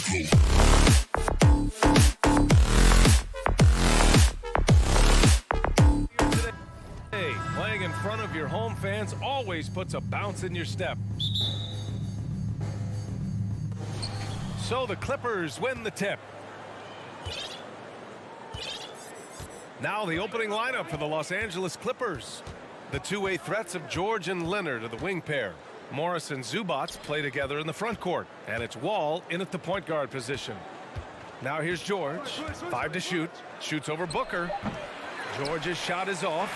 Hey, playing in front of your home fans always puts a bounce in your step. So the Clippers win the tip. Now the opening lineup for the Los Angeles Clippers. The two-way threats of George and Leonard are the wing pair. Morris and Zubac play together in the front court, and it's Wall in at the point guard position. Now here's George, 5 to shoot, shoots over Booker. George's shot is off.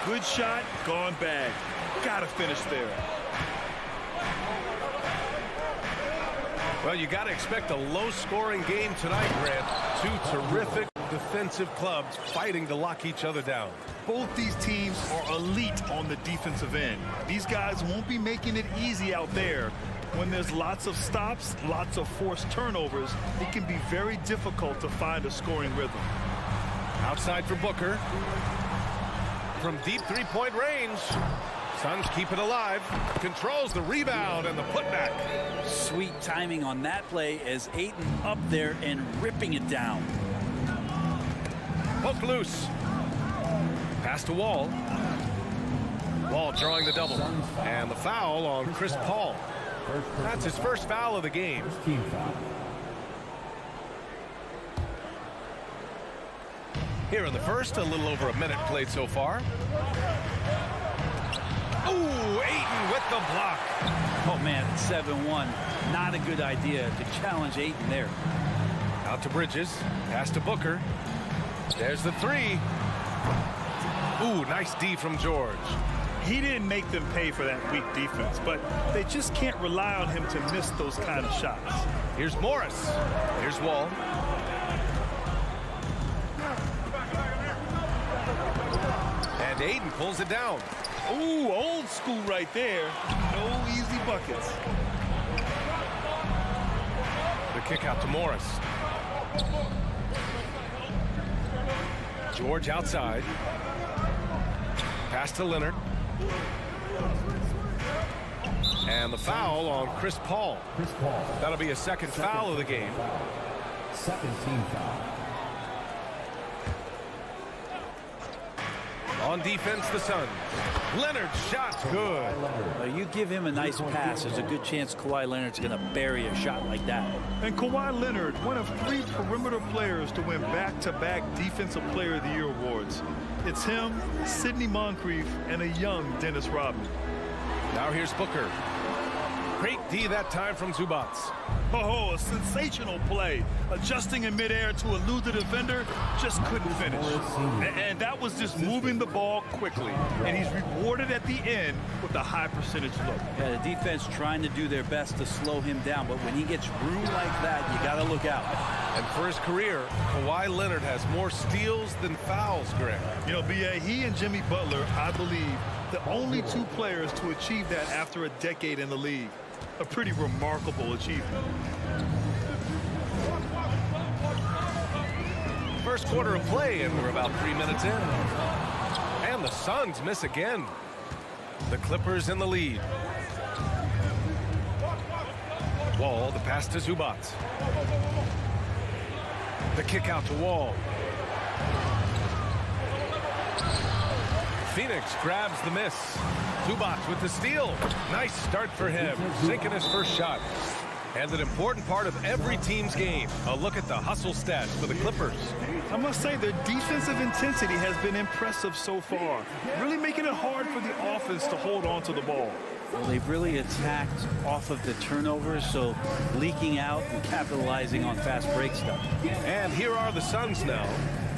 Good shot, gone bad. Gotta finish there. Well, you got to expect a low-scoring game tonight, Grant. Two terrific defensive clubs fighting to lock each other down. Both these teams are elite on the defensive end. These guys won't be making it easy out there. When there's lots of stops, lots of forced turnovers, it can be very difficult to find a scoring rhythm. Outside for Booker. From deep three-point range. Suns keep it alive. Controls the rebound and the putback. Sweet timing on that play as Ayton up there and ripping it down. Poke loose. Pass to Wall. Wall drawing the double. And the foul on Chris Paul. That's his first foul of the game. Here in the first, a little over a minute played so far. Ooh, Ayton with the block. Oh, man, it's 7-1. Not a good idea to challenge Ayton there. Out to Bridges. Pass to Booker. There's the three. Ooh, nice D from George. He didn't make them pay for that weak defense, but they just can't rely on him to miss those kind of shots. Here's Morris. Here's Wall. And Ayton pulls it down. Ooh, old school right there. No easy buckets. The kick out to Morris. George outside. Pass to Leonard. And the foul on Chris Paul. That'll be a second foul of the game. Second team foul. On defense, the Suns. Leonard's shot's good. You give him a nice pass, there's a good chance Kawhi Leonard's going to bury a shot like that. And Kawhi Leonard, one of 3 perimeter players to win back-to-back Defensive Player of the Year awards. It's him, Sidney Moncrief, and a young Dennis Rodman. Now here's Booker. Great D that time from Zubac. Oh, a sensational play. Adjusting in midair to elude the defender, just couldn't finish. And that was just moving the ball quickly. And he's rewarded at the end with a high percentage look. Yeah, the defense trying to do their best to slow him down, but when he gets room like that, you got to look out. And for his career, Kawhi Leonard has more steals than fouls, Greg. You know, B.A., he and Jimmy Butler, I believe, the only 2 players to achieve that after a decade in the league. A pretty remarkable achievement. First quarter of play, and we're about 3 minutes in. And the Suns miss again. The Clippers in the lead. Wall, the pass to Zubac. The kick out to Wall. Phoenix grabs the miss. Zubac with the steal. Nice start for him, sinking his first shot. And an important part of every team's game. A look at the hustle stats for the Clippers. I must say their defensive intensity has been impressive so far. Really making it hard for the offense to hold on to the ball. Well, they've really attacked off of the turnovers, so leaking out and capitalizing on fast break stuff. And here are the Suns now,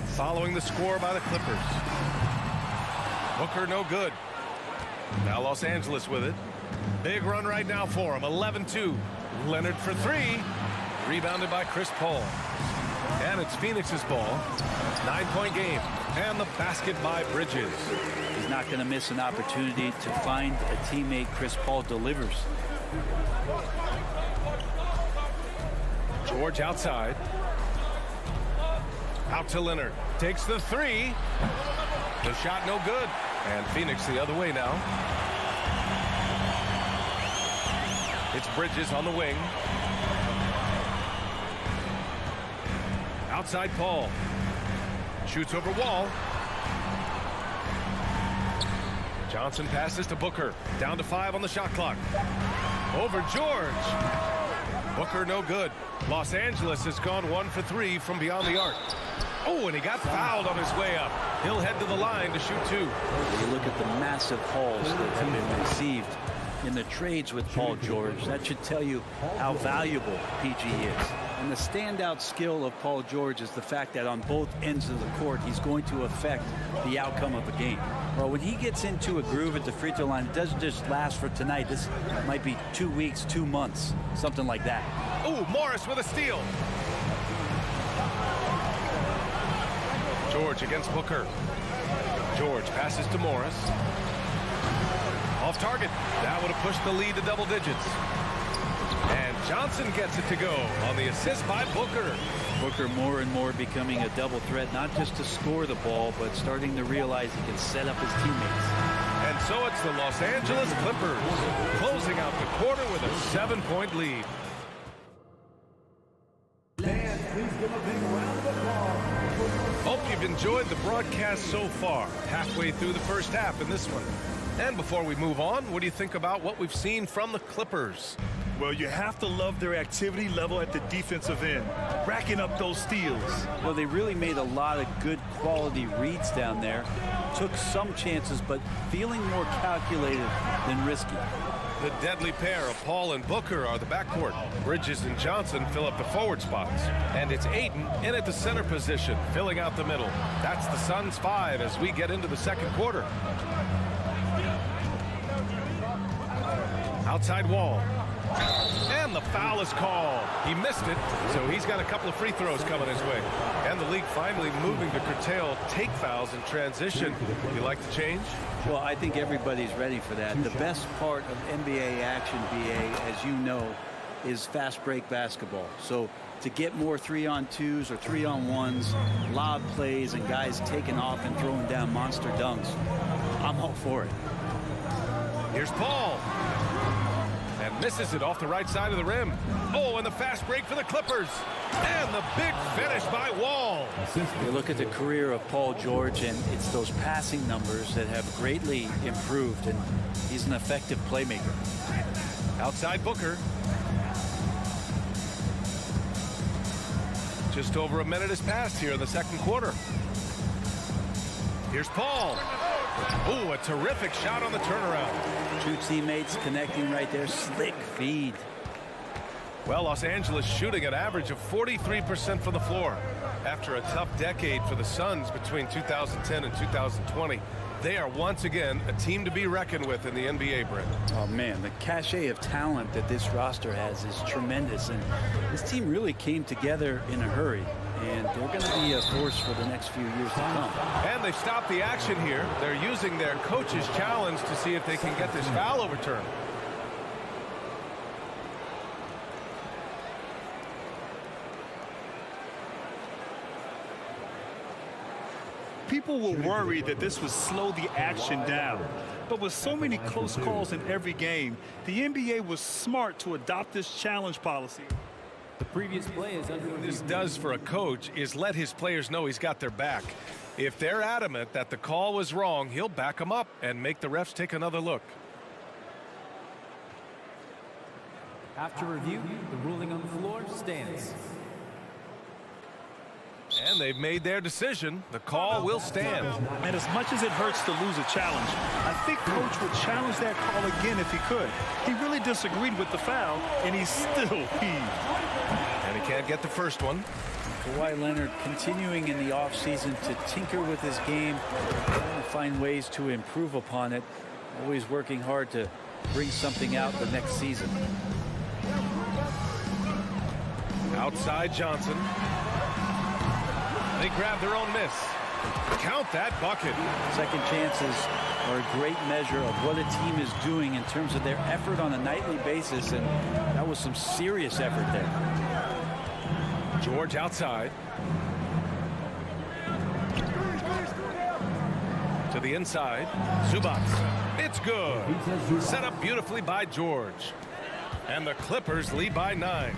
following the score by the Clippers. Booker no good. Now Los Angeles with it. Big run right now for him. 11-2. Leonard for 3. Rebounded by Chris Paul. And it's Phoenix's ball. 9-point game. And the basket by Bridges. He's not going to miss an opportunity to find a teammate. Chris Paul delivers. George outside. Out to Leonard. Takes the 3. The shot no good. And Phoenix the other way now. It's Bridges on the wing. Outside Paul. Shoots over Wall. Johnson passes to Booker. Down to 5 on the shot clock. Over George. Booker no good. Los Angeles has gone 1 for 3 from beyond the arc. Oh, and he got fouled on his way up. He'll head to the line to shoot 2. You look at the massive hauls that have been received in the trades with Paul George. That should tell you how valuable PG is. And the standout skill of Paul George is the fact that on both ends of the court, he's going to affect the outcome of a game. Well, when he gets into a groove at the free throw line, it doesn't just last for tonight. This might be 2 weeks, 2 months, something like that. Oh, Morris with a steal. George against Booker. George passes to Morris. Off target. That would have pushed the lead to double digits. And Johnson gets it to go on the assist by Booker. Booker more and more becoming a double threat, not just to score the ball, but starting to realize he can set up his teammates. And so it's the Los Angeles Clippers closing out the quarter with a 7-point lead. Hope you've enjoyed the broadcast so far. Halfway through the first half in this one. And before we move on, what do you think about what we've seen from the Clippers? Well, you have to love their activity level at the defensive end, racking up those steals. Well, they really made a lot of good quality reads down there. Took some chances, but feeling more calculated than risky. The deadly pair of Paul and Booker are the backcourt. Bridges and Johnson fill up the forward spots. And it's Aiden in at the center position, filling out the middle. That's the Suns' 5 as we get into the second quarter. Outside Wall. And the foul is called. He missed it, so he's got a couple of free throws coming his way. And the league finally moving to curtail take fouls in transition. You like the change? Well, I think everybody's ready for that. The best part of NBA action, BA, as you know, is fast break basketball. So to get more 3-on-2s or 3-on-1s, lob plays, and guys taking off and throwing down monster dunks, I'm all for it. Here's Paul. And misses it off the right side of the rim. Oh, and the fast break for the Clippers. And the big finish by Wall. You look at the career of Paul George, and it's those passing numbers that have greatly improved, and he's an effective playmaker. Outside Booker. Just over a minute has passed here in the second quarter. Here's Paul. Oh, a terrific shot on the turnaround. Two teammates connecting right there. Slick feed. Well, Los Angeles shooting an average of 43% from the floor. After a tough decade for the Suns between 2010 and 2020, they are once again a team to be reckoned with in the NBA, Brent. Oh, man, the cachet of talent that this roster has is tremendous. And this team really came together in a hurry. And they're going to be a force for the next few years to come. And they've stopped the action here. They're using their coach's challenge to see if they can get this foul overturned. People were worried that this would slow the action down. But with so many close calls in every game, the NBA was smart to adopt this challenge policy. The previous play is under What this does for a coach is let his players know he's got their back. If they're adamant that the call was wrong, he'll back them up and make the refs take another look. After review, the ruling on the floor stands. And they've made their decision. The call will stand. And as much as it hurts to lose a challenge, I think Coach would challenge that call again if he could. He really disagreed with the foul, and he still heaved. And he can't get the first one. Kawhi Leonard continuing in the offseason to tinker with his game, trying to find ways to improve upon it, always working hard to bring something out the next season. Outside Johnson. They grab their own miss. Count that bucket. Second chances are a great measure of what a team is doing in terms of their effort on a nightly basis, and that was some serious effort there. George outside. To the inside. Zubats. It's good. Set up beautifully by George. And the Clippers lead by 9.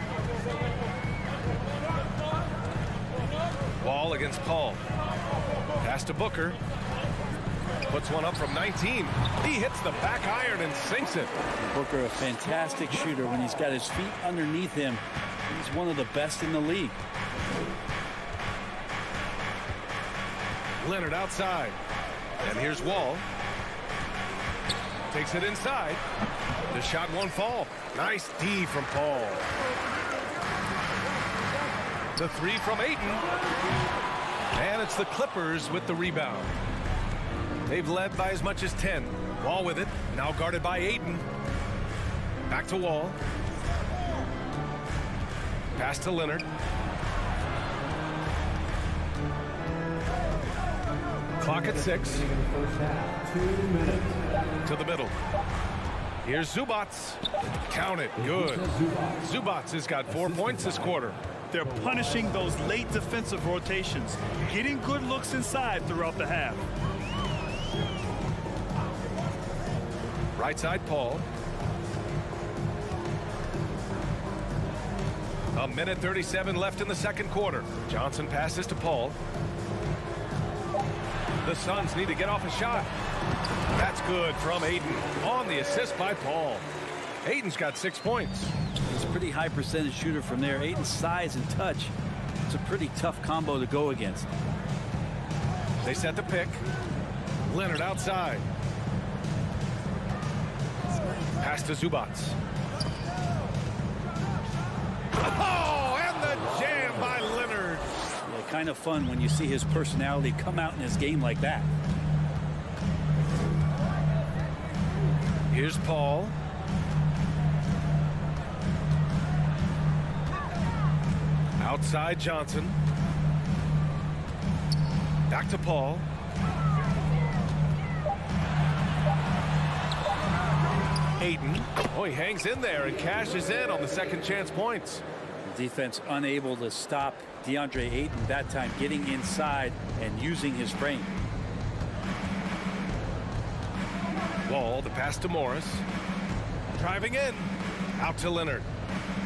Wall against Paul. Pass to Booker. Puts one up from 19. He hits the back iron and sinks it. Booker, a fantastic shooter when he's got his feet underneath him. He's one of the best in the league. Leonard outside. And here's Wall. Takes it inside. The shot won't fall. Nice D from Paul. The three from Ayton. And it's the Clippers with the rebound. They've led by as much as 10. Wall with it. Now guarded by Ayton. Back to Wall. Pass to Leonard. Clock at 6. To the middle. Here's Zubats. Count it. Good. Zubats has got 4 points this quarter. They're punishing those late defensive rotations, getting good looks inside throughout the half. Right side, Paul. A minute 37 left in the second quarter. Johnson passes to Paul. The Suns need to get off a shot. That's good from Ayton on the assist by Paul. Ayton's got 6 points. He's a pretty high percentage shooter from there. Ayton's size and touch. It's a pretty tough combo to go against. They set the pick. Leonard outside. Pass to Zubats. Oh, and the jam by Leonard. Yeah, kind of fun when you see his personality come out in his game like that. Here's Paul. Outside Johnson. Back to Paul. Ayton. Oh, he hangs in there and cashes in on the second chance points. Defense unable to stop DeAndre Ayton that time, getting inside and using his frame. Wall, the pass to Morris. Driving in. Out to Leonard.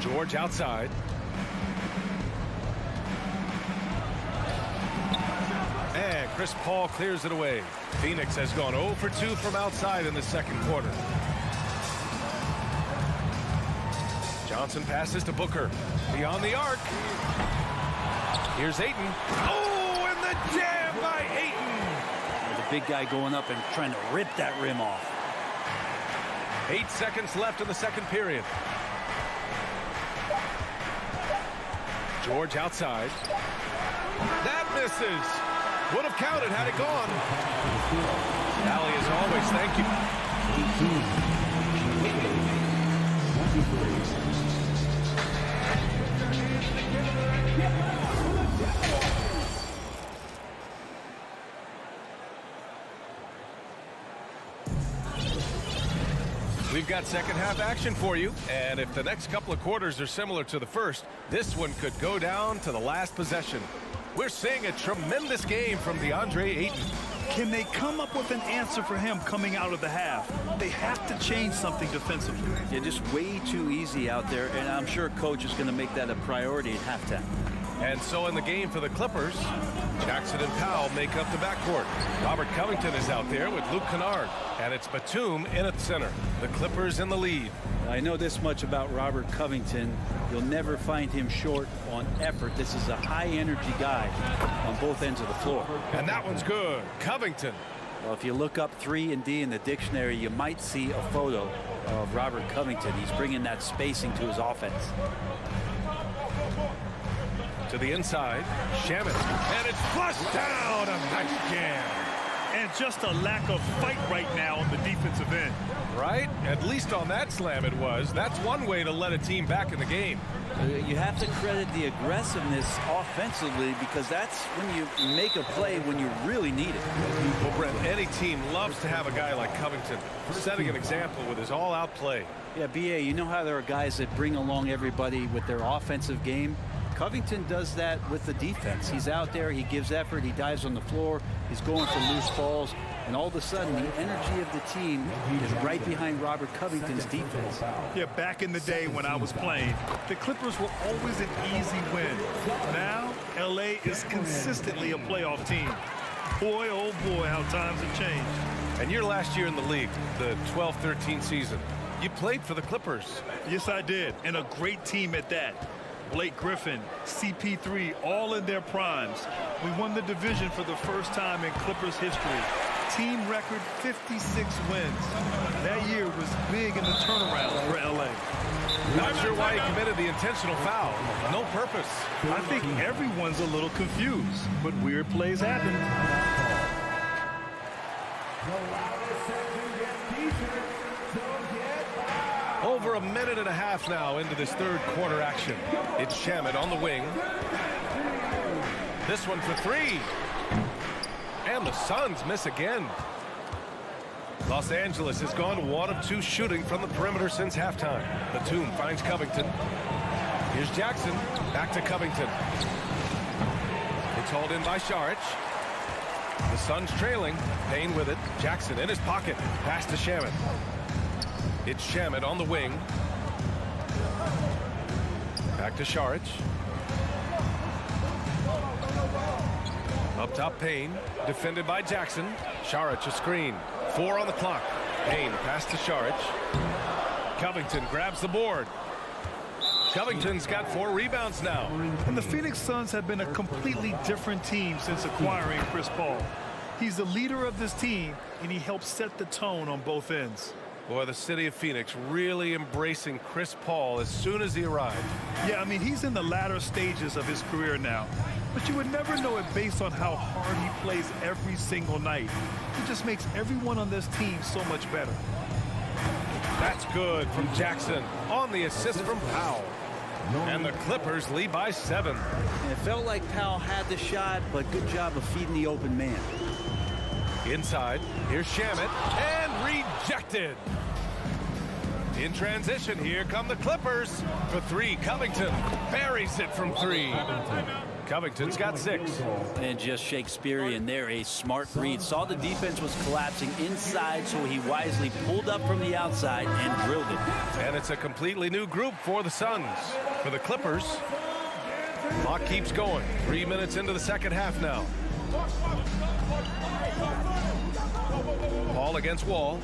George outside. And Chris Paul clears it away. Phoenix has gone 0 for 2 from outside in the second quarter. Johnson passes to Booker. Beyond the arc. Here's Ayton. Oh, and the jam by Ayton. The big guy going up and trying to rip that rim off. 8 seconds left in the second period. George outside. That misses. Would have counted had it gone. Allie, as always, thank you. We've got second half action for you, and if the next couple of quarters are similar to the first, this one could go down to the last possession. We're seeing a tremendous game from DeAndre Ayton. Can they come up with an answer for him coming out of the half? They have to change something defensively. Yeah, just way too easy out there, and I'm sure coach is going to make that a priority at halftime. And so in the game for the Clippers, Jackson and Powell make up the backcourt. Robert Covington is out there with Luke Kennard, and it's Batum in at center. The Clippers in the lead. I know this much about Robert Covington. You'll never find him short on effort. This is a high-energy guy on both ends of the floor. And that one's good. Covington. Well, if you look up 3 and D in the dictionary, you might see a photo of Robert Covington. He's bringing that spacing to his offense. To the inside, Shamet, and it's flushed down. A nice jam. And just a lack of fight right now on the defensive end. Right? At least on that slam it was. That's one way to let a team back in the game. You have to credit the aggressiveness offensively, because that's when you make a play when you really need it. Well, Brent, any team loves to have a guy like Covington setting an example with his all-out play. Yeah, B.A., you know how there are guys that bring along everybody with their offensive game? Covington does that with the defense. He's out there, he gives effort, he dives on the floor, he's going for loose balls, and all of a sudden the energy of the team is right behind Robert Covington's defense. Yeah, back in the day when I was playing, the Clippers were always an easy win. Now, LA is consistently a playoff team. Boy, oh boy, how times have changed. And your last year in the league, the 12-13 season, you played for the Clippers. Yes, I did, and a great team at that. Blake Griffin, CP3, all in their primes. We won the division for the first time in Clippers history. Team record 56 wins. That year was big in the turnaround for LA. Not sure why he committed the intentional foul. No purpose. I think everyone's a little confused, but weird plays happen. Over a minute and a half now into this third quarter action. It's Shamet on the wing. This one for three. And the Suns miss again. Los Angeles has gone 1 of 2 shooting from the perimeter since halftime. Batum finds Covington. Here's Jackson. Back to Covington. It's hauled in by Saric. The Suns trailing. Payne with it. Jackson in his pocket. Pass to Shamet. It's Shamet on the wing. Back to Saric. Up top, Payne. Defended by Jackson. Saric a screen. 4 on the clock. Payne pass to Saric. Covington grabs the board. Covington's got 4 rebounds now. And the Phoenix Suns have been a completely different team since acquiring Chris Paul. He's the leader of this team, and he helps set the tone on both ends. Boy, the city of Phoenix really embracing Chris Paul as soon as he arrived. Yeah, I mean, he's in the latter stages of his career now. But you would never know it based on how hard he plays every single night. He just makes everyone on this team so much better. That's good from Jackson on the assist from Powell. And the Clippers lead by 7. It felt like Powell had the shot, but good job of feeding the open man. Inside, here's Shamet, and rejected. In transition, here come the Clippers. For 3, Covington buries it from 3. Covington's got 6. And just Shakespearean there, a smart read. Saw the defense was collapsing inside, so he wisely pulled up from the outside and drilled it. And it's a completely new group for the Suns. For the Clippers, clock keeps going. 3 minutes into the second half now. Paul against Wall.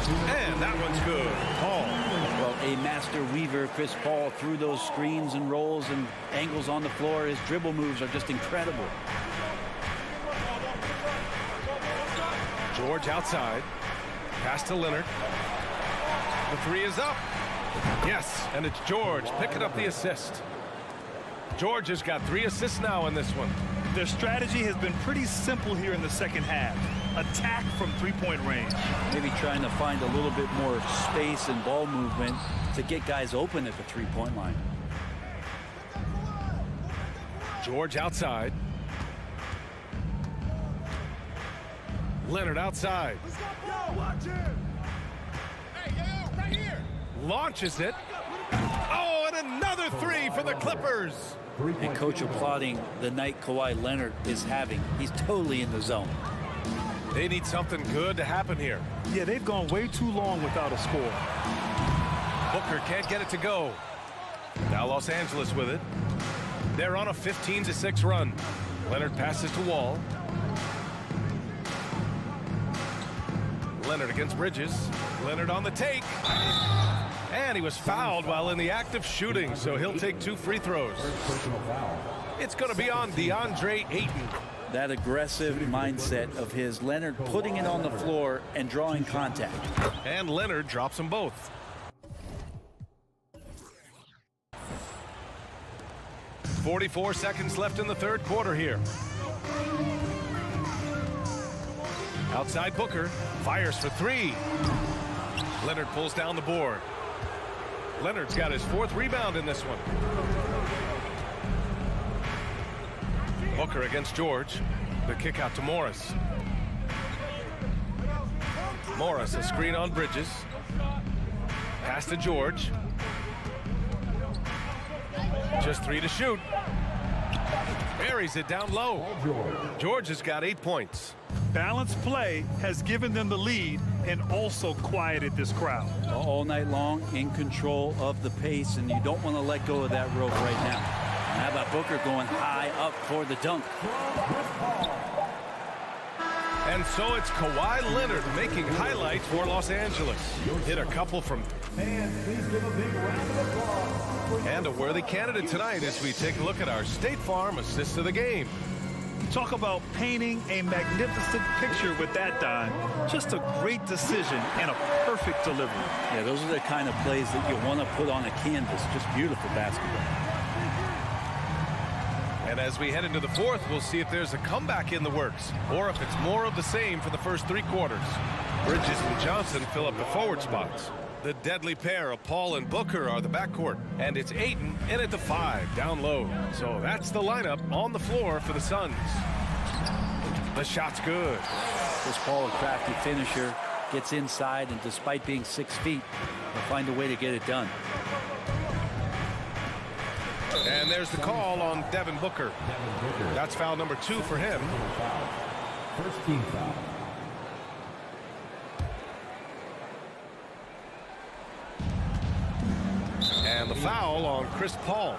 And that one's good. Paul. Well, a master weaver, Chris Paul, through those screens and rolls and angles on the floor. His dribble moves are just incredible. George outside. Pass to Leonard. The 3 is up. Yes, and it's George picking up the assist. George has got 3 assists now in this one. Their strategy has been pretty simple here in the second half. Attack from 3-point range. Maybe trying to find a little bit more space and ball movement to get guys open at the 3-point line. George outside. Leonard outside. Launches it. Oh, and another 3 for the Clippers. And coach applauding the night Kawhi Leonard is having. He's totally in the zone. They need something good to happen here. Yeah, they've gone way too long without a score. Booker can't get it to go. Now Los Angeles with it. They're on a 15-6 run. Leonard passes to Wall. Leonard against Bridges. Leonard on the take. And he was fouled while in the act of shooting, so he'll take 2 free throws. It's going to be on DeAndre Ayton. That aggressive mindset of his, Leonard putting it on the floor and drawing contact. And Leonard drops them both. .44 seconds left in the third quarter here. Outside Booker, fires for 3. Leonard pulls down the board. Leonard's got his 4th rebound in this one. Booker against George. The kick out to Morris. Morris, a screen on Bridges. Pass to George. Just 3 to shoot. Buries it down low. George has got 8 points. Balanced play has given them the lead and also quieted this crowd. All night long, in control of the pace, and you don't want to let go of that rope right now. How about got Booker going high up for the dunk. And so it's Kawhi Leonard making highlights for Los Angeles. Hit a couple from... And a worthy candidate tonight as we take a look at our State Farm assist of the game. Talk about painting a magnificent picture with that dime. Just a great decision and a perfect delivery. Yeah, those are the kind of plays that you want to put on a canvas. Just beautiful basketball. And as we head into the fourth, we'll see if there's a comeback in the works or if it's more of the same for the first three quarters. Bridges and Johnson fill up the forward spots. The deadly pair of Paul and Booker are the backcourt, and it's Ayton in at the 5 down low. So that's the lineup on the floor for the Suns. The shot's good. This Paul, a crafty finisher, gets inside, and despite being 6 feet, he'll find a way to get it done. And there's the call on Devin Booker. That's foul number 2 for him. First team foul. And the foul on Chris Paul.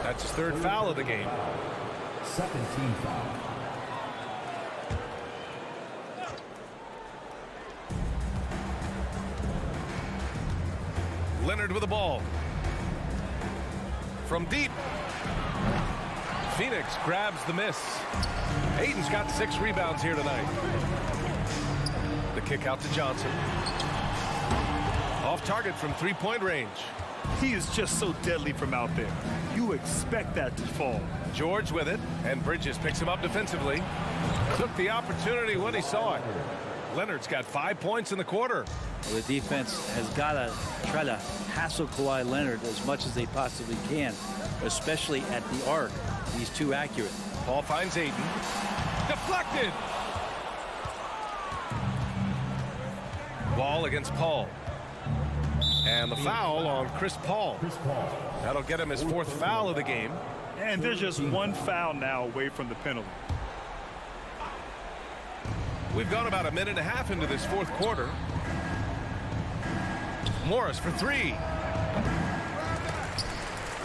That's his 3rd foul of the game. Second team foul. Leonard with the ball. From deep. Phoenix grabs the miss. Ayton's got 6 rebounds here tonight. The kick out to Johnson. Off target from 3-point range. He is just so deadly from out there. You expect that to fall. George with it, and Bridges picks him up defensively. Took the opportunity when he saw it. Leonard's got 5 points in the quarter. Well, the defense has got to try to hassle Kawhi Leonard as much as they possibly can, especially at the arc. He's too accurate. Paul finds Ayton. Deflected! Wall against Paul. And the foul on Chris Paul. That'll get him his 4th foul of the game. And there's just 1 foul now away from the penalty. We've gone about a minute and a half into this 4th quarter. Morris for 3.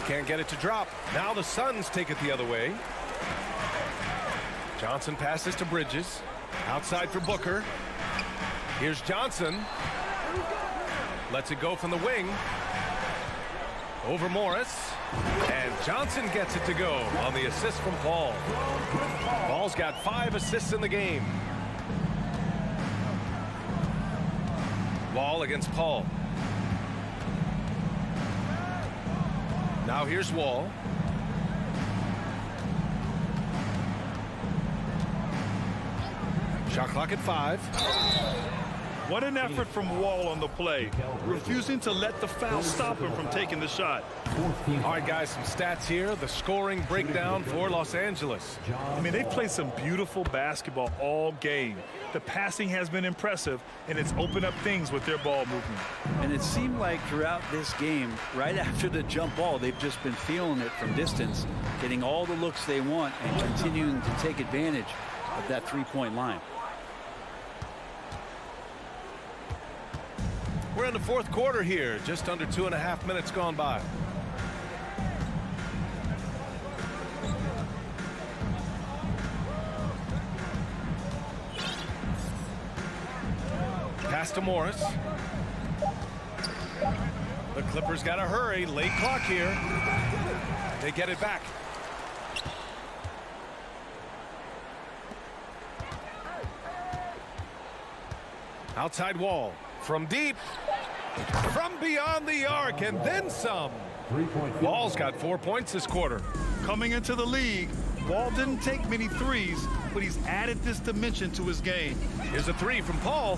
Can't get it to drop. Now the Suns take it the other way. Johnson passes to Bridges. Outside for Booker. Here's Johnson. Lets it go from the wing. Over Morris. And Johnson gets it to go on the assist from Paul. Paul's got 5 assists in the game. Wall against Paul. Now here's Wall. Shot clock at 5. What an effort from Wall on the play, refusing to let the foul stop him from taking the shot. All right, guys, some stats here. The scoring breakdown for Los Angeles. I mean, they've played some beautiful basketball all game. The passing has been impressive, and it's opened up things with their ball movement. And it seemed like throughout this game, right after the jump ball, they've just been feeling it from distance, getting all the looks they want and continuing to take advantage of that 3-point line. We're in the 4th quarter here, just under 2.5 minutes gone by. Pass to Morris. The Clippers got to hurry. Late clock here. They get it back. Outside Wall. From deep. From beyond the arc, and then some. Wall's got 4 points this quarter. Coming into the league, Wall didn't take many threes, but he's added this dimension to his game. Here's a 3 from Paul.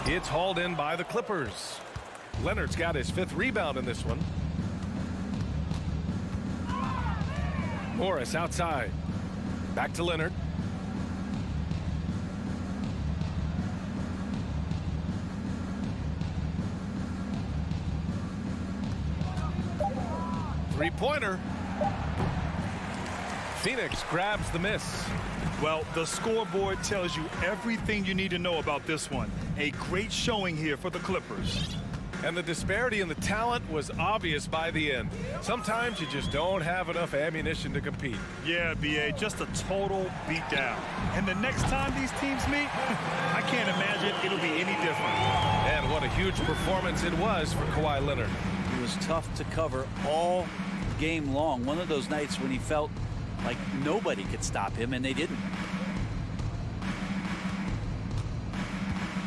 It's hauled in by the Clippers. Leonard's got his 5th rebound in this one. Morris outside. Back to Leonard. Three-pointer. Phoenix grabs the miss. Well, the scoreboard tells you everything you need to know about this one. A great showing here for the Clippers. And the disparity in the talent was obvious by the end. Sometimes you just don't have enough ammunition to compete. Yeah, B.A., just a total beatdown. And the next time these teams meet, I can't imagine it'll be any different. And what a huge performance it was for Kawhi Leonard. It was tough to cover all game long. One of those nights when he felt like nobody could stop him, and they didn't.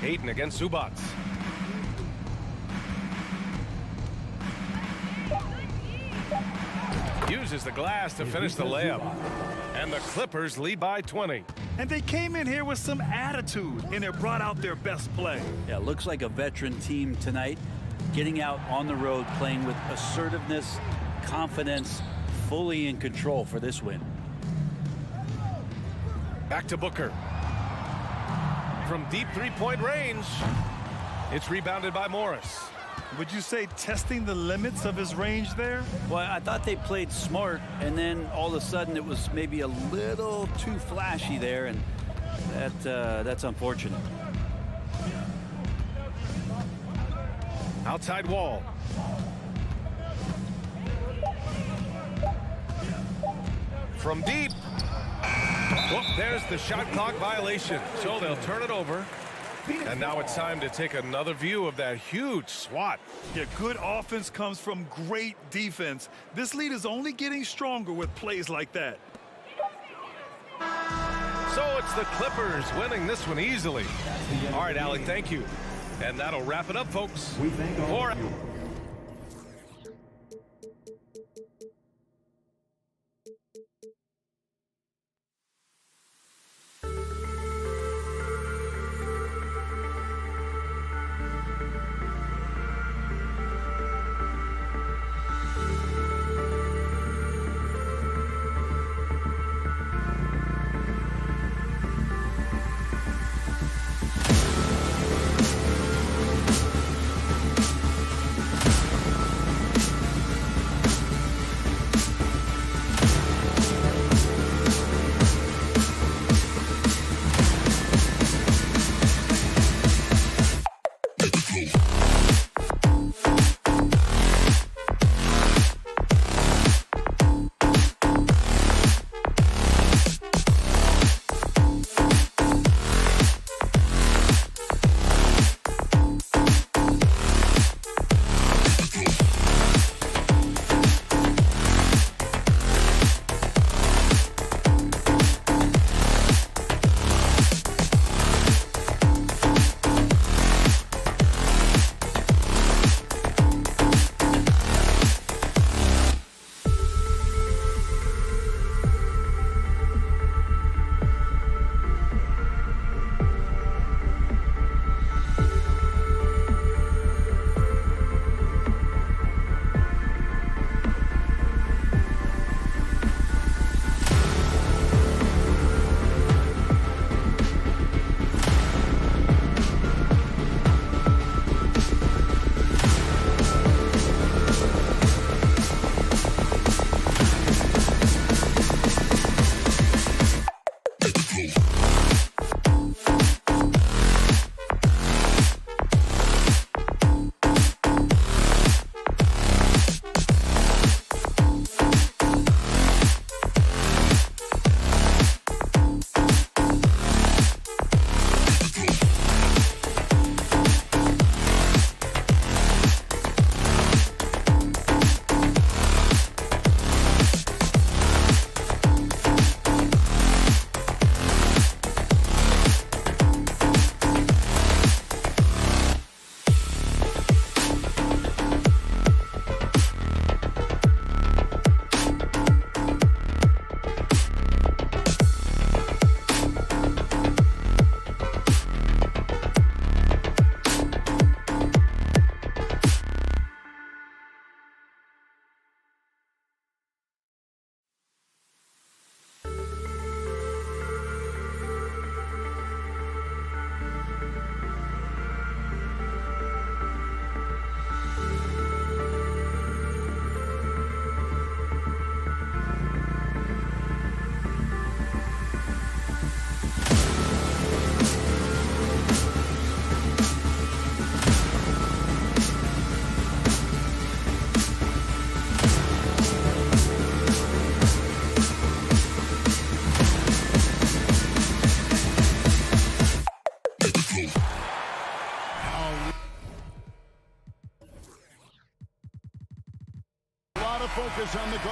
Ayton against Zubac. Uses the glass to finish the layup. And the Clippers lead by 20. And they came in here with some attitude, and it brought out their best play. Yeah, it looks like a veteran team tonight, getting out on the road, playing with assertiveness, confidence, fully in control for this win. Back to Booker. From deep three-point range, it's rebounded by Morris. Would you say testing the limits of his range there? Well, I thought they played smart, and then all of a sudden it was maybe a little too flashy there, and that's unfortunate. Outside wall. From deep. Well, there's the shot clock violation. So they'll turn it over. And now it's time to take another view of that huge swat. Yeah, good offense comes from great defense. This lead is only getting stronger with plays like that. So it's the Clippers winning this one easily. All right, Alec, thank you. And that'll wrap it up, folks. For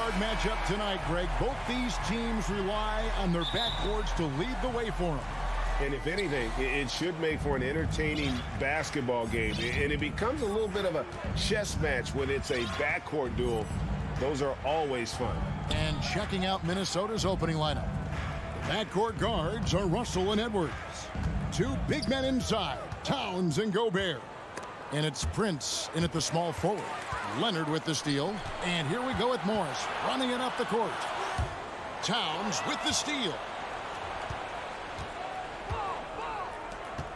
guard matchup tonight, Greg. Both these teams rely on their backcourts to lead the way for them. And if anything, it should make for an entertaining basketball game. And it becomes a little bit of a chess match when it's a backcourt duel. Those are always fun. And checking out Minnesota's opening lineup. The backcourt guards are Russell and Edwards. Two big men inside, Towns and Gobert. And it's Prince in at the small forward. Leonard with the steal. And here we go with Morris running it up the court. Towns with the steal.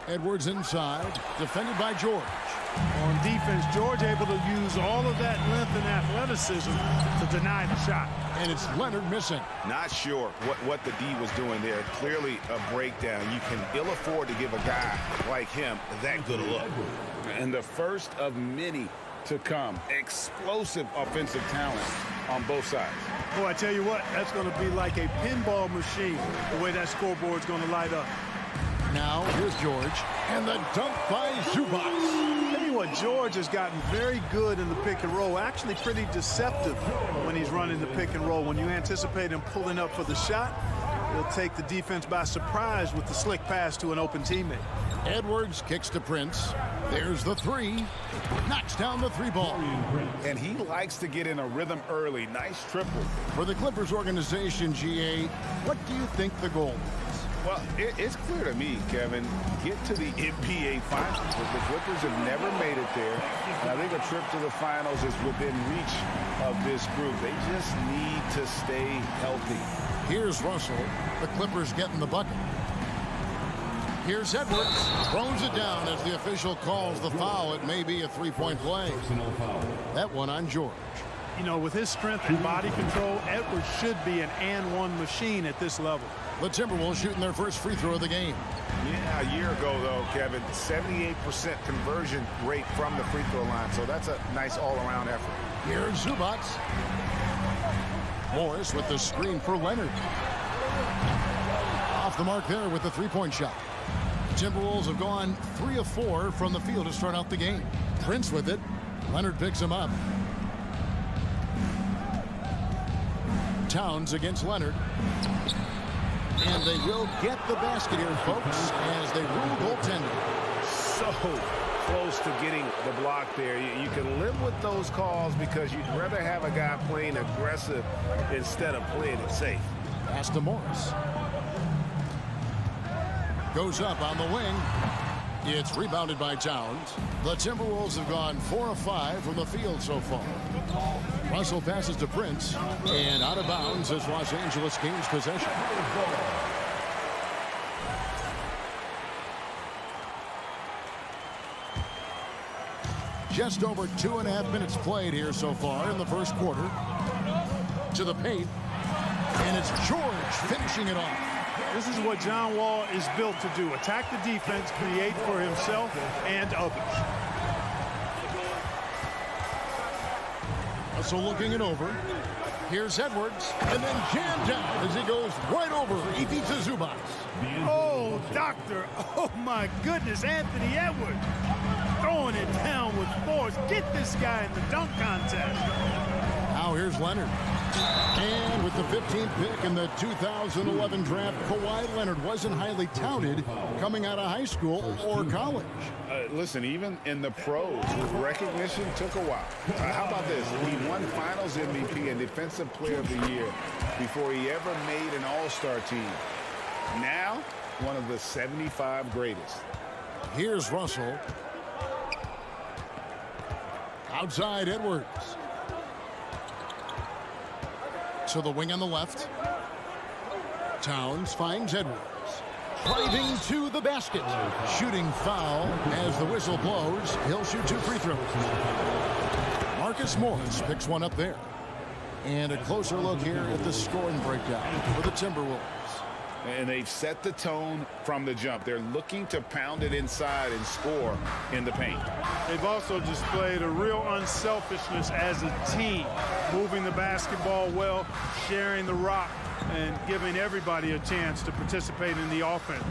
Edwards inside, defended by George. On defense, George able to use all of that length and athleticism to deny the shot. And it's Leonard missing. Not sure what the D was doing there. Clearly a breakdown. You can ill afford to give a guy like him that good a look. And the first of many to come. Explosive offensive talent on both sides. Boy, I tell you what, that's going to be like a pinball machine, the way that scoreboard's going to light up. Now, here's George. And the dunk by Zubac. Tell you what, George has gotten very good in the pick and roll. Actually pretty deceptive when he's running the pick and roll. When you anticipate him pulling up for the shot, he'll take the defense by surprise with the slick pass to an open teammate. Edwards kicks to Prince. There's the three. Knocks down the three ball. And he likes to get in a rhythm early. Nice triple. For the Clippers organization, GA, what do you think the goal is? Well, it's clear to me, Kevin, get to the NBA Finals. The Clippers have never made it there. And I think a trip to the Finals is within reach of this group. They just need to stay healthy. Here's Russell. The Clippers getting the bucket. Here's Edwards. Throws it down as the official calls the foul. It may be a three-point play. That one on George. You know, with his strength and body control, Edwards should be an and-one machine at this level. The Timberwolves shooting their first free throw of the game. Yeah, a year ago, though, Kevin, 78% conversion rate from the free throw line. So that's a nice all-around effort. Here's Zubac. Morris with the screen for Leonard. Off the mark there with the three-point shot. Timberwolves have gone 3 of 4 from the field to start out the game. Prince with it. Leonard picks him up. Towns against Leonard. And they will get the basket here, folks, as they rule goaltending. So close to getting the block there. You can live with those calls because you'd rather have a guy playing aggressive instead of playing it safe. Pass to Morris. Goes up on the wing. It's rebounded by Towns. The Timberwolves have gone 4 of 5 from the field so far. Russell passes to Prince, and out of bounds as Los Angeles gains possession. Just over 2.5 minutes played here so far in the first quarter. To the paint, and it's George finishing it off. This is what John Wall is built to do. Attack the defense, create for himself and others. So looking it over. Here's Edwards, and then jammed down as he goes right over Ivica Zubac. Oh, doctor. Oh, my goodness. Anthony Edwards throwing it down with force. Get this guy in the dunk contest. Now here's Leonard. And with the 15th pick in the 2011 draft, Kawhi Leonard wasn't highly touted coming out of high school or college. Listen, even in the pros, recognition took a while. How about this? He won Finals MVP and Defensive Player of the Year before he ever made an All-Star team. Now, one of the 75 greatest. Here's Russell. Outside Edwards. To the wing on the left. Towns finds Edwards. Driving to the basket. Shooting foul as the whistle blows. He'll shoot 2 free throws. Marcus Morris picks one up there. And a closer look here at the scoring breakdown for the Timberwolves. And they've set the tone from the jump. They're looking to pound it inside and score in the paint. They've also displayed a real unselfishness as a team, moving the basketball well, sharing the rock, and giving everybody a chance to participate in the offense.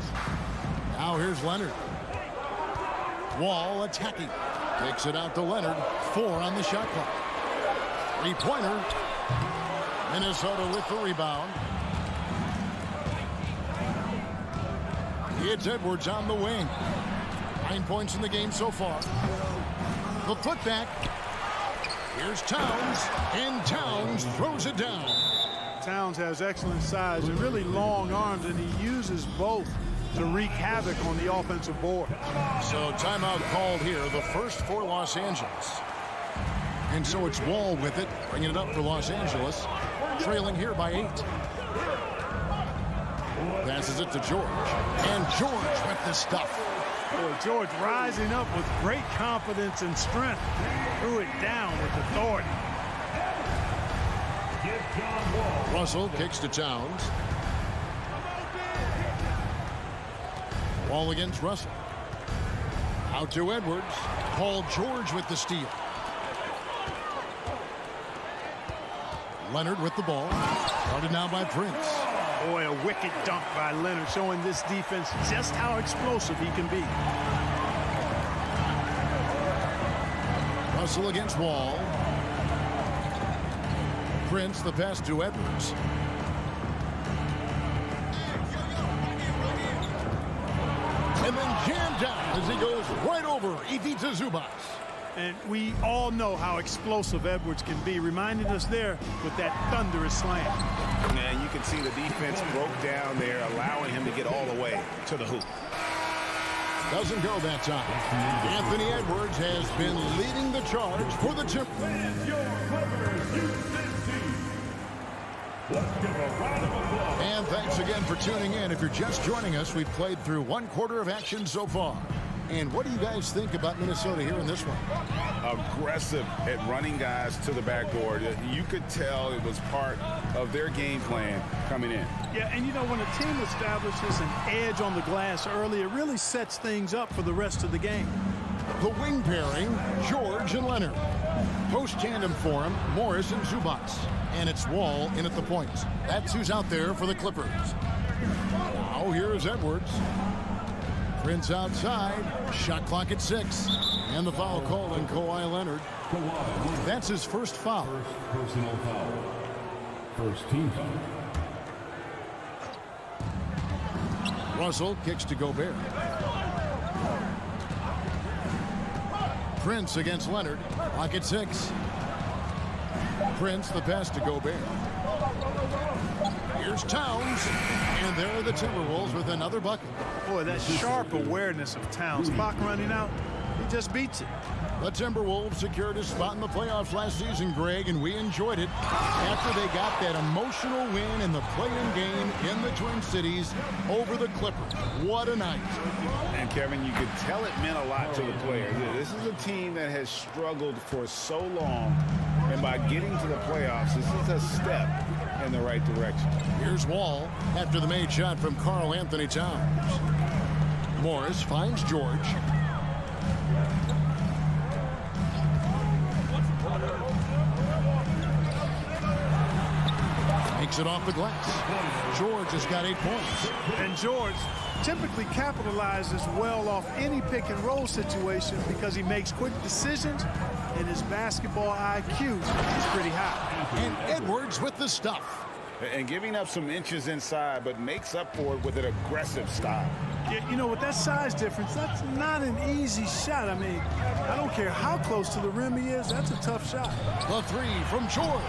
Now here's Leonard. Wall attacking. Takes it out to Leonard. 4 on the shot clock. Three-pointer. Minnesota with the rebound. It's Edwards on the wing. 9 points in the game so far. The putback. Here's Towns, and Towns throws it down. Towns has excellent size and really long arms, and he uses both to wreak havoc on the offensive board. So timeout called here, the first for Los Angeles. And so it's Wall with it, bringing it up for Los Angeles, trailing here by 8. Passes it to George, and George with the stuff. Boy, George rising up with great confidence and strength. Threw it down with authority. Russell kicks to Towns. Ball against Russell. Out to Edwards. Paul George with the steal. Leonard with the ball. Guarded now by Prince. Boy, a wicked dunk by Leonard, showing this defense just how explosive he can be. Russell against Wall. Prince, the pass to Edwards. And then jammed down as he goes right over Ivica Zubac. And we all know how explosive Edwards can be, reminding us there with that thunderous slam. And you can see the defense broke down there, allowing him to get all the way to the hoop. Doesn't go that time. Anthony Edwards has been leading the charge for the And thanks again for tuning in. If you're just joining us, we've played through 1 quarter of action so far. And what do you guys think about Minnesota here in this one? Aggressive at running guys to the backboard. You could tell it was part of their game plan coming in. Yeah, and you know, when a team establishes an edge on the glass early, it really sets things up for the rest of the game. The wing pairing, George and Leonard. Post tandem for him, Morris and Zubac. And it's Wall in at the point. That's who's out there for the Clippers. Now here's Edwards. Prince outside. Shot clock at 6. And the foul called on Kawhi Leonard. That's his first foul. First personal foul. First team foul. Russell kicks to Gobert. Prince against Leonard. Clock at 6. Prince, the pass to Gobert. Here's Towns. And there are the Timberwolves with another bucket. Boy, that sharp awareness of Towns. Clock running out, he just beats it. The Timberwolves secured a spot in the playoffs last season, Greg, and we enjoyed it after they got that emotional win in the play-in game in the Twin Cities over the Clippers. What a night. And Kevin, you could tell it meant a lot to the players. This is a team that has struggled for so long, and by getting to the playoffs, this is a step in the right direction. Here's Wall after the made shot from Karl Anthony Towns. Morris finds George. Takes it off the glass. George has got 8 points. And George typically capitalizes well off any pick and roll situation because he makes quick decisions and his basketball IQ is pretty high. And Edwards with the stuff. And giving up some inches inside, but makes up for it with an aggressive style. You know, with that size difference, that's not an easy shot. I mean, I don't care how close to the rim he is, that's a tough shot. The 3 from George.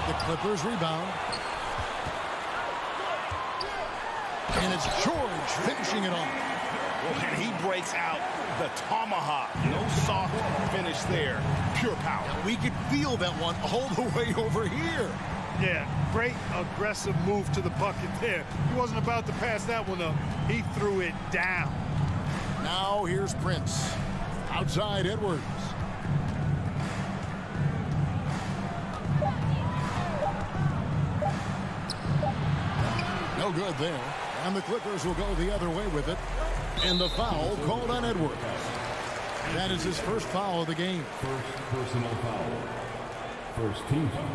The Clippers rebound. And it's George finishing it off. And he breaks out the tomahawk. No soft finish there. Pure power. We could feel that one all the way over here. Yeah, great aggressive move to the bucket there. He wasn't about to pass that one up. He threw it down. Now here's Prince. Outside Edwards. No good there. And the Clippers will go the other way with it. And the foul called on Edwards. That is his first foul of the game. First personal foul. First team foul.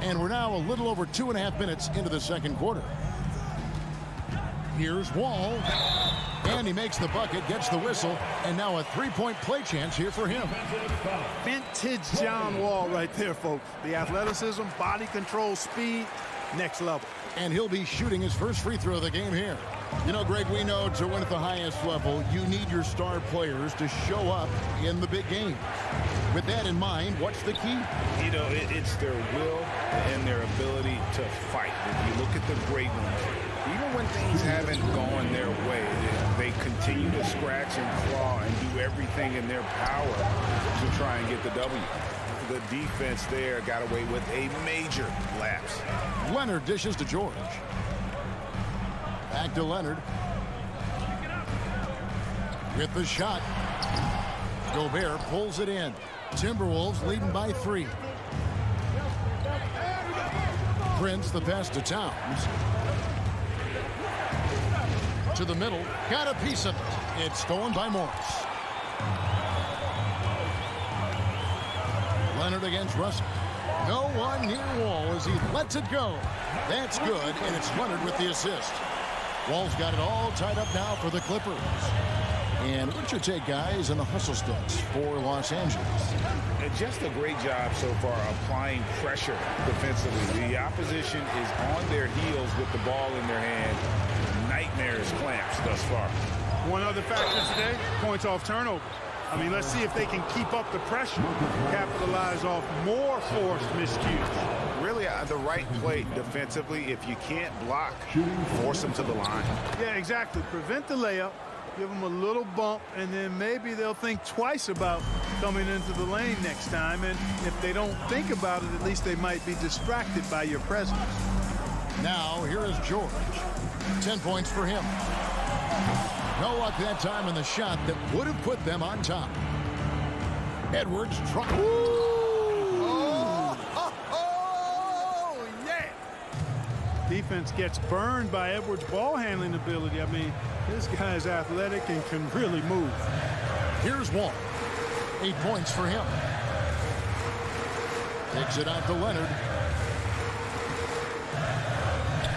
And we're now a little over 2.5 minutes into the second quarter. Here's Wall. And he makes the bucket, gets the whistle, and now a three-point play chance here for him. Vintage John Wall right there, folks. The athleticism, body control, speed, next level. And he'll be shooting his first free throw of the game here. You know, Greg, we know to win at the highest level, you need your star players to show up in the big games. With that in mind, what's the key? You know, it's their will and their ability to fight. If you look at the great ones, even when things haven't gone their way, they continue to scratch and claw and do everything in their power to try and get the W. The defense there got away with a major lapse. Leonard dishes to George. Back to Leonard. With the shot. Gobert pulls it in. Timberwolves leading by 3. Prince the pass to Towns. To the middle. Got a piece of it. It's stolen by Morris. Leonard against Russell. No one near Wall as he lets it go. That's good, and it's Leonard with the assist. Wall's got it all tied up now for the Clippers. And what's your take, guys, in the hustle stunts for Los Angeles? Just a great job so far applying pressure defensively. The opposition is on their heels with the ball in their hand. Nightmares clamps thus far. One other factor today, points off turnover. I mean, let's see if they can keep up the pressure, capitalize off more forced miscues. Really, the right play defensively. If you can't block, force them to the line. Yeah, exactly. Prevent the layup, give them a little bump, and then maybe they'll think twice about coming into the lane next time. And if they don't think about it, at least they might be distracted by your presence. Now, here is George. 10 points for him. No luck that time in the shot that would have put them on top. Edwards trying. Yeah! Defense gets burned by Edwards' ball handling ability. I mean, this guy's athletic and can really move. Here's Wall. 8 points for him. Takes it out to Leonard.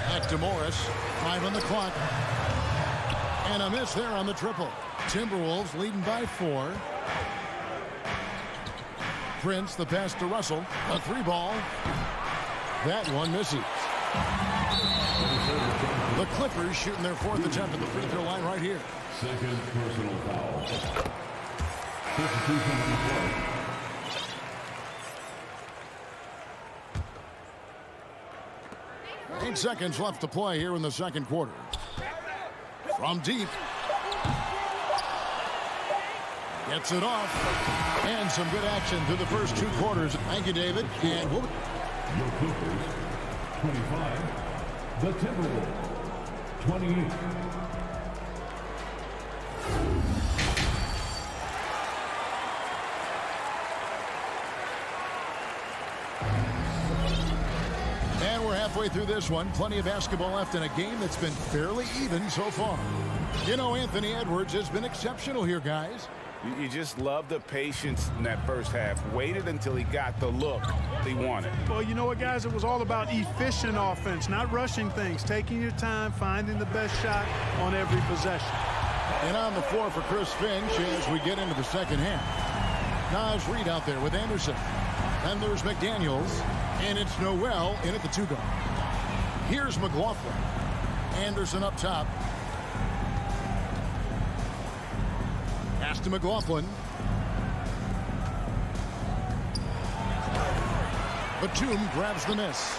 Back to Morris. 5 on the clock. And a miss there on the triple. Timberwolves leading by 4. Prince, the pass to Russell. A 3-ball. That one misses. The Clippers shooting their 4th attempt at the free throw line right here. Second personal foul. Substitution on the play. Eight seconds left to play here in the second quarter. From deep. Gets it off. And some good action through the first 2 quarters. Thank you, David. And we'll... Your Clippers, 25. The Timberwolves, 28. And we're halfway through this one. Plenty of basketball left in a game that's been fairly even so far. You know, Anthony Edwards has been exceptional here, guys. You just love the patience in that first half. Waited until he got the look he wanted. Well, you know what, guys? It was all about efficient offense, not rushing things, taking your time, finding the best shot on every possession. And on the floor for Chris Finch as we get into the second half. Naj Reed out there with Anderson. Then there's McDaniels. And it's Noel in at the 2-guard. Here's McLaughlin. Anderson up top. Pass to McLaughlin. Batum grabs the miss.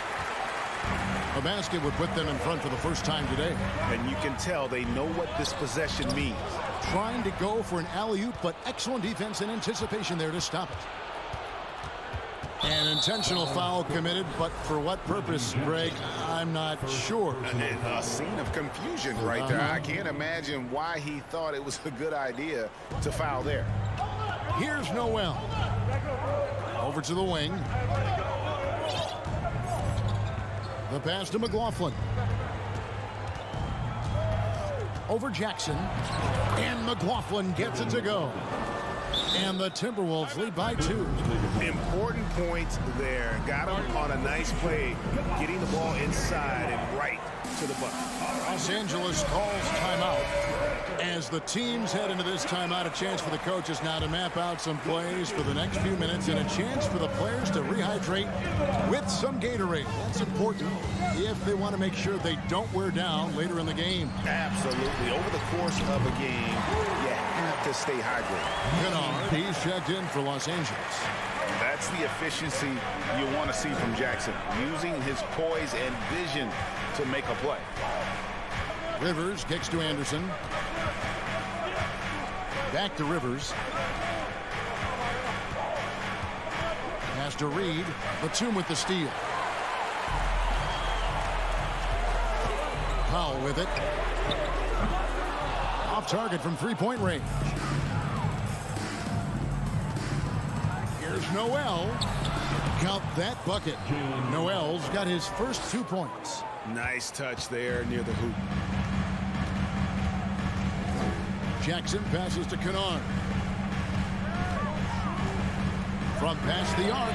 A basket would put them in front for the first time today. And you can tell they know what this possession means. Trying to go for an alley-oop, but excellent defense and anticipation there to stop it. An intentional foul committed, but for what purpose, Greg, I'm not sure. A scene of confusion right there. I can't imagine why he thought it was a good idea to foul there. Here's Noel. Over to the wing. The pass to McLaughlin. Over Jackson. And McLaughlin gets it to go. And the Timberwolves lead by 2. Important points there. Got him on a nice play, getting the ball inside and right to the bucket. Los Angeles calls timeout. As the teams head into this timeout, a chance for the coaches now to map out some plays for the next few minutes and a chance for the players to rehydrate with some Gatorade. That's important if they want to make sure they don't wear down later in the game. Absolutely. Over the course of a game, you have to stay hydrated. Kennard, he's checked in for Los Angeles. That's the efficiency you want to see from Jackson, using his poise and vision to make a play. Rivers kicks to Anderson. Back to Rivers. Pass to Reed. Batum with the steal. Powell with it. Off target from three-point range. Here's Noel. Count that bucket. Noel's got his first 2 points. Nice touch there near the hoop. Jackson passes to Kennard. From past the arc.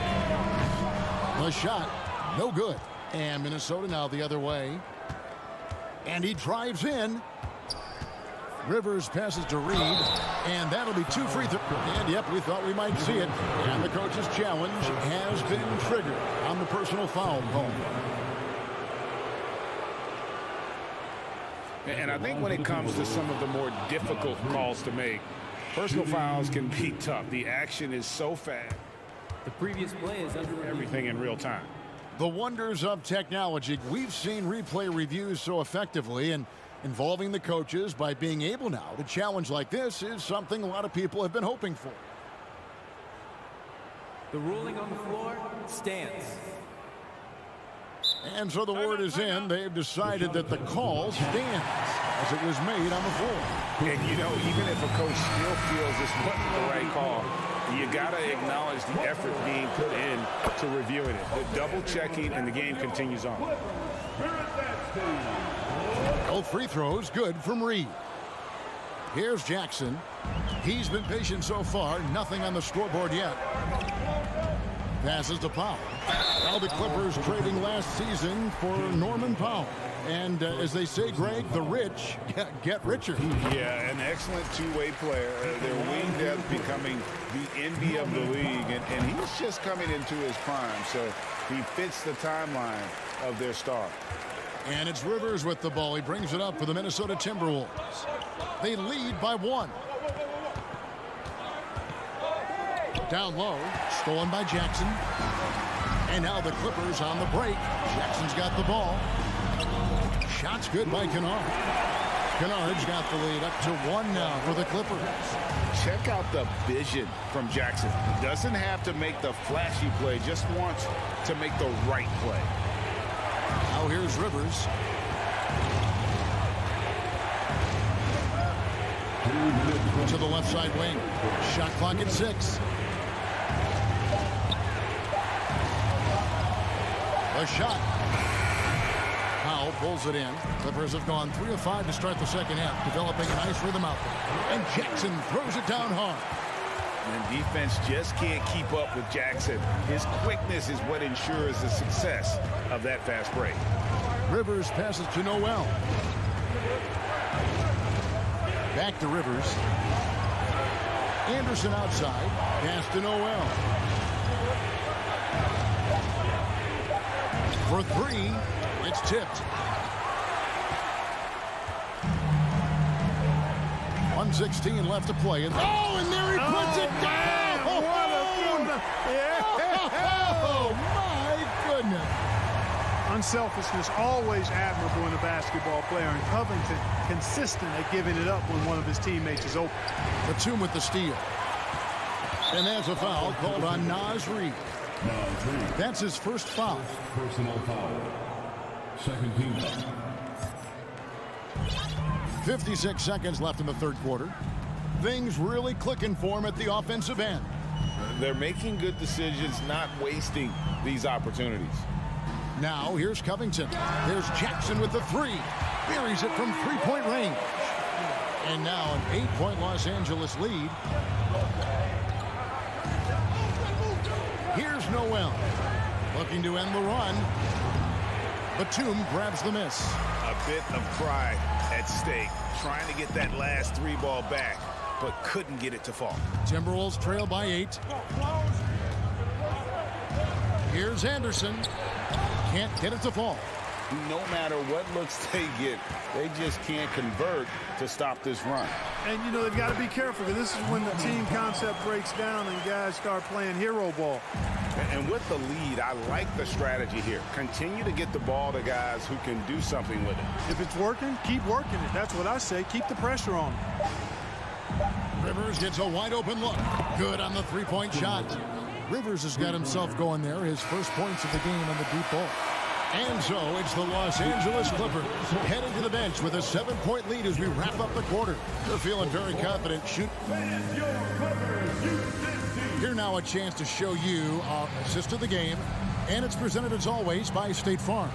The shot, no good. And Minnesota now the other way. And he drives in. Rivers passes to Reed. And that'll be 2 free throws. And yep, we thought we might see it. And the coach's challenge has been triggered on the personal foul call. And I think when it comes to some of the more difficult calls to make, personal fouls can be tough. The action is so fast. The previous play is under review. Everything in real time. The wonders of technology. We've seen replay reviews so effectively, and involving the coaches by being able now to challenge like this is something a lot of people have been hoping for. The ruling on the floor stands. And so the word is in. They've decided that the call stands as it was made on the floor. And, you know, even if a coach still feels this wasn't the right call, you got to acknowledge the effort being put in to reviewing it. The double checking, and the game continues on. Both free throws good from Reed. Here's Jackson. He's been patient so far. Nothing on the scoreboard yet. Passes to Powell. Now the Clippers trading last season for Norman Powell. And as they say, Greg, the rich get richer. Yeah, an excellent two-way player. Their wing depth becoming the envy of the league. And he's just coming into his prime. So he fits the timeline of their star. And it's Rivers with the ball. He brings it up for the Minnesota Timberwolves. They lead by 1. Down low, stolen by Jackson. And now the Clippers on the break. Jackson's got the ball. Shot's good by Kennard. Kennard's got the lead up to 1 now for the Clippers. Check out the vision from Jackson. Doesn't have to make the flashy play, just wants to make the right play. Now here's Rivers. To the left side wing. Shot clock at 6. A shot. Powell pulls it in. Clippers have gone 3 of 5 to start the second half, developing a nice rhythm out there. And Jackson throws it down hard. And defense just can't keep up with Jackson. His quickness is what ensures the success of that fast break. Rivers passes to Noel. Back to Rivers. Anderson outside. Pass to Noel. For 3. It's tipped. 1:16 left to play. And there he puts it down! Oh, my goodness. Unselfishness, always admirable in a basketball player, and Covington consistent at giving it up when one of his teammates is open. Batum with the steal. And there's a foul called on Naz Reid. That's his first foul. Personal foul. Second team. 56 seconds left in the third quarter. Things really clicking for him at the offensive end. They're making good decisions, not wasting these opportunities. Now here's Covington. There's Jackson with the 3. Buries it from three-point range. And now an 8-point Los Angeles lead. Here's Noel. Looking to end the run. Batum grabs the miss. A bit of pride at stake, trying to get that last 3 ball back, but couldn't get it to fall. Timberwolves trail by 8. Here's Anderson. Can't get it to fall. No matter what looks they get, they just can't convert to stop this run. And, you know, they've got to be careful, because this is when the team concept breaks down and guys start playing hero ball. And with the lead, I like the strategy here. Continue to get the ball to guys who can do something with it. If it's working, keep working it. That's what I say. Keep the pressure on them. Rivers gets a wide open look. Good on the three-point shot. Rivers has got himself going there. His first points of the game on the deep ball. And so it's the Los Angeles Clippers heading to the bench with a 7-point lead as we wrap up the quarter. They're feeling very confident. Shoot. Here now a chance to show you our assist of the game. And it's presented as always by State Farm.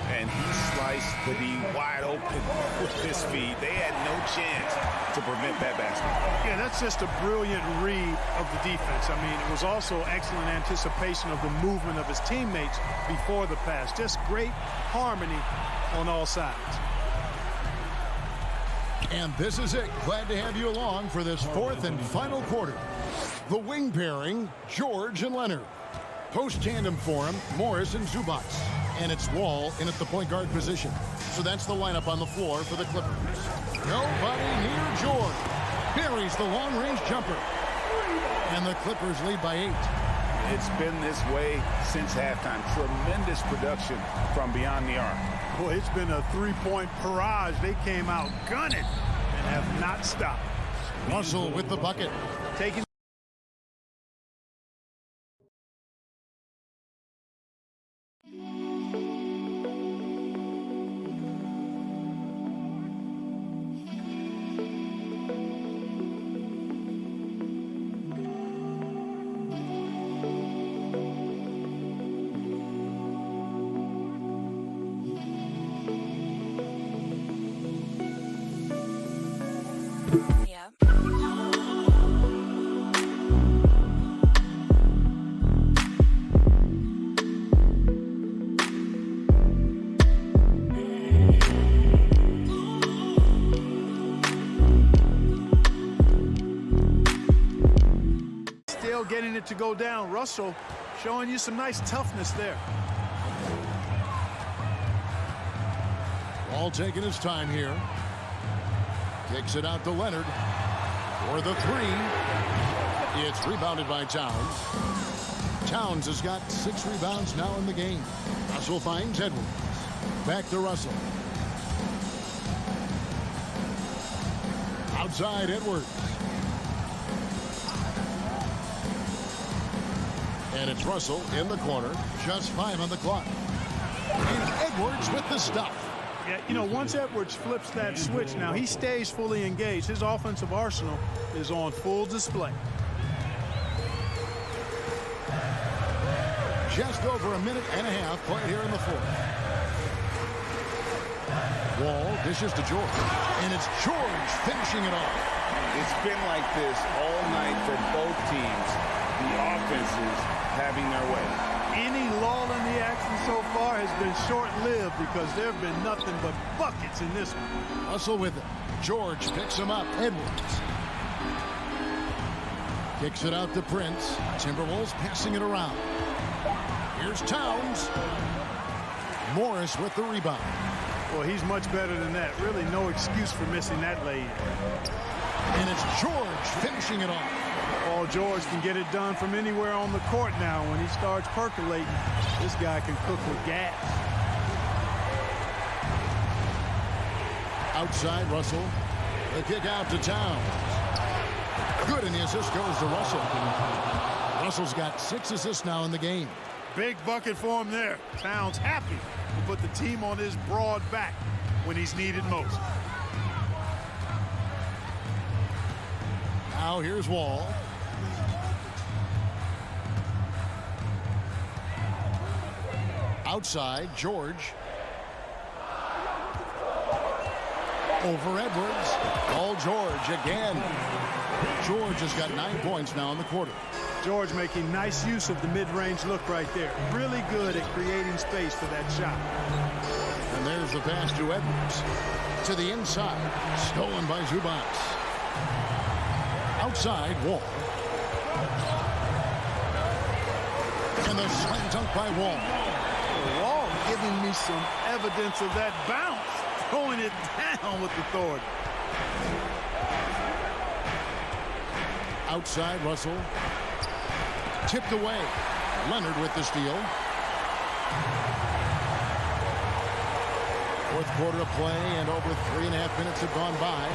And he sliced the D wide open with his feet. They had no chance to prevent that basket. Yeah, that's just a brilliant read of the defense. I mean, it was also excellent anticipation of the movement of his teammates before the pass. Just great harmony on all sides. And this is it. Glad to have you along for this fourth and final quarter. The wing pairing, George and Leonard. Post tandem for him, Morris and Zubac. And it's Wall in at the point guard position. So that's the lineup on the floor for the Clippers. Nobody near George. Buries the long-range jumper. And the Clippers lead by 8. It's been this way since halftime. Tremendous production from beyond the arc. Boy, it's been a three-point barrage. They came out gunning and have not stopped. Russell with the bucket. Taking getting it to go down. Russell showing you some nice toughness there. Wall taking his time here. Kicks it out to Leonard for the 3. It's rebounded by Towns. Towns has got 6 rebounds now in the game. Russell finds Edwards. Back to Russell. Outside Edwards. And it's Russell in the corner. Just 5 on the clock. And Edwards with the stuff. Yeah, you know, once Edwards flips that switch, now he stays fully engaged. His offensive arsenal is on full display. Just over a minute and a half played here in the fourth. Wall dishes to George. And it's George finishing it off. It's been like this all night for both teams. The offenses having their way. Any lull in the action so far has been short-lived because there have been nothing but buckets in this one. Russell with it. George picks him up. Edwards. Kicks it out to Prince. Timberwolves passing it around. Here's Towns. Morris with the rebound. Well, he's much better than that. Really no excuse for missing that lay-in. And it's George finishing it off. Oh, George can get it done from anywhere on the court now. When he starts percolating, this guy can cook with gas. Outside Russell. The kick out to Towns. Good, and the assist goes to Russell. Russell's got 6 assists now in the game. Big bucket for him there. Towns happy to put the team on his broad back when he's needed most. Now here's Wall. Outside, George. Over Edwards. All George again. George has got 9 points now in the quarter. George making nice use of the mid-range look right there. Really good at creating space for that shot. And there's the pass to Edwards. To the inside. Stolen by Zubac. Outside, Wall. And the slam dunk by Wall. Wall giving me some evidence of that bounce. Throwing it down with authority. Outside, Russell. Tipped away. Leonard with the steal. Fourth quarter of play, and over 3.5 minutes have gone by.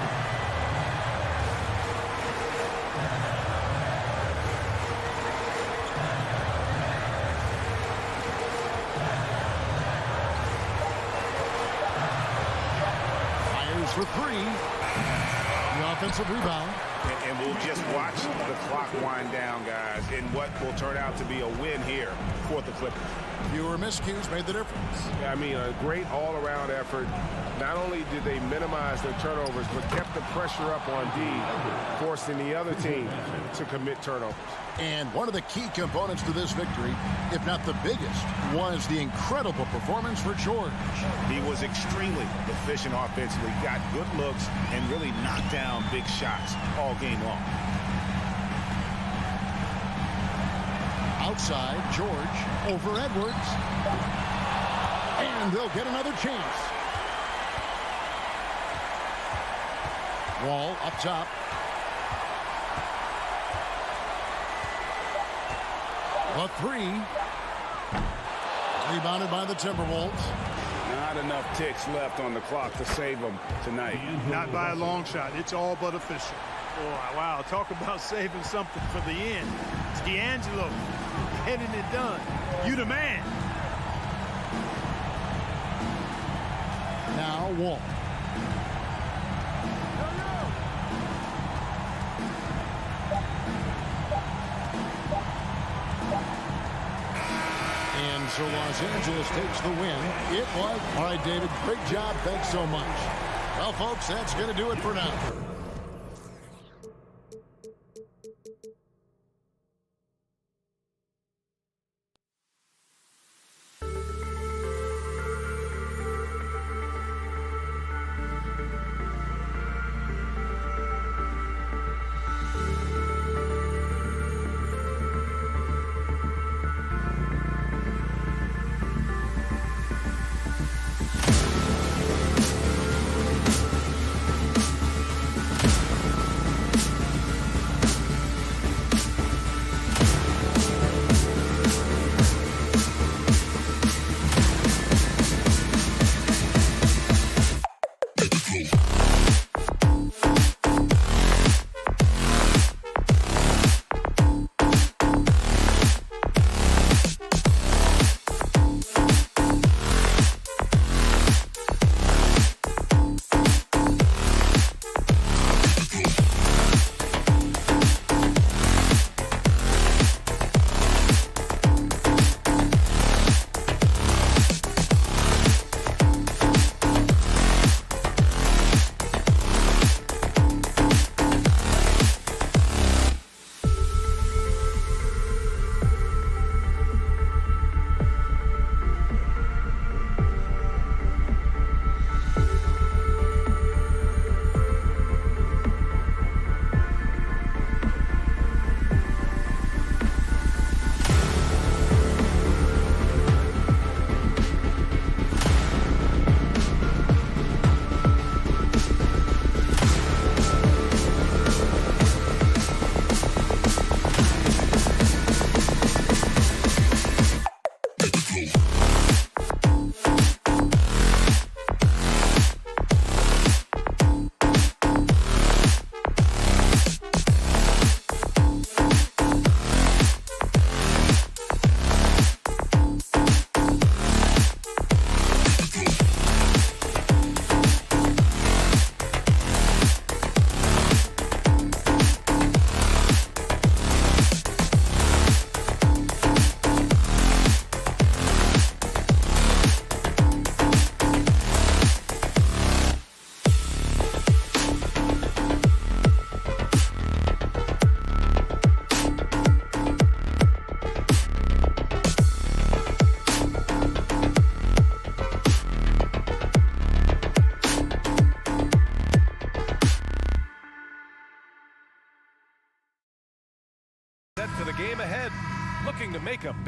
Fires for three. The offensive rebound. And we'll just watch the clock wind down, guys, in what will turn out to be a win here for the Clippers. Fewer miscues made the difference. I mean, a great all-around effort. Not only did they minimize their turnovers, but kept the pressure up on D, forcing the other team to commit turnovers. And one of the key components to this victory, if not the biggest, was the incredible performance for George. He was extremely efficient offensively, got good looks, and really knocked down big shots all game long. Outside, George over Edwards. And they'll get another chance. Wall up top. A three. Rebounded by the Timberwolves. Not enough ticks left on the clock to save them tonight. Not by a long shot. It's all but official. Boy, wow, talk about saving something for the end. It's D'Angelo getting it done. You the man. Now Wall. And so Los Angeles takes the win. It was. All right, David, great job. Thanks so much. Well, folks, that's going to do it for now.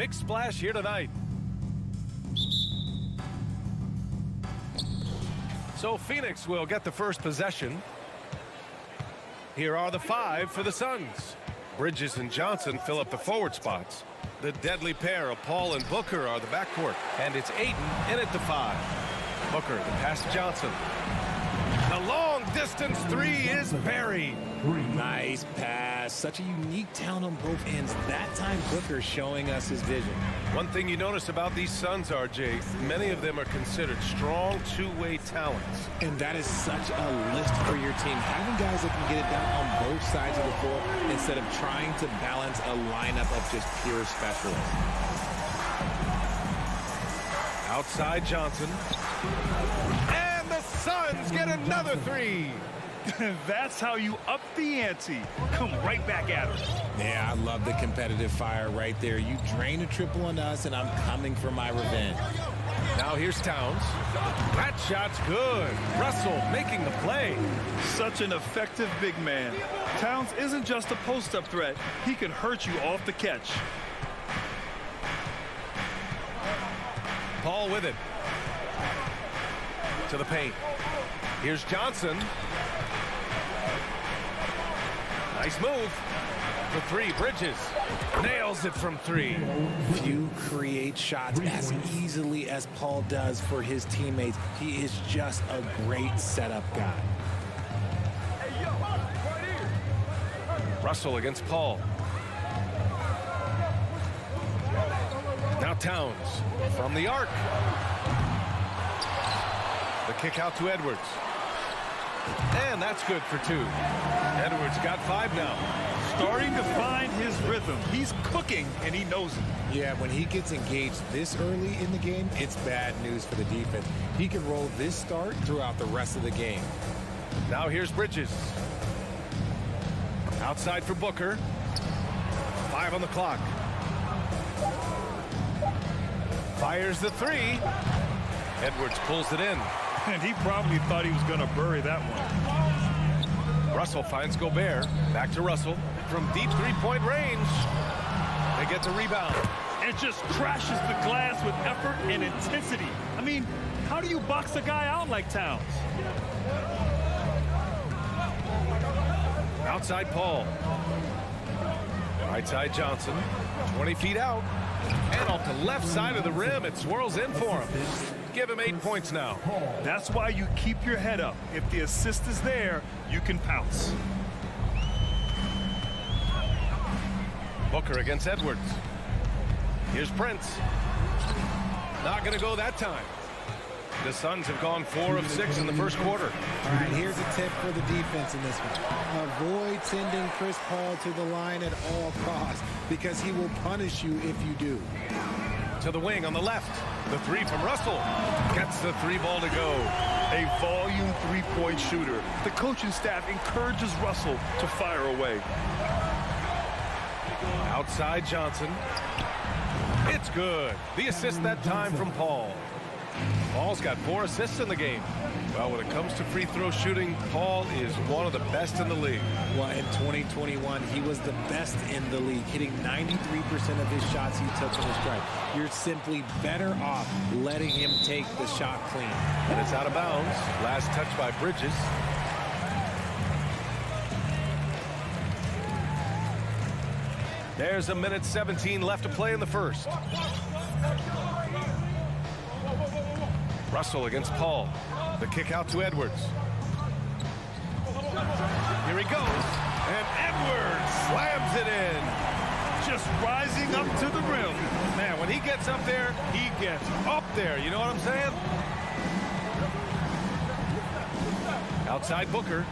big splash here tonight. So Phoenix will get the first possession. Here are the 5 for the Suns. Bridges and Johnson fill up the forward spots. The deadly pair of Paul and Booker are the backcourt. And it's Ayton in at the 5. Booker, the pass to Johnson. The long distance 3 is buried. Nice pass. Such a unique talent on both ends. That time Booker showing us his vision. One thing you notice about these Suns, RJ, many of them are considered strong two-way talents. And that is such a lift for your team. Having guys that can get it done on both sides of the floor instead of trying to balance a lineup of just pure specialists. Outside Johnson. And the Suns get another 3. That's how you up the ante. Come right back at us. Yeah, I love the competitive fire right there. You drain a triple on us, and I'm coming for my revenge. Now here's Towns. That shot's good. Russell making the play. Such an effective big man. Towns isn't just a post-up threat. He can hurt you off the catch. Paul with it. To the paint. Here's Johnson. Nice move. For 3, Bridges. Nails it from 3. Few create shots as easily as Paul does for his teammates. He is just a great setup guy. Russell against Paul. Now Towns from the arc. The kick out to Edwards. And that's good for 2. Edwards got 5 now. Starting to find his rhythm. He's cooking, and he knows it. Yeah, when he gets engaged this early in the game, it's bad news for the defense. He can roll this start throughout the rest of the game. Now here's Bridges. Outside for Booker. 5 on the clock. Fires the 3. Edwards pulls it in. And he probably thought he was going to bury that one. Russell finds Gobert. Back to Russell. From deep three-point range. They get the rebound. And just crashes the glass with effort and intensity. I mean, how do you box a guy out like Towns? Outside Paul. Right side Johnson. 20 feet out. And off the left side of the rim, it swirls in for him. Give him 8 points now. That's why you keep your head up. If the assist is there, you can pounce. Booker against Edwards. Here's Prince. Not going to go that time. The Suns have gone 4 of 6 in the first quarter. All right, here's a tip for the defense in this one. Avoid sending Chris Paul to the line at all costs because he will punish you if you do. To the wing on the left. The 3 from Russell. Gets the 3 ball to go. A volume three-point shooter. The coaching staff encourages Russell to fire away. Outside Johnson. It's good. The assist that time from Paul. Paul's got 4 assists in the game. Well, when it comes to free throw shooting, Paul is one of the best in the league. Well, in 2021, he was the best in the league, hitting 93% of his shots he took in his stride. You're simply better off letting him take the shot clean. And it's out of bounds. Last touch by Bridges. There's 1:17 left to play in the first. Russell against Paul. The kick out to Edwards. Here he goes. And Edwards slams it in. Just rising up to the rim. Man, when he gets up there, he gets up there. You know what I'm saying? Outside Booker.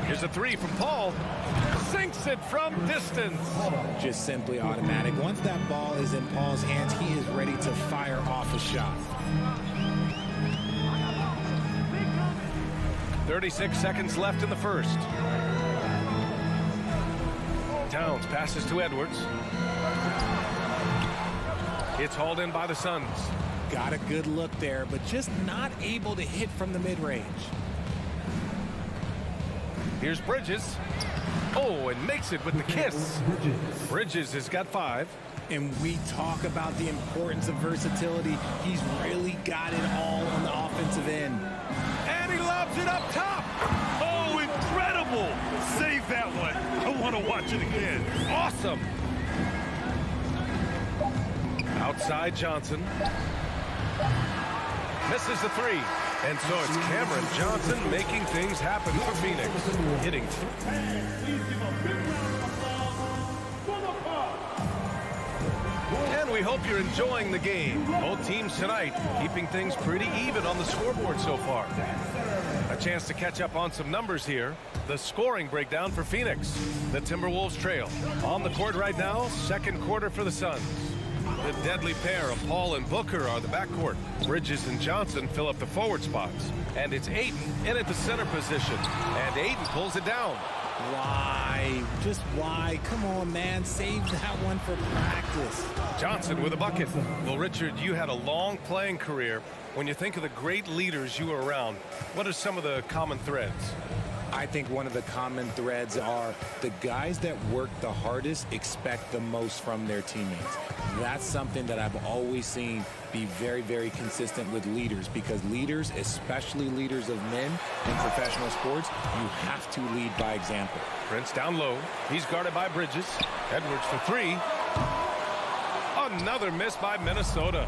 Here's a 3 from Paul. Sinks it from distance. Just simply automatic. Once that ball is in Paul's hands, he is ready to fire off a shot. 36 seconds left in the first. Towns passes to Edwards. It's hauled in by the Suns. Got a good look there, but just not able to hit from the mid-range. Here's Bridges. Oh, and makes it with the kiss. Bridges has got 5. And we talk about the importance of versatility. He's really got it all on the offensive end. And he lobs it up top. Oh, incredible. Save that one. I want to watch it again. Awesome. Outside Johnson. Misses the 3. And so it's Cameron Johnson making things happen for Phoenix. Hitting 3. And we hope you're enjoying the game. Both teams tonight keeping things pretty even on the scoreboard so far. A chance to catch up on some numbers here. The scoring breakdown for Phoenix. The Timberwolves trail. On the court right now, second quarter for the Suns. The deadly pair of Paul and Booker are the backcourt. Bridges and Johnson fill up the forward spots. And it's Ayton in at the center position. And Ayton pulls it down. Why? Just why? Come on, man. Save that one for practice. Johnson with a bucket. Well, Richard, you had a long playing career. When you think of the great leaders you were around, what are some of the common threads? I think one of the common threads are the guys that work the hardest expect the most from their teammates. That's something that I've always seen be very, very consistent with leaders, because leaders, especially leaders of men in professional sports, you have to lead by example. Prince down low. He's guarded by Bridges. Edwards for 3. Another miss by Minnesota.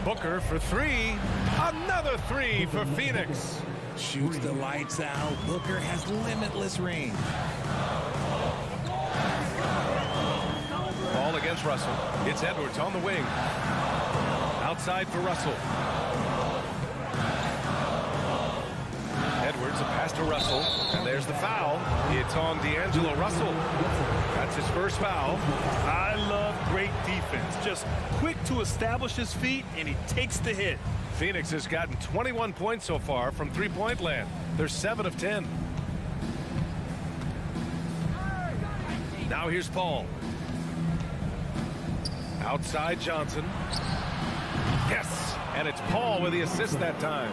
Booker for 3. Another 3 for Phoenix. Shoots the lights out. Booker has limitless range. Ball against Russell. It's Edwards on the wing. Outside for Russell. Edwards, a pass to Russell. And there's the foul. It's on D'Angelo Russell. That's his first foul. I love great defense. Just quick to establish his feet, and he takes the hit. Phoenix has gotten 21 points so far from three-point land. They're 7 of 10. Now here's Paul. Outside Johnson. Yes! And it's Paul with the assist that time.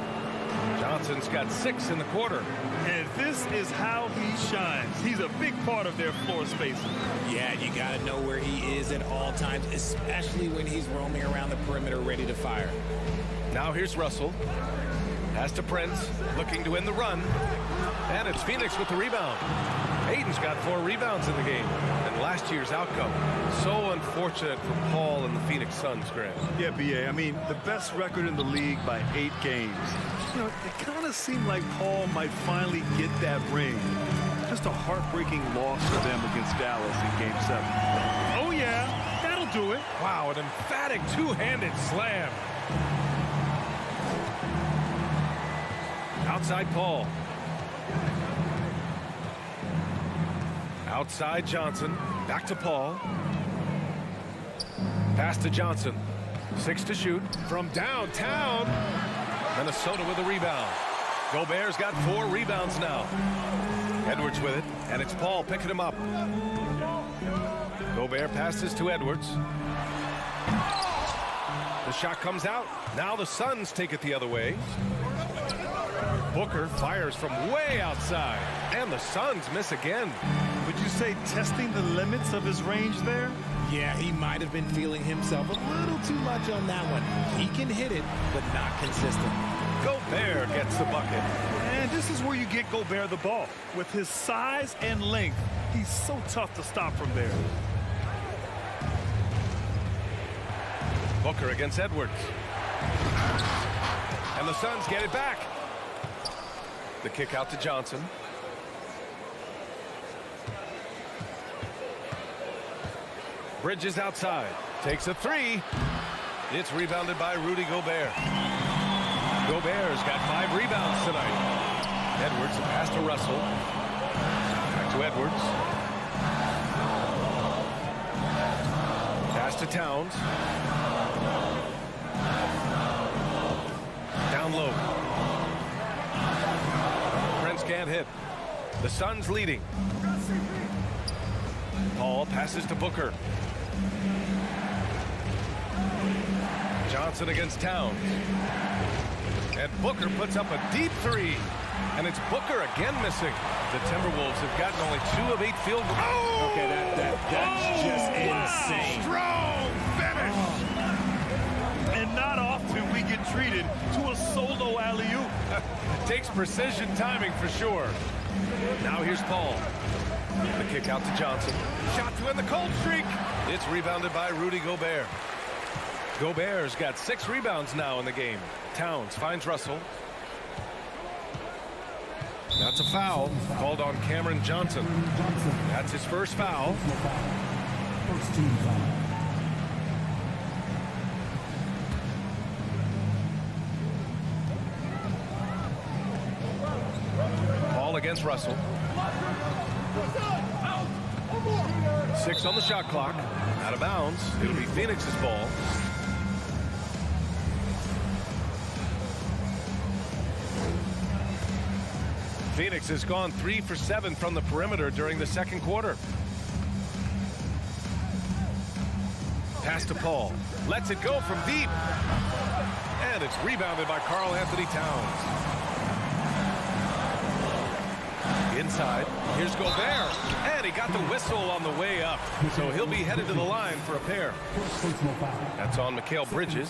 Johnson's got 6 in the quarter. And this is how he shines. He's a big part of their floor spacing. Yeah, you got to know where he is at all times, especially when he's roaming around the perimeter ready to fire. Now here's Russell. Pass to Prince, looking to end the run. And it's Phoenix with the rebound. Ayton's got 4 rebounds in the game. And last year's outcome. So unfortunate for Paul and the Phoenix Suns, Grant. Yeah, B.A. I mean, the best record in the league by 8 games. You know, it kind of seemed like Paul might finally get that ring. Just a heartbreaking loss for them against Dallas in Game 7. Oh, yeah, that'll do it. Wow, an emphatic two-handed slam. Outside Paul. Outside Johnson. Back to Paul. Pass to Johnson. 6 to shoot from downtown. Minnesota with a rebound. Gobert's got 4 rebounds now. Edwards with it, and it's Paul picking him up. Gobert passes to Edwards. The shot comes out. Now the Suns take it the other way. Booker fires from way outside, and the Suns miss again. Would you say testing the limits of his range there? Yeah, he might have been feeling himself a little too much on that one. He can hit it, but not consistent. Gobert gets the bucket. And this is where you get Gobert the ball. With his size and length, he's so tough to stop from there. Booker against Edwards. And the Suns get it back. The kick out to Johnson. Bridges outside. Takes a 3. It's rebounded by Rudy Gobert. Gobert's got 5 rebounds tonight. Edwards, a pass to Russell. Back to Edwards. Pass to Towns. Down low. Prince can't hit. The Suns leading. Paul passes to Booker. Johnson against Towns. And Booker puts up a deep 3. And it's Booker again missing. The Timberwolves have gotten only 2 of 8 field goals. Oh! Okay, that's just insane. Strong finish. And not often we get treated to a solo alley-oop. Takes precision timing for sure. Now here's Paul. The kick out to Johnson. Shot to end the cold streak. It's rebounded by Rudy Gobert. Gobert's got 6 rebounds now in the game. Towns finds Russell. That's a foul called on Cameron Johnson. That's his first foul. First team foul. Ball against Russell. 6 on the shot clock. Out of bounds. It'll be Phoenix's ball. Phoenix has gone 3 for 7 from the perimeter during the second quarter. Pass to Paul. Lets it go from deep. And it's rebounded by Karl Anthony Towns. Inside, here's Gobert, and he got the whistle on the way up, so he'll be headed to the line for a pair. That's on Mikal Bridges.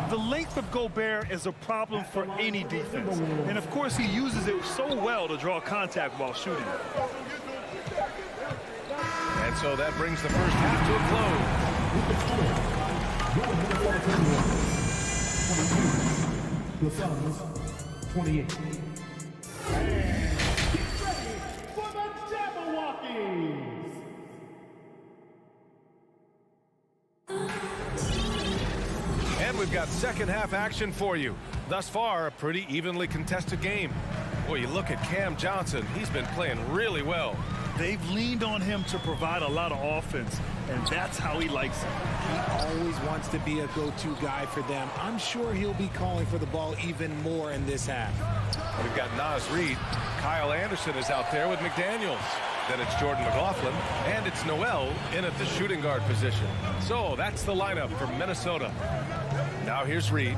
The length of Gobert is a problem for any defense, and of course he uses it so well to draw contact while shooting. And so that brings the first half to a close. The Suns, 28. And we've got second half action for you. Thus far, a pretty evenly contested game. Boy, you look at Cam Johnson. He's been playing really well. They've leaned on him to provide a lot of offense, and that's how he likes it. He always wants to be a go-to guy for them. I'm sure he'll be calling for the ball even more in this half. We've got Naz Reid. Kyle Anderson is out there with McDaniels. Then it's Jordan McLaughlin, and it's Noel in at the shooting guard position. So that's the lineup for Minnesota. Now here's Reid.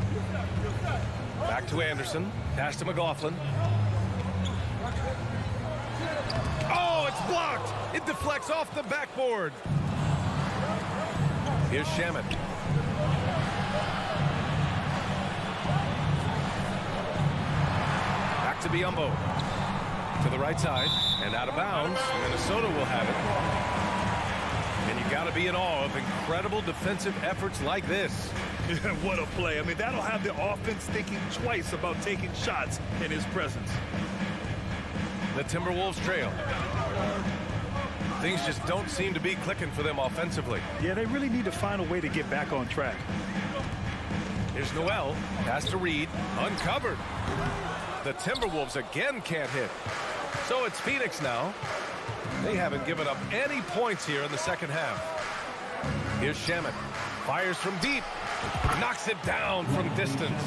Back to Anderson. Pass to McLaughlin. Oh, it's blocked. It deflects off the backboard. Here's Shamet. Back to Biyombo. To the right side and out of bounds. Minnesota will have it. And you got to be in awe of incredible defensive efforts like this. What a play. I mean, that'll have the offense thinking twice about taking shots in his presence. The Timberwolves trail. Things just don't seem to be clicking for them offensively. Yeah, they really need to find a way to get back on track. Here's Noel. Pass to Reid. Uncovered. The Timberwolves again can't hit. So it's Phoenix now. They haven't given up any points here in the second half. Here's Shamet. Fires from deep. Knocks it down from distance.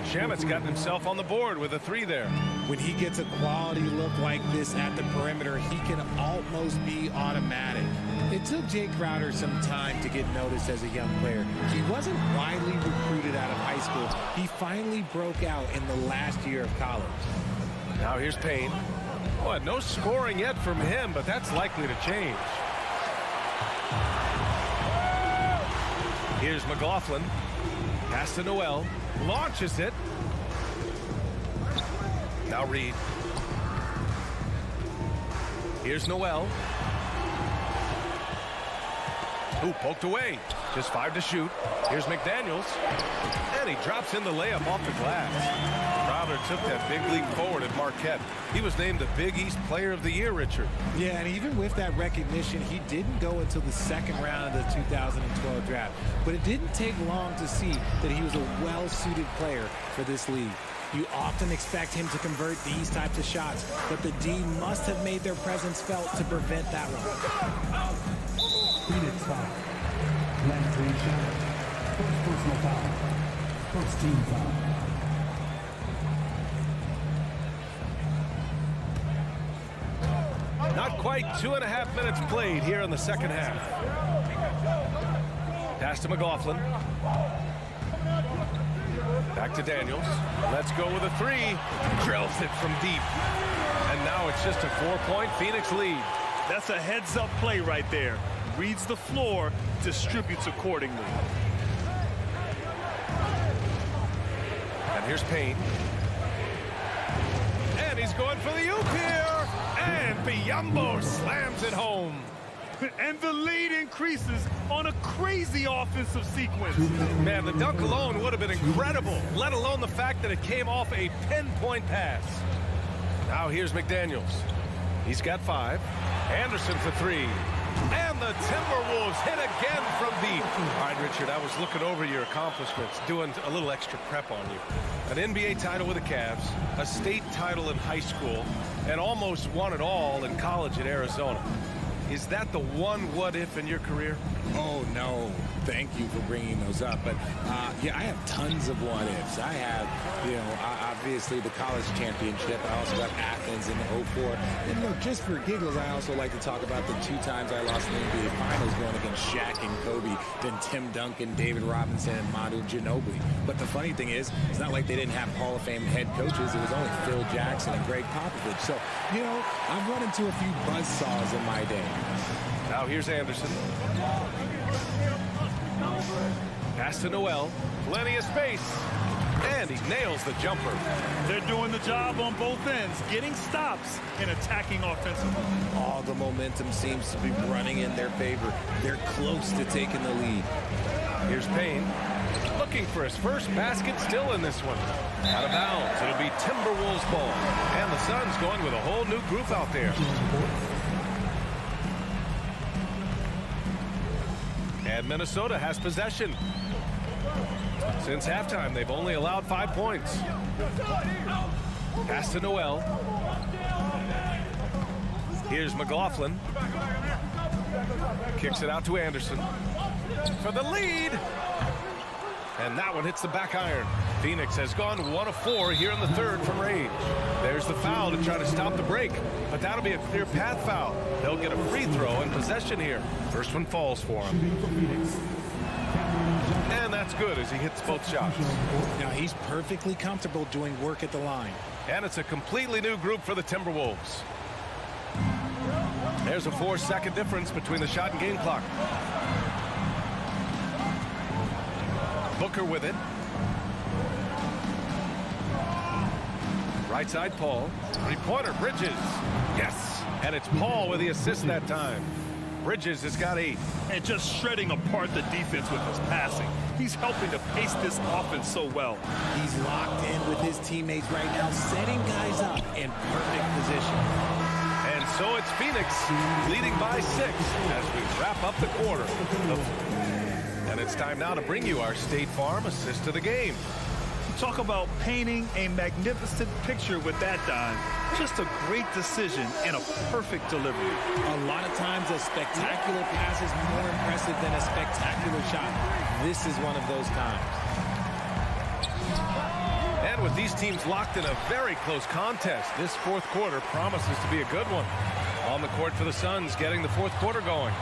Shamet's gotten himself on the board with a 3 there. When he gets a quality look like this at the perimeter, he can almost be automatic. It took Jay Crowder some time to get noticed as a young player. He wasn't widely recruited out of high school. He finally broke out in the last year of college. Now here's Payne. Boy, no scoring yet from him, but that's likely to change. Here's McLaughlin. Pass to Noel. Launches it. Now Reid. Here's Noel. Ooh, poked away. Just 5 to shoot. Here's McDaniels. And he drops in the layup off the glass. Crowder took that big leap forward at Marquette. He was named the Big East Player of the Year, Richard. Yeah, and even with that recognition, he didn't go until the second round of the 2012 draft. But it didn't take long to see that he was a well-suited player for this league. You often expect him to convert these types of shots, but the D must have made their presence felt to prevent that one. Phoenix foul. Landry Shamet. First personal foul. First team foul. Not quite 2.5 minutes played here in the second half. Pass to McLaughlin. Back to Daniels. Let's go with a three. Drills it from deep. And now it's just a 4-point Phoenix lead. That's a heads-up play right there. Reads the floor, distributes accordingly. And here's Payne. And he's going for the oop here. And Biyombo slams it home. And the lead increases on a crazy offensive sequence. Man, the dunk alone would have been incredible, let alone the fact that it came off a pinpoint pass. Now here's McDaniels. He's got 5. Anderson for 3. And the Timberwolves hit again from deep. All right, Richard, I was looking over your accomplishments, doing a little extra prep on you. An NBA title with the Cavs, a state title in high school, and almost won it all in college at Arizona. Is that the one what-if in your career? Oh, no. Thank you for bringing those up. But, yeah, I have tons of what-ifs. I have, obviously the college championship. I also got Athens in '04. And, just for giggles, I also like to talk about the 2 times I lost in the NBA Finals going against Shaq and Kobe, then Tim Duncan, David Robinson, and Manu Ginobili. But the funny thing is, it's not like they didn't have Hall of Fame head coaches. It was only Phil Jackson and Greg Popovich. So, I've run into a few buzzsaws in my day. Now here's Anderson. Pass to Noel. Plenty of space. And he nails the jumper. They're doing the job on both ends, getting stops and attacking offensively. All the momentum seems to be running in their favor. They're close to taking the lead. Here's Payne. Looking for his first basket still in this one. Out of bounds. It'll be Timberwolves ball. And the Suns going with a whole new group out there. And Minnesota has possession. Since halftime, they've only allowed 5 points. Pass to Noel. Here's McLaughlin. Kicks it out to Anderson. For the lead. And that one hits the back iron. Phoenix has gone 1 of 4 here in the third from range. There's the foul to try to stop the break. But that'll be a clear path foul. They'll get a free throw and possession here. First one falls for him. And that's good as he hits both shots. Now he's perfectly comfortable doing work at the line. And it's a completely new group for the Timberwolves. There's a 4-second difference between the shot and game clock. Booker with it. Right side, Paul. Three-pointer, Bridges. Yes. And it's Paul with the assist that time. Bridges has got 8. And just shredding apart the defense with his passing. He's helping to pace this offense so well. He's locked in with his teammates right now, setting guys up in perfect position. And so it's Phoenix leading by 6 as we wrap up the quarter. And it's time now to bring you our State Farm assist of the game. Talk about painting a magnificent picture with that dime. Just a great decision and a perfect delivery. A lot of times a spectacular pass is more impressive than a spectacular shot. This is one of those times. And with these teams locked in a very close contest, this fourth quarter promises to be a good one. On the court for the Suns, getting the fourth quarter going.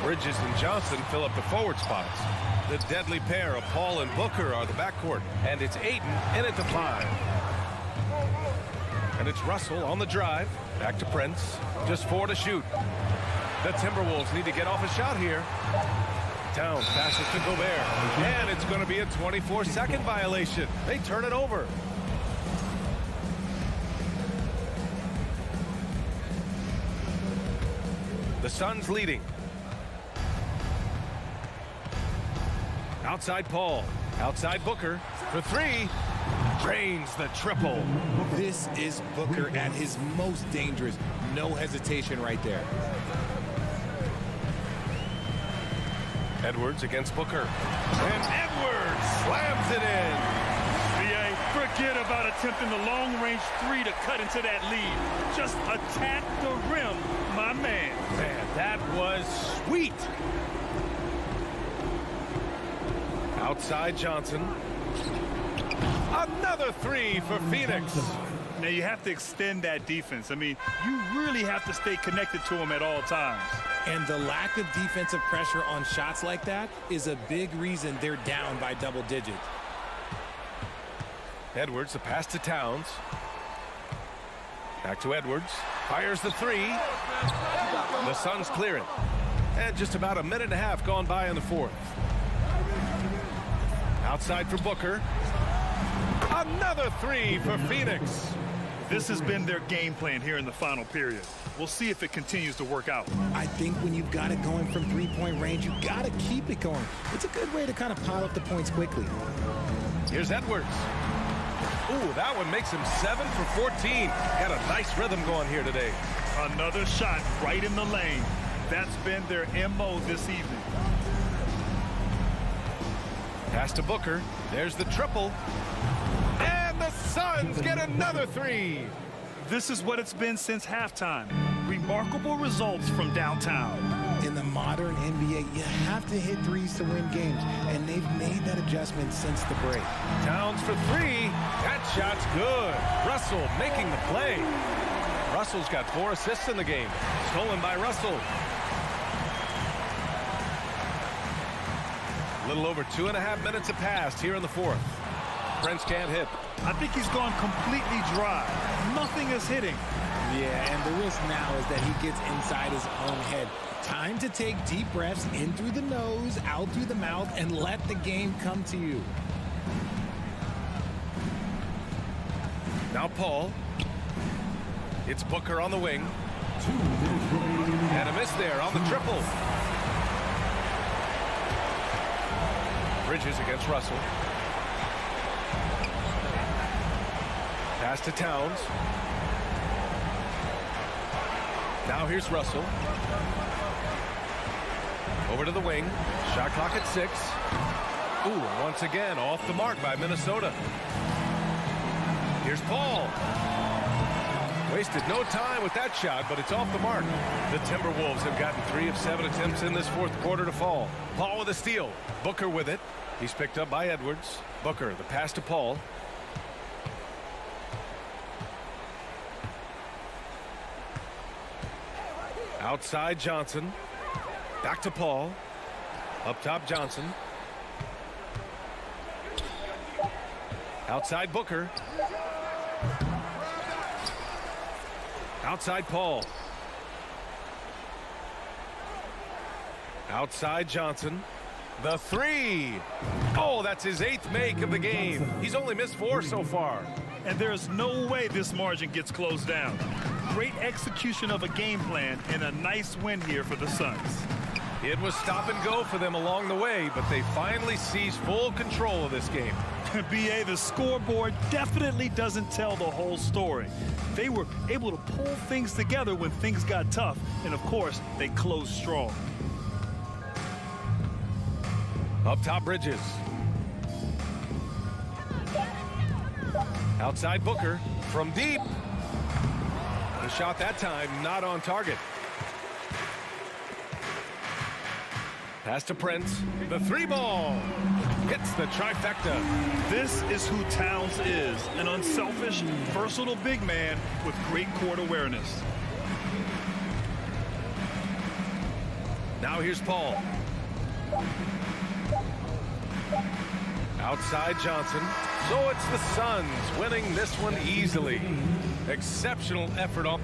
Bridges and Johnson fill up the forward spots. The deadly pair of Paul and Booker are the backcourt, and it's Ayton in at the 5. And it's Russell on the drive. Back to Prince. Just 4 to shoot. The Timberwolves need to get off a shot here. Towns passes to Gobert. And it's going to be a 24-second violation. They turn it over. The Suns leading. Outside Paul. Outside Booker. For 3. Drains the triple. This is Booker at his most dangerous. No hesitation right there. Edwards against Booker. And Edwards slams it in. BA, forget about attempting the long-range 3 to cut into that lead. Just attack the rim, my man. Man, that was sweet. Outside Johnson. Another 3 for Phoenix. Now you have to extend that defense. I mean, you really have to stay connected to him at all times. And the lack of defensive pressure on shots like that is a big reason they're down by double digits. Edwards, the pass to Towns. Back to Edwards. Fires the three. The Suns clear it. And just about a minute and a half gone by in the fourth. Outside for Booker. Another three for Phoenix. This has been their game plan here in the final period. We'll see if it continues to work out. I think when you've got it going from three-point range, you've got to keep it going. It's a good way to kind of pile up the points quickly. Here's Edwards. Ooh, that one makes him 7 for 14. Got a nice rhythm going here today. Another shot right in the lane. That's been their MO this evening. Pass to Booker. There's the triple. And the Suns get another three. This is what it's been since halftime. Remarkable results from downtown. In the modern NBA, you have to hit threes to win games, and they've made that adjustment since the break. Towns for three. That shot's good. Russell making the play. Russell's got 4 assists in the game. Stolen by Russell. A little over 2.5 minutes have passed here in the fourth. Prince can't hit. I think he's gone completely dry. Nothing is hitting. Yeah, and the risk now is that he gets inside his own head. Time to take deep breaths in through the nose, out through the mouth, and let the game come to you. Now Paul. It's Booker on the wing. And a miss there on the triple. Bridges against Russell. Pass to Towns. Now here's Russell. Over to the wing. Shot clock at 6. Ooh, once again off the mark by Minnesota. Here's Paul. Wasted no time with that shot, but it's off the mark. The Timberwolves have gotten 3 of 7 attempts in this fourth quarter to fall. Paul with a steal. Booker with it. He's picked up by Edwards. Booker, the pass to Paul. Outside Johnson. Back to Paul. Up top Johnson. Outside Booker. Outside Paul. Outside Johnson. The three. Oh, that's his 8th make of the game. He's only missed 4 so far. And there's no way this margin gets closed down. Great execution of a game plan and a nice win here for the Suns. It was stop and go for them along the way, but they finally seized full control of this game. BA, the scoreboard definitely doesn't tell the whole story. They were able to pull things together when things got tough, and of course, they closed strong. Up top Bridges. Outside Booker from deep. The shot that time not on target. Pass to Prince. The 3 ball. Hits the trifecta. This is who Towns is. An unselfish, versatile big man with great court awareness. Now here's Paul. Outside Johnson. So it's the Suns winning this one easily. Exceptional effort on.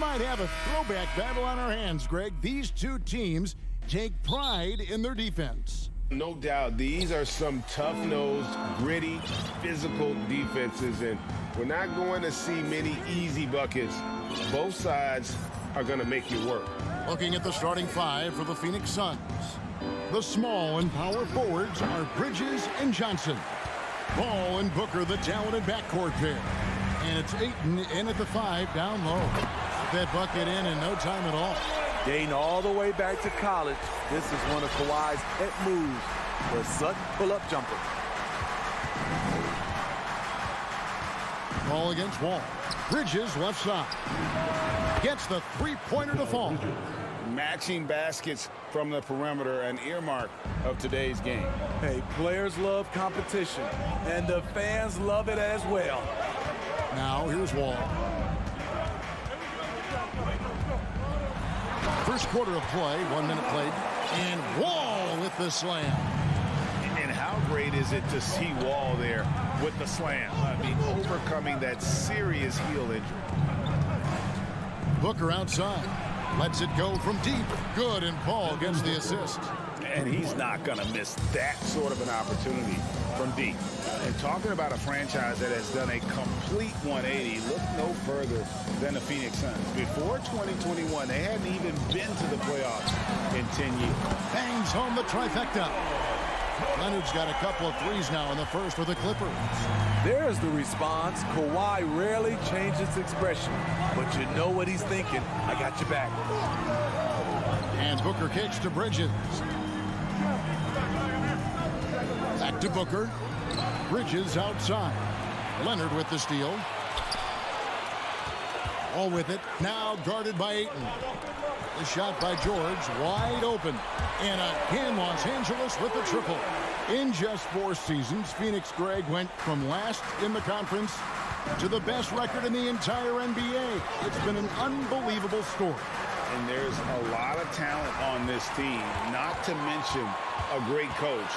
might have a throwback battle on our hands, Greg. These two teams take pride in their defense. No doubt, these are some tough-nosed, gritty, physical defenses, and we're not going to see many easy buckets. Both sides are going to make you work. Looking at the starting five for the Phoenix Suns. The small and power forwards are Bridges and Johnson. Ball and Booker, the talented backcourt pair. And it's Ayton in at the 5 down low. Got that bucket in no time at all. Dating all the way back to college, this is one of Kawhi's pet moves, the Sutton pull-up jumper. Ball against Wall. Bridges left side. Gets the three-pointer to fall. Matching baskets from the perimeter, an earmark of today's game. Hey, players love competition, and the fans love it as well. Now here's Wall. First quarter of play, 1 minute played, and Wall with the slam. And how great is it to see Wall there with the slam? I mean, overcoming that serious heel injury. Booker outside. Lets it go from deep. Good, and Paul gets the assist. And he's not going to miss that sort of an opportunity from deep. And talking about a franchise that has done a complete 180, look no further than the Phoenix Suns. Before 2021, they hadn't even been to the playoffs in 10 years. Bangs home the trifecta. Leonard's got a couple of threes now in the first for the Clippers. There's the response. Kawhi rarely changes expression, but you know what he's thinking. I got your back. And Booker kicks to Bridges. Back to Booker. Bridges outside. Leonard with the steal. All with it. Now guarded by Ayton. The shot by George, wide open. And again, Los Angeles with the triple. In just 4 seasons, Phoenix, Greg, went from last in the conference to the best record in the entire NBA. It's been an unbelievable story. And there's a lot of talent on this team, not to mention a great coach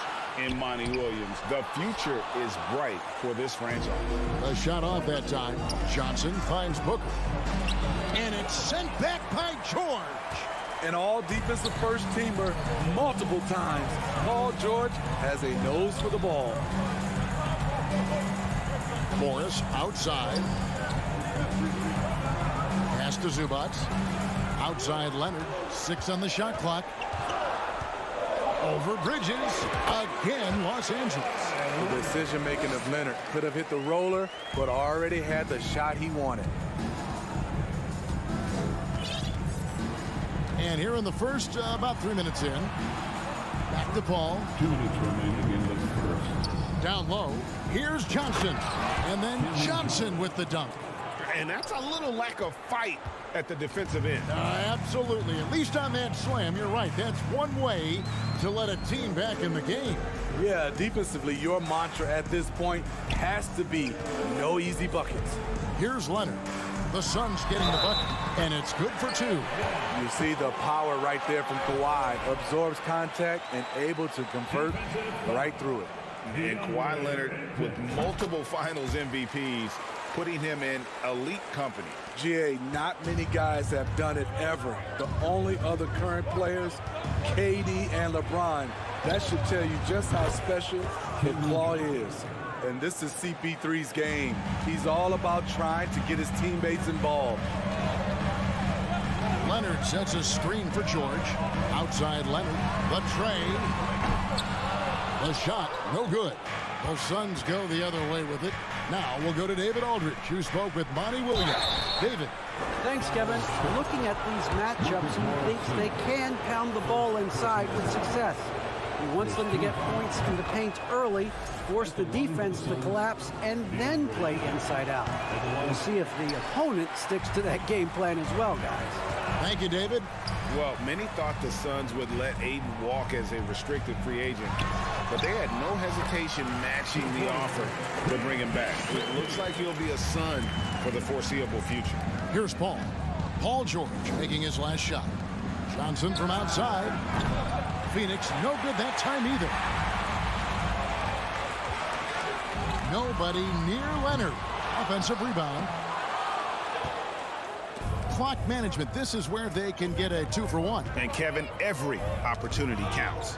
in Monty Williams. The future is bright for this franchise. A shot off that time. Johnson finds Booker. And it's sent back by George. An all-defensive first-teamer multiple times. Paul George has a nose for the ball. Morris outside. Pass to Zubac. Outside Leonard. 6 on the shot clock. Over Bridges. Again, Los Angeles. The decision-making of Leonard could have hit the roller, but already had the shot he wanted. And here in the first, about 3 minutes in. Back to Paul. 2 minutes remaining in the first. Down low. Here's Johnson. And then Johnson with the dunk. And that's a little lack of fight at the defensive end. Absolutely. At least on that slam, you're right. That's one way to let a team back in the game. Yeah, defensively, your mantra at this point has to be no easy buckets. Here's Leonard. The Suns getting the bucket, and it's good for 2. You see the power right there from Kawhi. Absorbs contact and able to convert right through it. And Kawhi Leonard with multiple finals MVPs, putting him in elite company. GA, not many guys have done it ever. The only other current players, KD and LeBron. That should tell you just how special the claw is. And this is CP3's game. He's all about trying to get his teammates involved. Leonard sets a screen for George. Outside Leonard. The trade. The shot, no good. The Suns go the other way with it. Now we'll go to David Aldridge, who spoke with Monty Williams. David. Thanks, Kevin. Looking at these matchups, he thinks they can pound the ball inside with success. He wants them to get points in the paint early, force the defense to collapse, and then play inside out. We'll see if the opponent sticks to that game plan as well, guys. Thank you, David. Well, many thought the Suns would let Ayton walk as a restricted free agent, but they had no hesitation matching the offer to bring him back. It looks like he'll be a Sun for the foreseeable future. Here's Paul. Paul George making his last shot. Johnson from outside. Phoenix, no good that time either. Nobody near Leonard. Offensive rebound. clock management. This is where they can get a 2-for-1. And Kevin, every opportunity counts.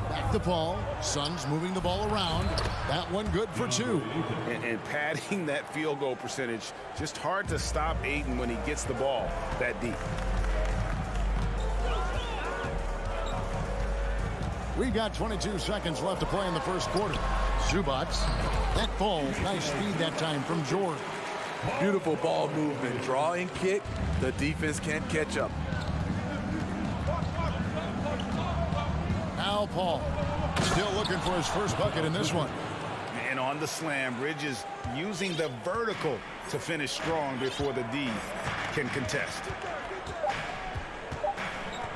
Back to Paul. Suns moving the ball around. That one good for 2. And padding that field goal percentage, just hard to stop Ayton when he gets the ball that deep. We've got 22 seconds left to play in the first quarter. Zubac, that ball, nice speed that time from George. Beautiful ball movement. Draw and kick. The defense can't catch up. Now Paul, still looking for his first bucket in this one. And on the slam, Bridges using the vertical to finish strong before the D can contest.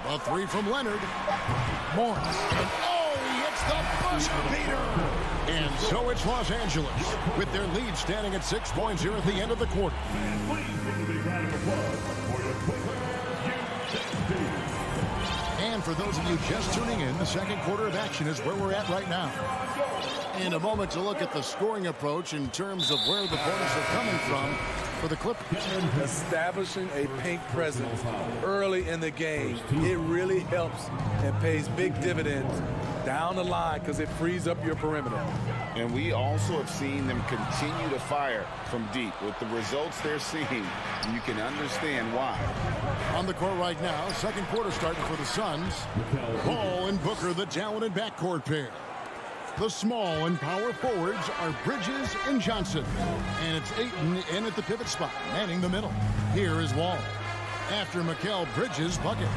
A 3 from Leonard. Morris. And oh, he hits the buzzer beater. And so it's Los Angeles with their lead standing at 6 points here at the end of the quarter. And for those of you just tuning in, the second quarter of action is where we're at right now. In a moment to look at the scoring approach in terms of where the points are coming from for the Clippers. Establishing a paint presence early in the game, it really helps and pays big dividends down the line because it frees up your perimeter. And we also have seen them continue to fire from deep. With the results they're seeing, you can understand why. On the court right now, second quarter starting for the Suns. Ball and Booker, the talented backcourt pair. The small and power forwards are Bridges and Johnson. And it's Ayton in at the pivot spot, manning the middle. Here is Wall. After Mikal Bridges' bucket.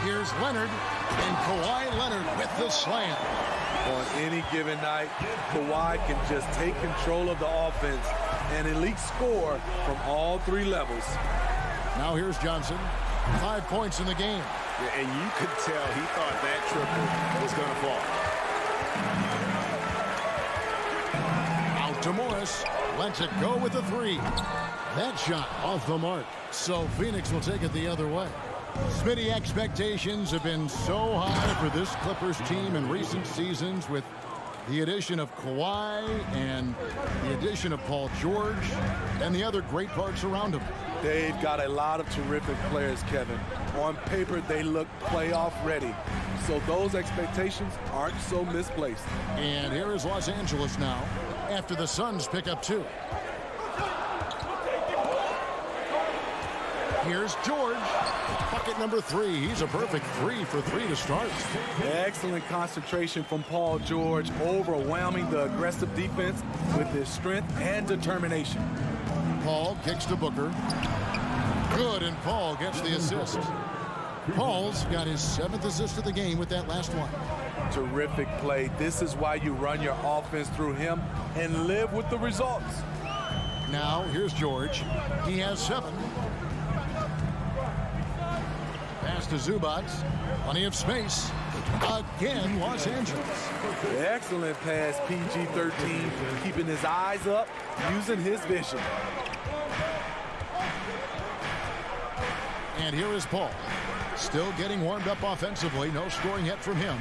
Here's Leonard, and Kawhi Leonard with the slam. On any given night, Kawhi can just take control of the offense and elite score from all 3 levels. Now here's Johnson. 5 points in the game. Yeah, and you could tell he thought that triple was going to fall. Out to Morris. Lets it go with a 3. That shot off the mark. So Phoenix will take it the other way. Smitty, expectations have been so high for this Clippers team in recent seasons with the addition of Kawhi and the addition of Paul George and the other great parts around him. They've got a lot of terrific players, Kevin. On paper, they look playoff ready. So those expectations aren't so misplaced. And here is Los Angeles now after the Suns pick up 2. Here's George. Bucket number 3. He's a perfect 3 for 3 to start. Excellent concentration from Paul George, overwhelming the aggressive defense with his strength and determination. Paul kicks to Booker. Good, and Paul gets the assist. Paul's got his 7th assist of the game with that last one. Terrific play. This is why you run your offense through him and live with the results. Now, here's George. He has 7. Pass to Zubac. Plenty of space. Again, Los Angeles. Excellent pass, PG-13. Keeping his eyes up, using his vision. And here is Paul. Still getting warmed up offensively. No scoring yet from him.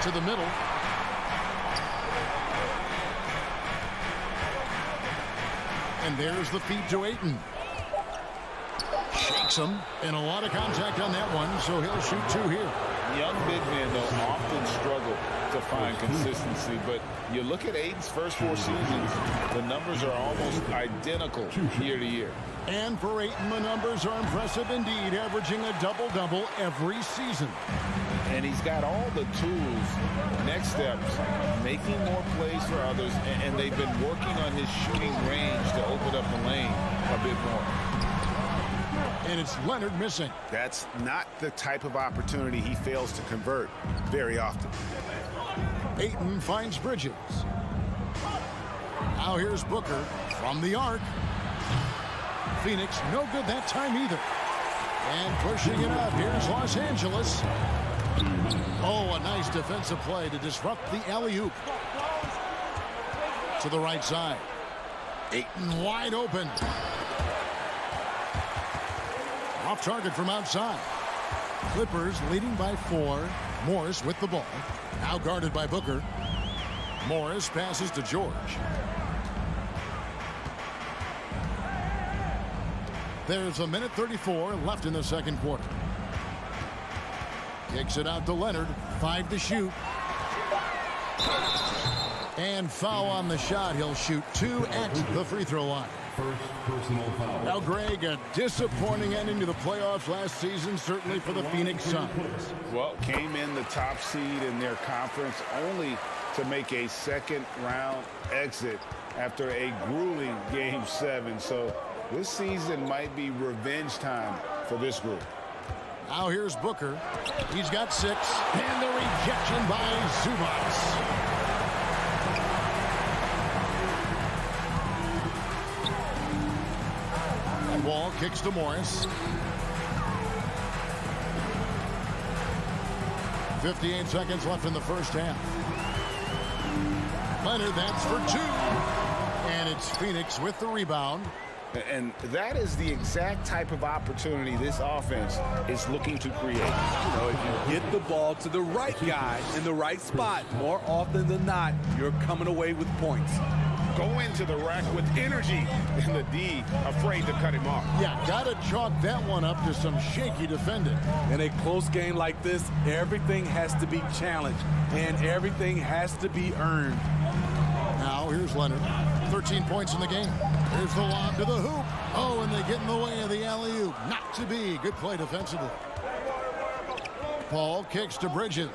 To the middle. And there's the feed to Ayton. Shakes him. And a lot of contact on that one, so he'll shoot 2 here. Young big men, though, often struggle to find consistency. But you look at Ayton's first 4 seasons, the numbers are almost identical year to year. And for Ayton, the numbers are impressive indeed, averaging a double-double every season. And he's got all the tools, next steps, making more plays for others, and they've been working on his shooting range to open up the lane a bit more. And it's Leonard missing. That's not the type of opportunity he fails to convert very often. Ayton finds Bridges. Now here's Booker from the arc. Phoenix, no good that time either. And pushing it up, here's Los Angeles. Oh, a nice defensive play to disrupt the alley-oop. To the right side. Ayton wide open. Off target from outside. Clippers leading by 4. Morris with the ball. Now guarded by Booker. Morris passes to George. There's 1:34 left in the second quarter. Kicks it out to Leonard. 5 to shoot. And foul on the shot. He'll shoot 2 at the free throw line. First personal foul. Now, Greg, a disappointing ending to the playoffs last season, certainly for the Phoenix Suns. Well, came in the top seed in their conference only to make a second-round exit after a grueling Game 7. So this season might be revenge time for this group. Now here's Booker. He's got 6. And the rejection by Zubac. Wall kicks to Morris. 58 seconds left in the first half. Leonard, that's for 2. And it's Phoenix with the rebound. And that is the exact type of opportunity this offense is looking to create. You know, if you get the ball to the right guy in the right spot, more often than not, you're coming away with points. Go into the rack with energy, and the D afraid to cut him off. Yeah, gotta chalk that one up to some shaky defending. In a close game like this, everything has to be challenged, and everything has to be earned. Now, here's Leonard. 13 points in the game. Here's the lob to the hoop. Oh, and they get in the way of the alley-oop. Not to be. Good play defensively. Paul kicks to Bridges.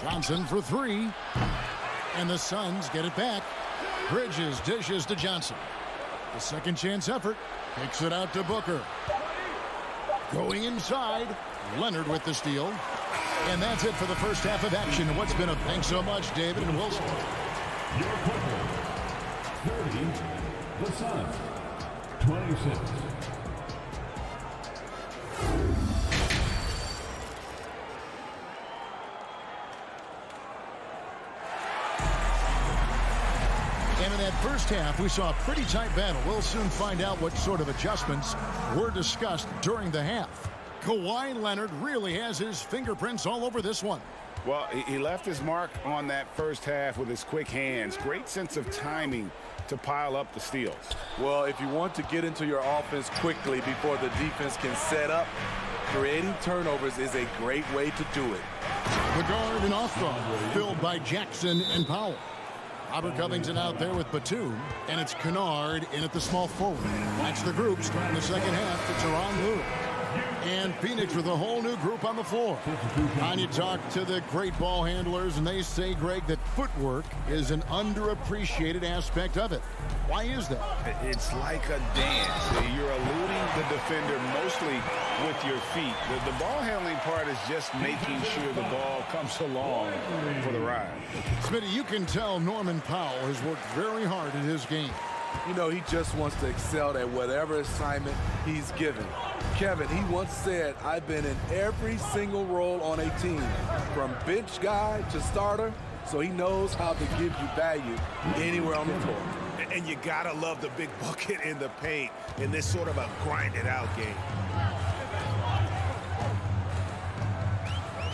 Johnson for 3. And the Suns get it back. Bridges dishes to Johnson. The second chance effort. Kicks it out to Booker. Going inside. Leonard with the steal. And that's it for the first half of action. What's been a thanks so much, David and Wilson. Your Clippers. 30. The Suns. 26. And in that first half, we saw a pretty tight battle. We'll soon find out what sort of adjustments were discussed during the half. Kawhi Leonard really has his fingerprints all over this one. Well, he left his mark on that first half with his quick hands. Great sense of timing to pile up the steals. Well, if you want to get into your offense quickly before the defense can set up, creating turnovers is a great way to do it. The guard and off guard filled by Jackson and Powell. Robert Covington out there with Batum, and it's Kennard in at the small forward. That's the group starting the second half. It's Teron Lue. And Phoenix with a whole new group on the floor. And you talk to the great ball handlers, and they say, Greg, that footwork is an underappreciated aspect of it. Why is that? It's like a dance. You're eluding the defender mostly with your feet. The ball handling part is just making sure the ball comes along for the ride. Smitty, you can tell Norman Powell has worked very hard at his game. You know, he just wants to excel at whatever assignment he's given. Kevin, he once said, I've been in every single role on a team, from bench guy to starter, so he knows how to give you value anywhere on the floor. And you gotta love the big bucket in the paint in this sort of a grinded-out game.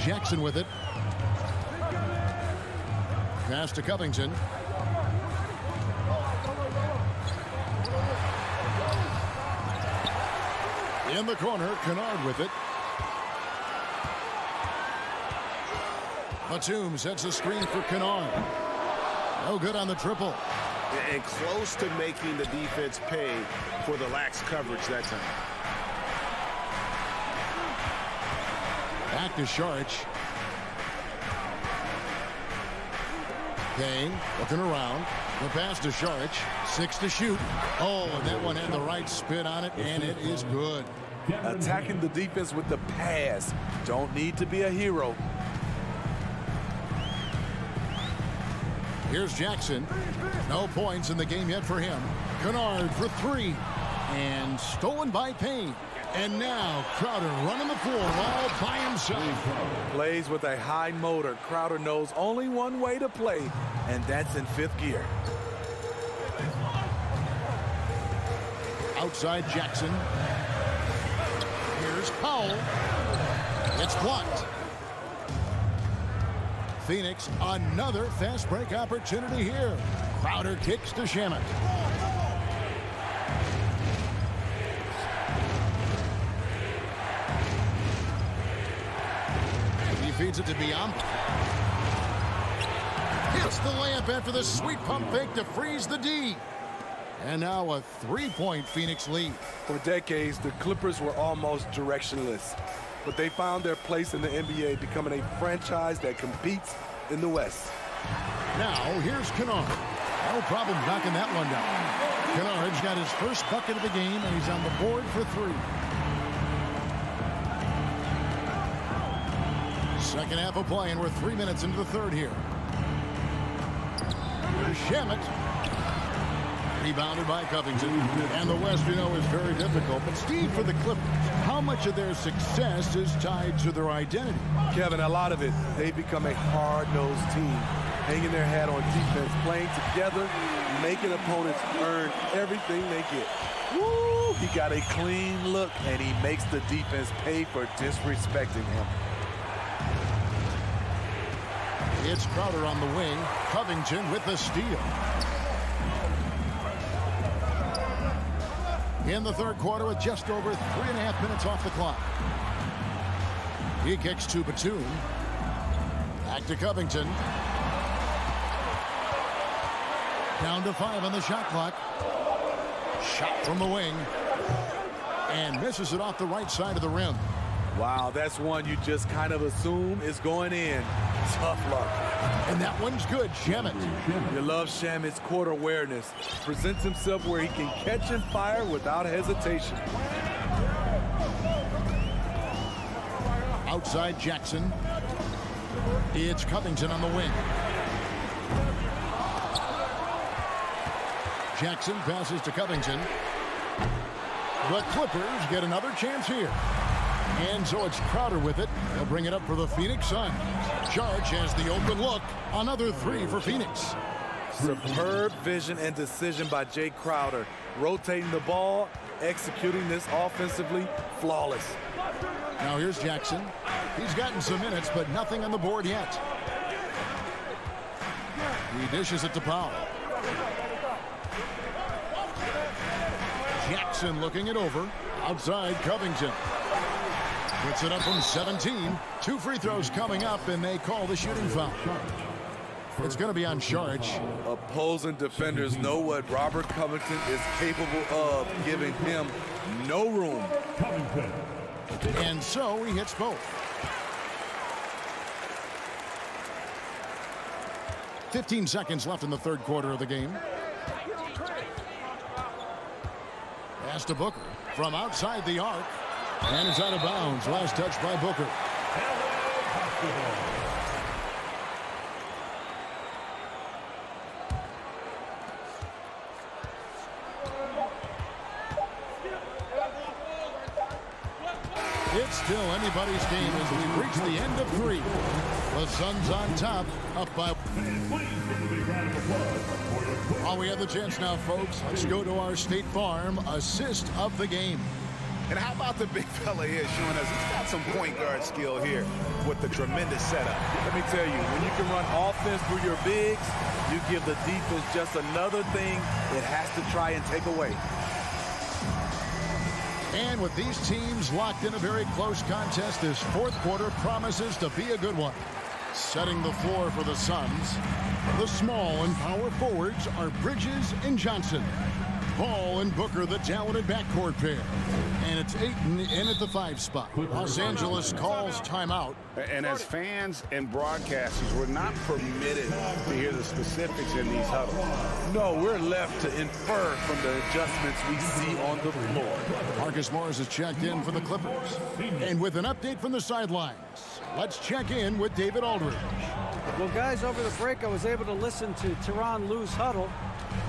Jackson with it. Pass to Covington. In the corner, Kennard with it. Batum sets a screen for Kennard. No good on the triple. And close to making the defense pay for the lax coverage that time. Back to Saric. Kane looking around. The pass to Saric. 6 to shoot. Oh, and that one had the right spin on it, and it is good. Attacking the defense with the pass. Don't need to be a hero. Here's Jackson. No points in the game yet for him. Kennard for 3. And stolen by Payne. And now Crowder running the floor all by himself. Plays with a high motor. Crowder knows only one way to play, and that's in 5th gear. Outside Jackson. Here's Powell. It's blocked. Phoenix, another fast break opportunity here. Crowder kicks to Shamet. feeds it to Biombo. Hits the layup after the sweet pump fake to freeze the D. And now a 3-point Phoenix lead. For decades, the Clippers were almost directionless, but they found their place in the NBA, becoming a franchise that competes in the West. Now, here's Kennard. No problem knocking that one down. Kennard's got his first bucket of the game, and he's on the board for 3. Second half of play, and we're 3 minutes into the third here. Shamet. Rebounded by Covington. And the West, you know, is very difficult. But Steve, for the Clippers, how much of their success is tied to their identity? Kevin, a lot of it. They've become a hard-nosed team, hanging their hat on defense, playing together, making opponents earn everything they get. Woo! He got a clean look, and he makes the defense pay for disrespecting him. It's Crowder on the wing. Covington with the steal. In the third quarter with just over 3.5 minutes off the clock. He kicks to Batum. Back to Covington. Down to 5 on the shot clock. Shot from the wing. And misses it off the right side of the rim. Wow, that's one you just kind of assume is going in. Tough luck. And that one's good. Shamet. You love Shamet's court awareness. Presents himself where he can catch and fire without hesitation. Outside Jackson. It's Covington on the wing. Jackson passes to Covington. The Clippers get another chance here. And so it's Crowder with it. They'll bring it up for the Phoenix Suns. Charge has the open look. Another 3 for Phoenix. Superb vision and decision by Jay Crowder. Rotating the ball, executing this offensively, flawless. Now here's Jackson. He's gotten some minutes, but nothing on the board yet. He dishes it to Powell. Jackson looking it over. Outside Covington. Puts it up from 17. 2 free throws coming up, and they call the shooting foul. It's going to be on Charge. Opposing defenders know what Robert Covington is capable of, giving him no room. And so he hits both. 15 seconds left in the third quarter of the game. Pass to Booker from outside the arc. And it's out of bounds. Last touch by Booker. It's still anybody's game as we reach the end of 3. The Suns on top, up by... Oh, we have the chance now, folks. Let's go to our State Farm assist of the game. And how about the big fella here showing us he's got some point guard skill here with the tremendous setup. Let me tell you, when you can run offense through your bigs, you give the defense just another thing it has to try and take away. And with these teams locked in a very close contest, this fourth quarter promises to be a good one. Setting the floor for the Suns, the small and power forwards are Bridges and Johnson. Paul and Booker, the talented backcourt pair. And it's Ayton in at the 5 spot. Los Angeles calls timeout. And as fans and broadcasters, we're not permitted to hear the specifics in these huddles. No, we're left to infer from the adjustments we see on the floor. Marcus Morris has checked in for the Clippers. And with an update from the sidelines, let's check in with David Aldridge. Well, guys, over the break, I was able to listen to Tyronn Lue's huddle.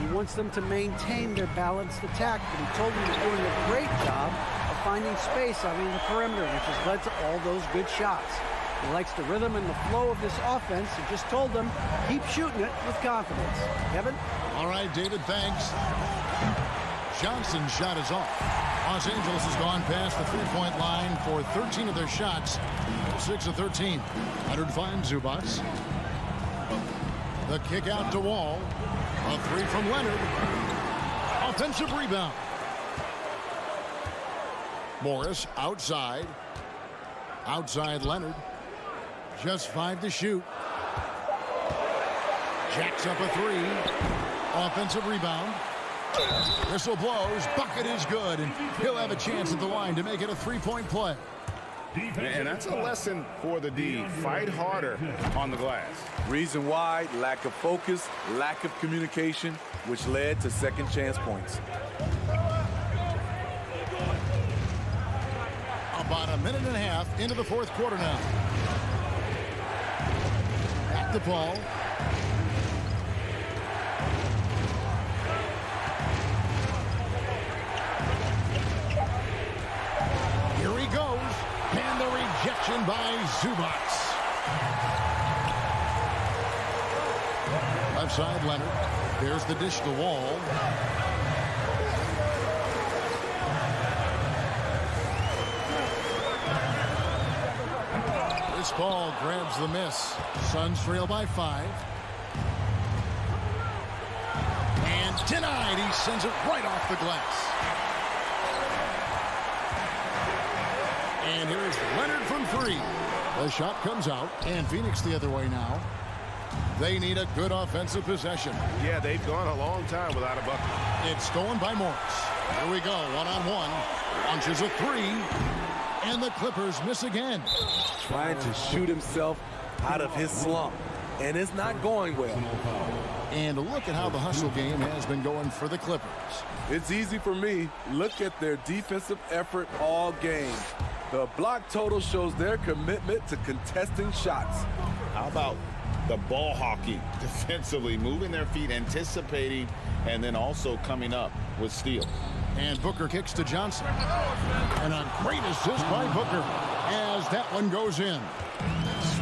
He wants them to maintain their balanced attack, but he told them he's doing a great job of finding space out in the perimeter, which has led to all those good shots. He likes the rhythm and the flow of this offense. He just told them, keep shooting it with confidence. Kevin? All right, David, thanks. Johnson's shot is off. Los Angeles has gone past the three-point line for 13 of their shots. 6 of 13. Leonard finds Zubats. The kick out to Wall. A 3 from Leonard. Offensive rebound. Morris outside. Outside Leonard. Just 5 to shoot. Jacks up a 3. Offensive rebound. Whistle blows. Bucket is good, and he'll have a chance at the line to make it a 3-point play. And that's a lesson for the D. Fight harder on the glass. Reason why, lack of focus, lack of communication, which led to second chance points. About a minute and a half into the fourth quarter now. Back to Paul. Here he goes. And the rejection by Zubac. Left side, Leonard. There's the dish to Wall. This ball grabs the miss. Suns trail by 5. And denied. He sends it right off the glass. And here's Leonard from 3. The shot comes out, and Phoenix the other way now. They need a good offensive possession. Yeah, they've gone a long time without a bucket. It's stolen by Morris. Here we go, one-on-one. Launches a 3, and the Clippers miss again. Trying to shoot himself out of his slump, and it's not going well. And look at how the hustle game has been going for the Clippers. It's easy for me. Look at their defensive effort all game. The block total shows their commitment to contesting shots. How about the ball hockey defensively, moving their feet, anticipating, and then also coming up with steals. And Booker kicks to Johnson. And a great assist by Booker as that one goes in.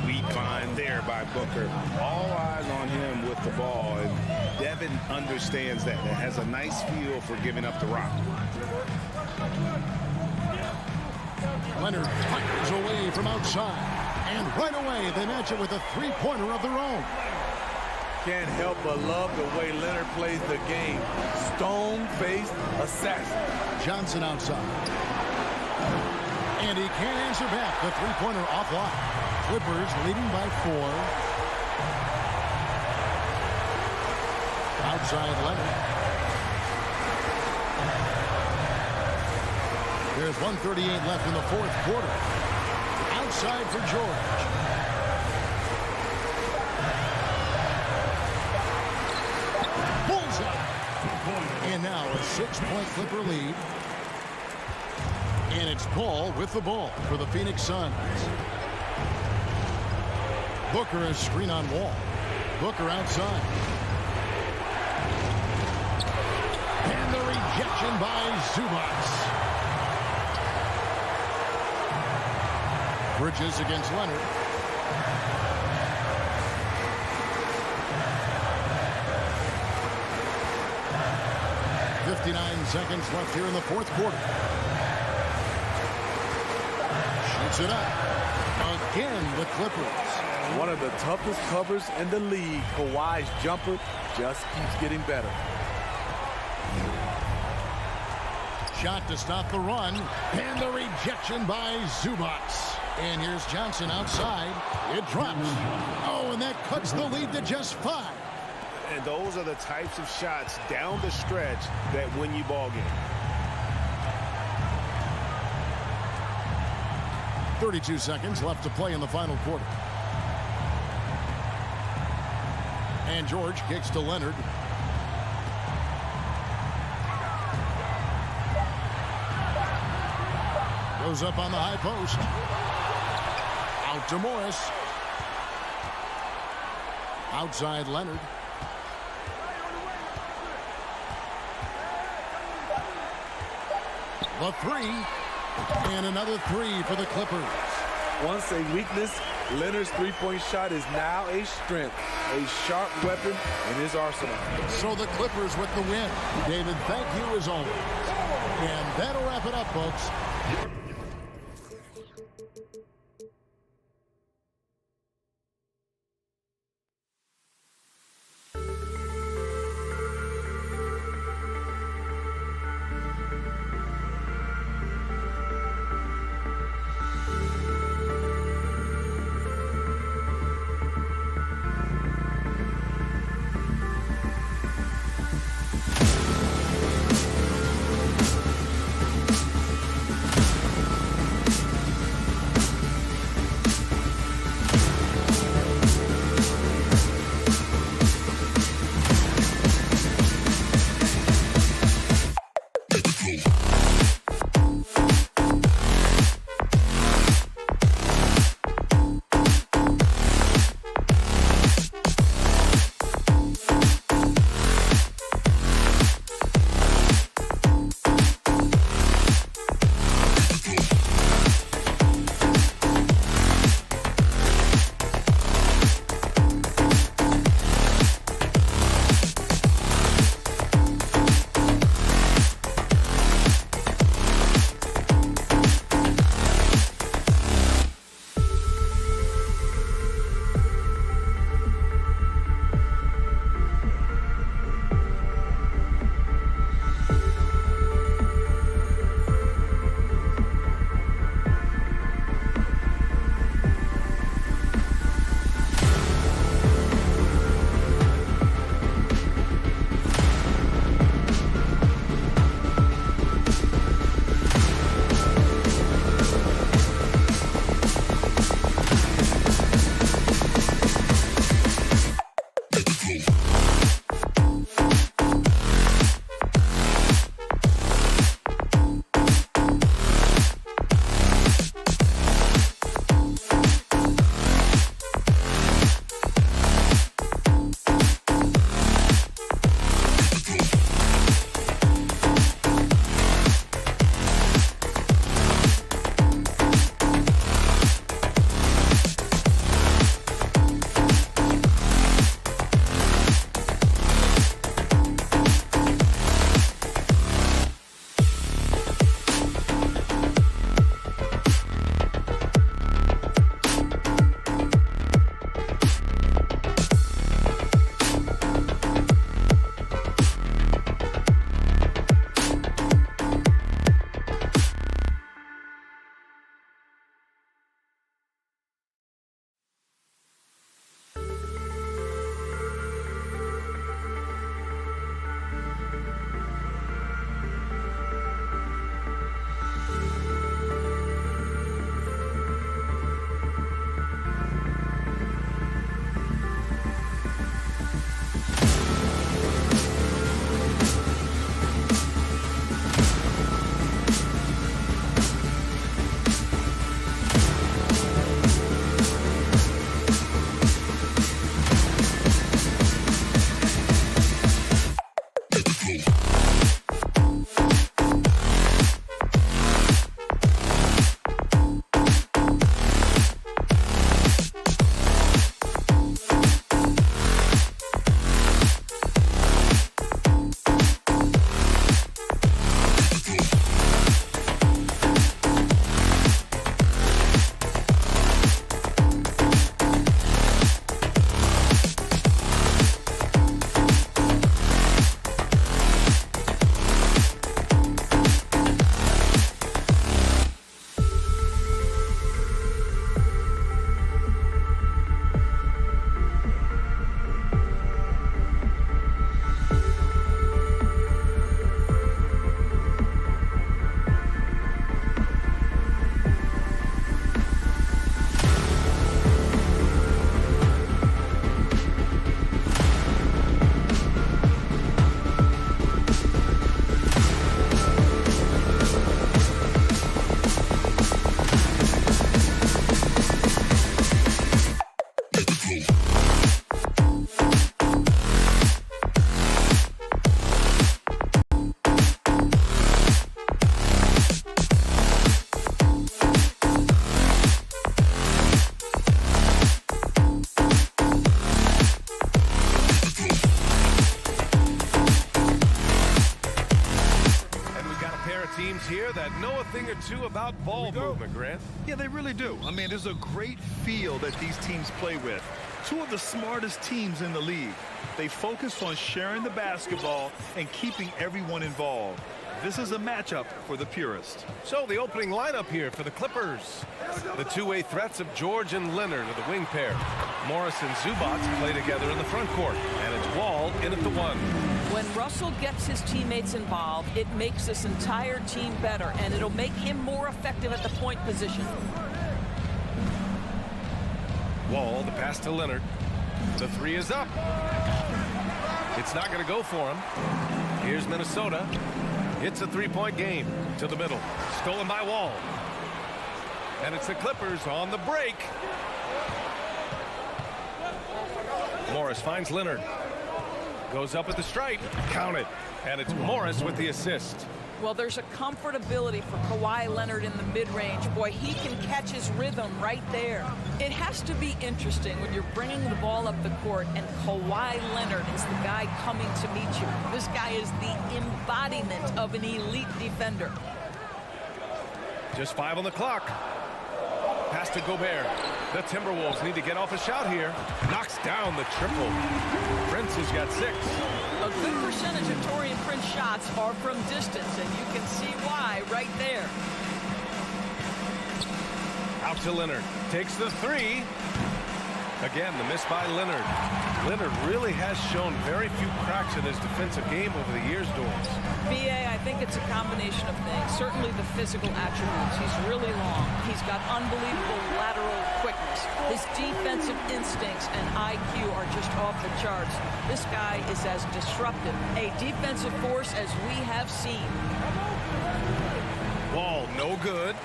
Sweet find there by Booker. All eyes on him with the ball, and Devin understands that. That has a nice feel for giving up the rock. Leonard fires away from outside. And right away, they match it with a 3-pointer of their own. Can't help but love the way Leonard plays the game. Stone-faced assassin. Johnson outside. And he can't answer back. The 3-pointer offline. Clippers leading by 4. Outside Leonard. There's 1:38 left in the fourth quarter. Outside for George. Bullseye. And now a 6-point Clipper lead. And it's Paul with the ball for the Phoenix Suns. Booker is screen on Wall. Booker outside. And the rejection by Zubac. Bridges against Leonard. .59 seconds left here in the fourth quarter. Shoots it up. Again, the Clippers. One of the toughest covers in the league. Kawhi's jumper just keeps getting better. Shot to stop the run. And the rejection by Zubac. And here's Johnson outside. It drops. Oh, and that cuts the lead to just 5. And those are the types of shots down the stretch that win you ball game. 32 seconds left to play in the final quarter. And George kicks to Leonard. Goes up on the high post. Out to Morris. Outside Leonard. The 3. And another 3 for the Clippers. Once a weakness, Leonard's three-point shot is now a strength, a sharp weapon in his arsenal. So the Clippers with the win. David, thank you as always. And that'll wrap it up, folks. thing or two about ball movement, Grant. Yeah, they really do. I mean, there's a great feel that these teams play with. Two of the smartest teams in the league. They focus on sharing the basketball and keeping everyone involved. This is a matchup for the purist. So the opening lineup here for the Clippers. The two-way threats of George and Leonard are the wing pair. Morris and Zubac play together in the front court. And it's Wall in at the one. When Russell gets his teammates involved, it makes this entire team better, and it'll make him more effective at the point position. Wall, the pass to Leonard. The three is up. It's not going to go for him. Here's Minnesota. It's a three-point game to the middle. Stolen by Wall. And it's the Clippers on the break. Morris finds Leonard. Goes up at the stripe. Count it. And it's Morris with the assist. Well, there's a comfortability for Kawhi Leonard in the mid-range. Boy, he can catch his rhythm right there. It has to be interesting when you're bringing the ball up the court and Kawhi Leonard is the guy coming to meet you. This guy is the embodiment of an elite defender. Just 5 on the clock. Pass to Gobert. The Timberwolves need to get off a shot here. Knocks down the triple. Prince has got 6. A good percentage of Taurean Prince shots are from distance, and you can see why right there. Out to Leonard. Takes the 3. Again, the miss by Leonard. Leonard really has shown very few cracks in his defensive game over the years, Doris. BA, I think it's a combination of things. Certainly the physical attributes. He's really long. He's got unbelievable lateral quickness. His defensive instincts and IQ are just off the charts. This guy is as disruptive a defensive force as we have seen. Wall, no good.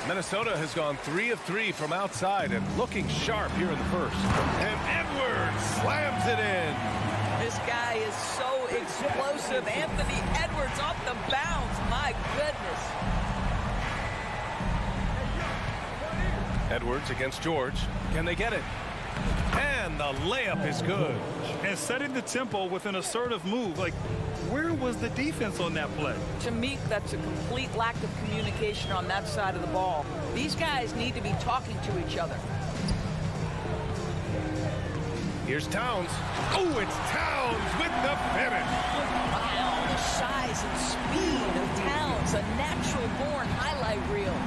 Minnesota has gone 3 of 3 from outside and looking sharp here in the first. And Edwards slams it in. This guy is so explosive. Anthony Edwards off the bounce. My goodness. Edwards against George. Can they get it? And the layup is good. And setting the tempo with an assertive move. Like, where was the defense on that play? To me, that's a complete lack of communication on that side of the ball. These guys need to be talking to each other. Here's Towns. Oh, it's Towns with the finish. Wow, the size and speed of Towns, a natural-born highlight reel.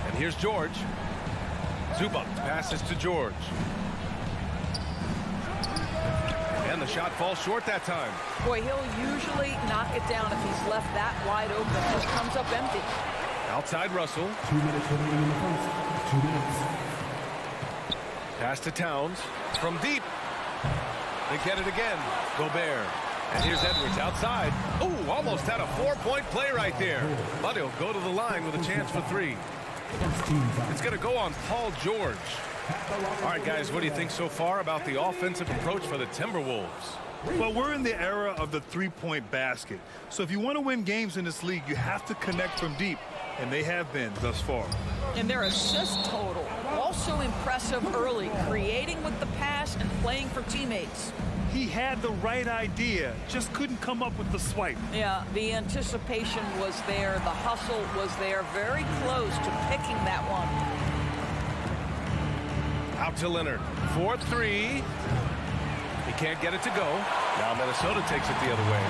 And here's George. Zubac passes to George. And the shot falls short that time. Boy, he'll usually knock it down if he's left that wide open. Just comes up empty. Outside Russell. 2 minutes remaining in the first. 2 minutes. Pass to Towns from deep. They get it again. Gobert. And here's Edwards outside. Oh, almost had a 4-point play right there. But he'll go to the line with a chance for 3. It's going to go on Paul George. All right, guys, what do you think so far about the offensive approach for the Timberwolves? Well, we're in the era of the three-point basket. So if you want to win games in this league, you have to connect from deep. And they have been thus far. And their assist total, also impressive early, creating with the pass and playing for teammates. He had the right idea, just couldn't come up with the swipe. Yeah, the anticipation was there, the hustle was there, very close to picking that one. Out to Leonard. 4-3. He can't get it to go. Now Minnesota takes it the other way.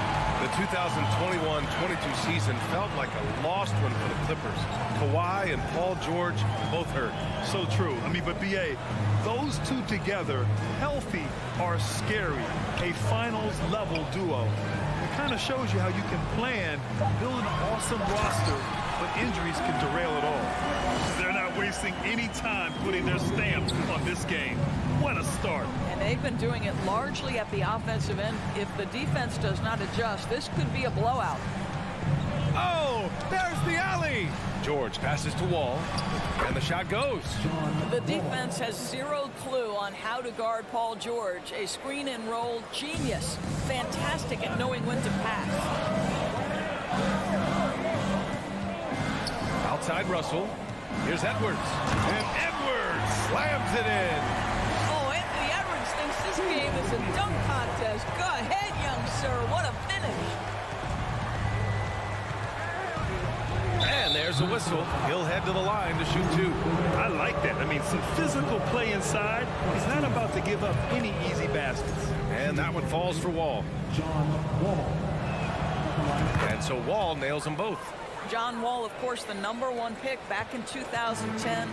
The 2021-22 season felt like a lost one for the Clippers. Kawhi and Paul George both hurt. So true. I mean, but BA, those two together, healthy, are scary. A finals-level duo. It kind of shows you how you can plan, build an awesome roster, but injuries can derail it all. They're not wasting any time putting their stamp on this game. What a start. And they've been doing it largely at the offensive end. If the defense does not adjust, this could be a blowout. Oh, there's the alley. George passes to Wall, and the shot goes. The defense has zero clue on how to guard Paul George. A screen and roll genius. Fantastic at knowing when to pass. Outside Russell. Here's Edwards. And Edwards slams it in. Oh, Anthony Edwards thinks this game is a dunk contest. Go ahead, young sir. What a finish. there's a whistle. He'll head to the line to shoot 2. I like that. I mean, some physical play inside. He's not about to give up any easy baskets. And that one falls for Wall. John Wall. And so Wall nails them both. John Wall, of course, the #1 pick back in 2010.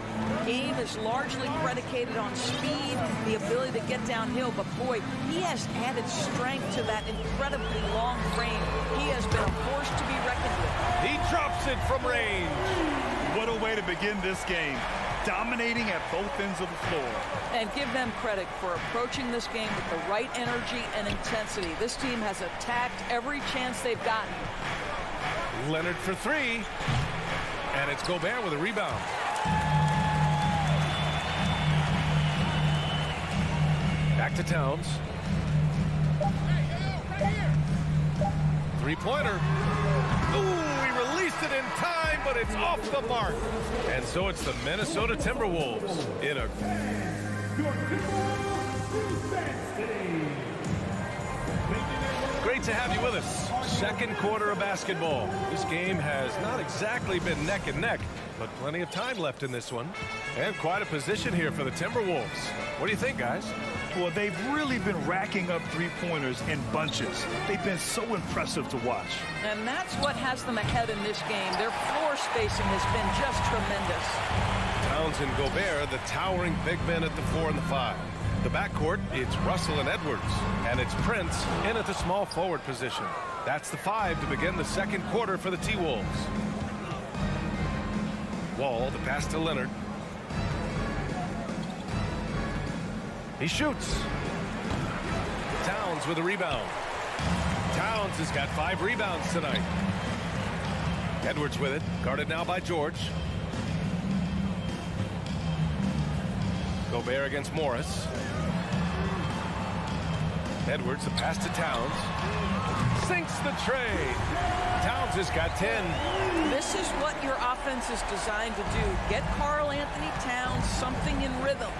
Game is largely predicated on speed, the ability to get downhill, but boy, he has added strength to that incredibly long frame. He has been a force to be reckoned with. He drops it from range. What a way to begin this game. Dominating at both ends of the floor. And give them credit for approaching this game with the right energy and intensity. This team has attacked every chance they've gotten. Leonard for 3. And it's Gobert with a rebound. Back to Towns. 3-pointer. Ooh, he released it in time, but it's off the mark. And so it's the Minnesota Timberwolves in a... Great to have you with us. Second quarter of basketball. This game has not exactly been neck and neck, but plenty of time left in this one. And quite a position here for the Timberwolves. What do you think, guys? Well, they've really been racking up 3-pointers in bunches. They've been so impressive to watch. And that's what has them ahead in this game. Their floor spacing has been just tremendous. Towns and Gobert, the towering big men at the 4 and the 5. The backcourt, it's Russell and Edwards. And it's Prince in at the small forward position. That's the 5 to begin the second quarter for the T-Wolves. Wall, the pass to Leonard. He shoots. Towns with a rebound. Towns has got 5 rebounds tonight. Edwards with it, guarded now by George. Gobert against Morris. Edwards, the pass to Towns. Sinks the tray. Towns has got 10. This is what your offense is designed to do. Get Karl Anthony Towns something in rhythm.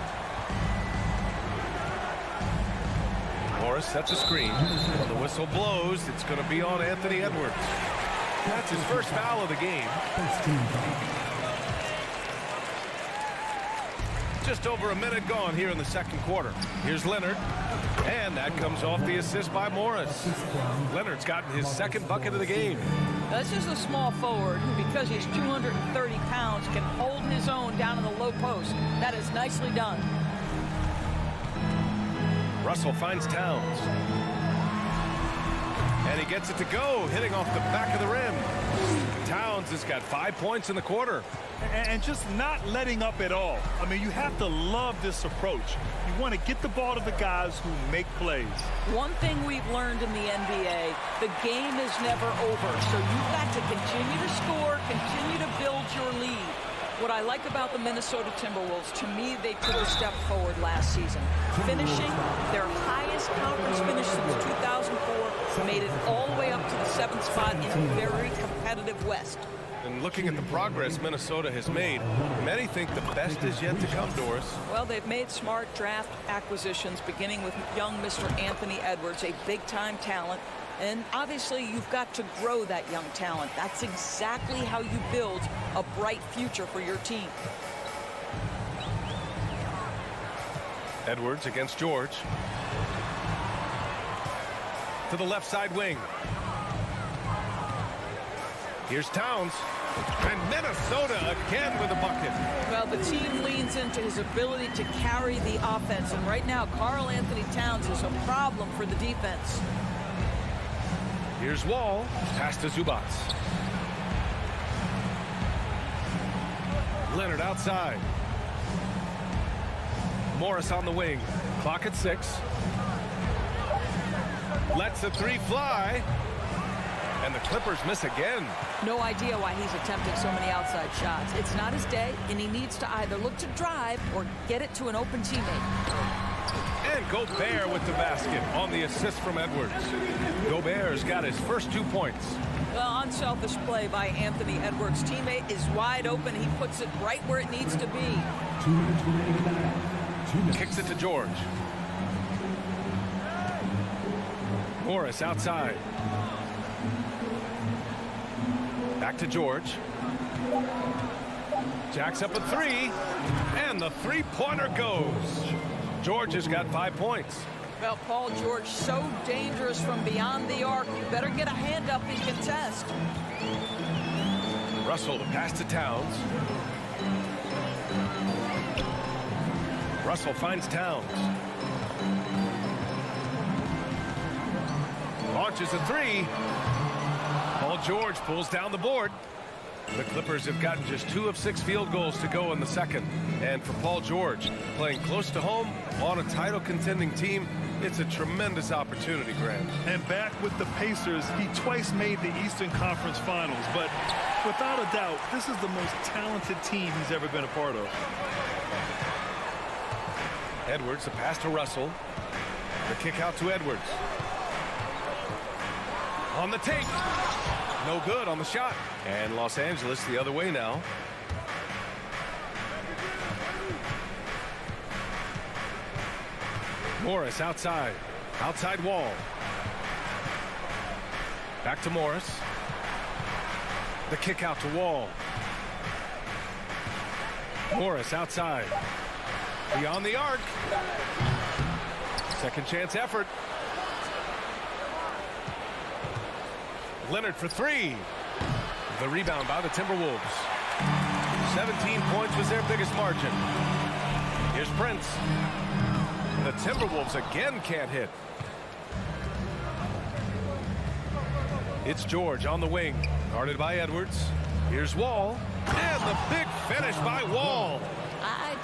Morris sets a screen. When the whistle blows, it's going to be on Anthony Edwards. That's his first foul of the game. Just over a minute gone here in the second quarter. Here's Leonard. And that comes off the assist by Morris. Leonard's gotten his second bucket of the game. This is a small forward who, because he's 230 pounds, can hold his own down in the low post. That is nicely done. Russell finds Towns. And he gets it to go, hitting off the back of the rim. Towns has got 5 points in the quarter. And just not letting up at all. I mean, you have to love this approach. You want to get the ball to the guys who make plays. One thing we've learned in the NBA, the game is never over. So you've got to continue to score, continue to build your lead. What I like about the Minnesota Timberwolves, to me, they took a step forward last season. Finishing their highest conference finish since 2004, made it all the way up to the 7th spot in a very competitive West. And looking at the progress Minnesota has made, many think the best is yet to come, Doris. Well, they've made smart draft acquisitions, beginning with young Mr. Anthony Edwards, a big-time talent. And obviously, you've got to grow that young talent. That's exactly how you build a bright future for your team. Edwards against George. To the left side wing. Here's Towns. And Minnesota again with a bucket. Well, the team leans into his ability to carry the offense. And right now, Karl Anthony Towns is a problem for the defense. Here's Wall. Pass to Zubac. Leonard outside. Morris on the wing. Clock at 6. Lets the 3 fly. And the Clippers miss again. No idea why he's attempting so many outside shots. It's not his day, and he needs to either look to drive or get it to an open teammate. And Gobert with the basket on the assist from Edwards. Gobert's got his first 2 points. Well, unselfish play by Anthony Edwards. Teammate is wide open. He puts it right where it needs to be. Kicks it to George. Morris outside. Back to George. Jacks up a three, and the three-pointer goes. George has got 5 points. Well, Paul George, so dangerous from beyond the arc. You better get a hand up and contest. Russell, the pass to Towns. Russell finds Towns. Launches a three. Paul George pulls down the board. The Clippers have gotten just 2 of 6 field goals to go in the second. And for Paul George, playing close to home on a title contending team, it's a tremendous opportunity, Grant. And back with the Pacers, he twice made the Eastern Conference Finals. But without a doubt, this is the most talented team he's ever been a part of. Edwards, the pass to Russell. The kick out to Edwards. On the take. No good on the shot. And Los Angeles the other way now. Morris outside. Outside wall. Back to Morris. The kick out to Wall. Morris outside. Beyond the arc. Second chance effort. Leonard for three. The rebound by the Timberwolves. 17 points was their biggest margin. Here's Prince. The Timberwolves again can't hit. It's George on the wing, guarded by Edwards. Here's Wall, and the big finish by Wall.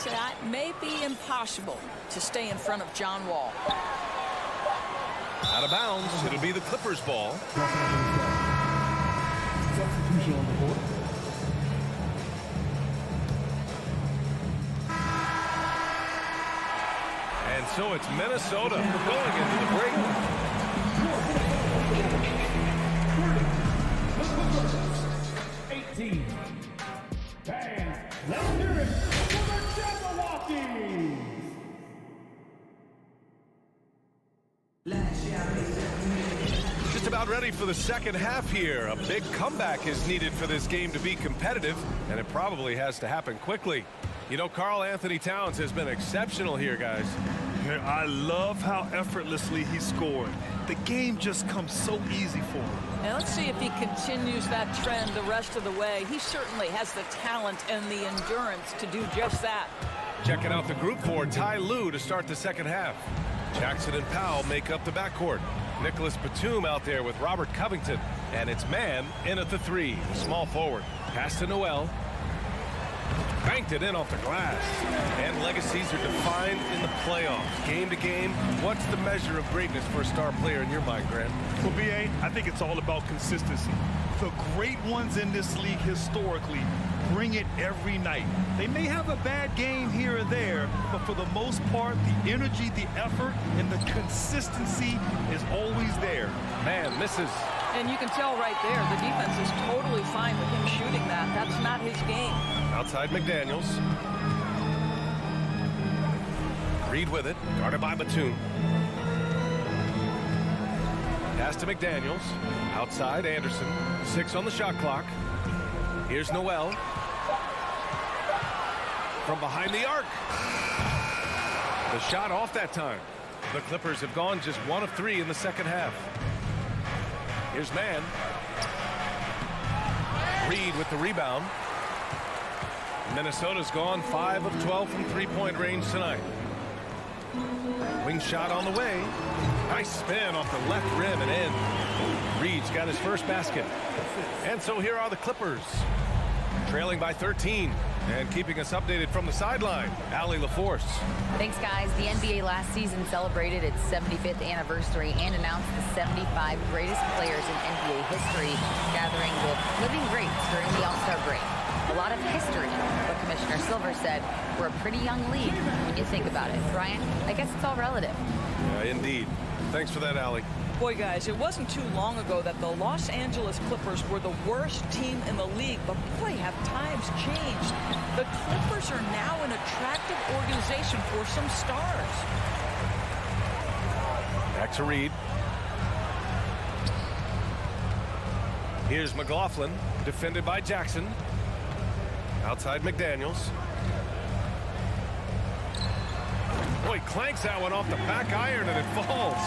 It may be impossible to stay in front of John Wall. Out of bounds, it'll be the Clippers' ball. Substitution on the board. And so it's Minnesota going into the break. And let's hear it for the Jabberwockies! Just about ready for the second half here. A big comeback is needed for this game to be competitive, and it probably has to happen quickly. You know, Karl Anthony Towns has been exceptional here, guys. I love how effortlessly he scored. The game just comes so easy for him. Now let's see if he continues that trend the rest of the way. He certainly has the talent and the endurance to do just that. Checking out the group for Ty Lue to start the second half. Jackson and Powell make up the backcourt. Nicholas Batum out there with Robert Covington. And it's Mann in at the three. Small forward. Pass to Noel. Banked it in off the glass. And legacies are defined in the playoffs. Game to game, what's the measure of greatness for a star player in your mind, Grant? For BA, I think it's all about consistency. The great ones in this league historically bring it every night. They may have a bad game here or there, but for the most part, the energy, the effort, and the consistency is always there. Man misses. And you can tell right there, the defense is totally fine with him shooting that. That's not his game. Outside McDaniels. Reed with it, guarded by Batum. Pass to McDaniels. Outside Anderson. 6 on the shot clock. Here's Noel. From behind the arc. The shot off that time. The Clippers have gone just 1 of 3 in the second half. Here's Mann. Reed with the rebound. Minnesota's gone 5 of 12 from three-point range tonight. Wing shot on the way. Nice spin off the left rim and in. Reed's got his first basket. And so here are the Clippers. Trailing by 13. And keeping us updated from the sideline, Allie LaForce. Thanks, guys. The NBA last season celebrated its 75th anniversary and announced the 75 greatest players in NBA history, gathering with living greats during the All-Star break. A lot of history, but Commissioner Silver said we're a pretty young league when you think about it. Brian, I guess it's all relative. Yeah, indeed. Thanks for that, Allie. Boy, guys, it wasn't too long ago that the Los Angeles Clippers were the worst team in the league, but boy, have times changed. The Clippers are now an attractive organization for some stars. Back to Reed. Here's McLaughlin, defended by Jackson. Outside McDaniels. Oh, he clanks that one off the back iron and it falls.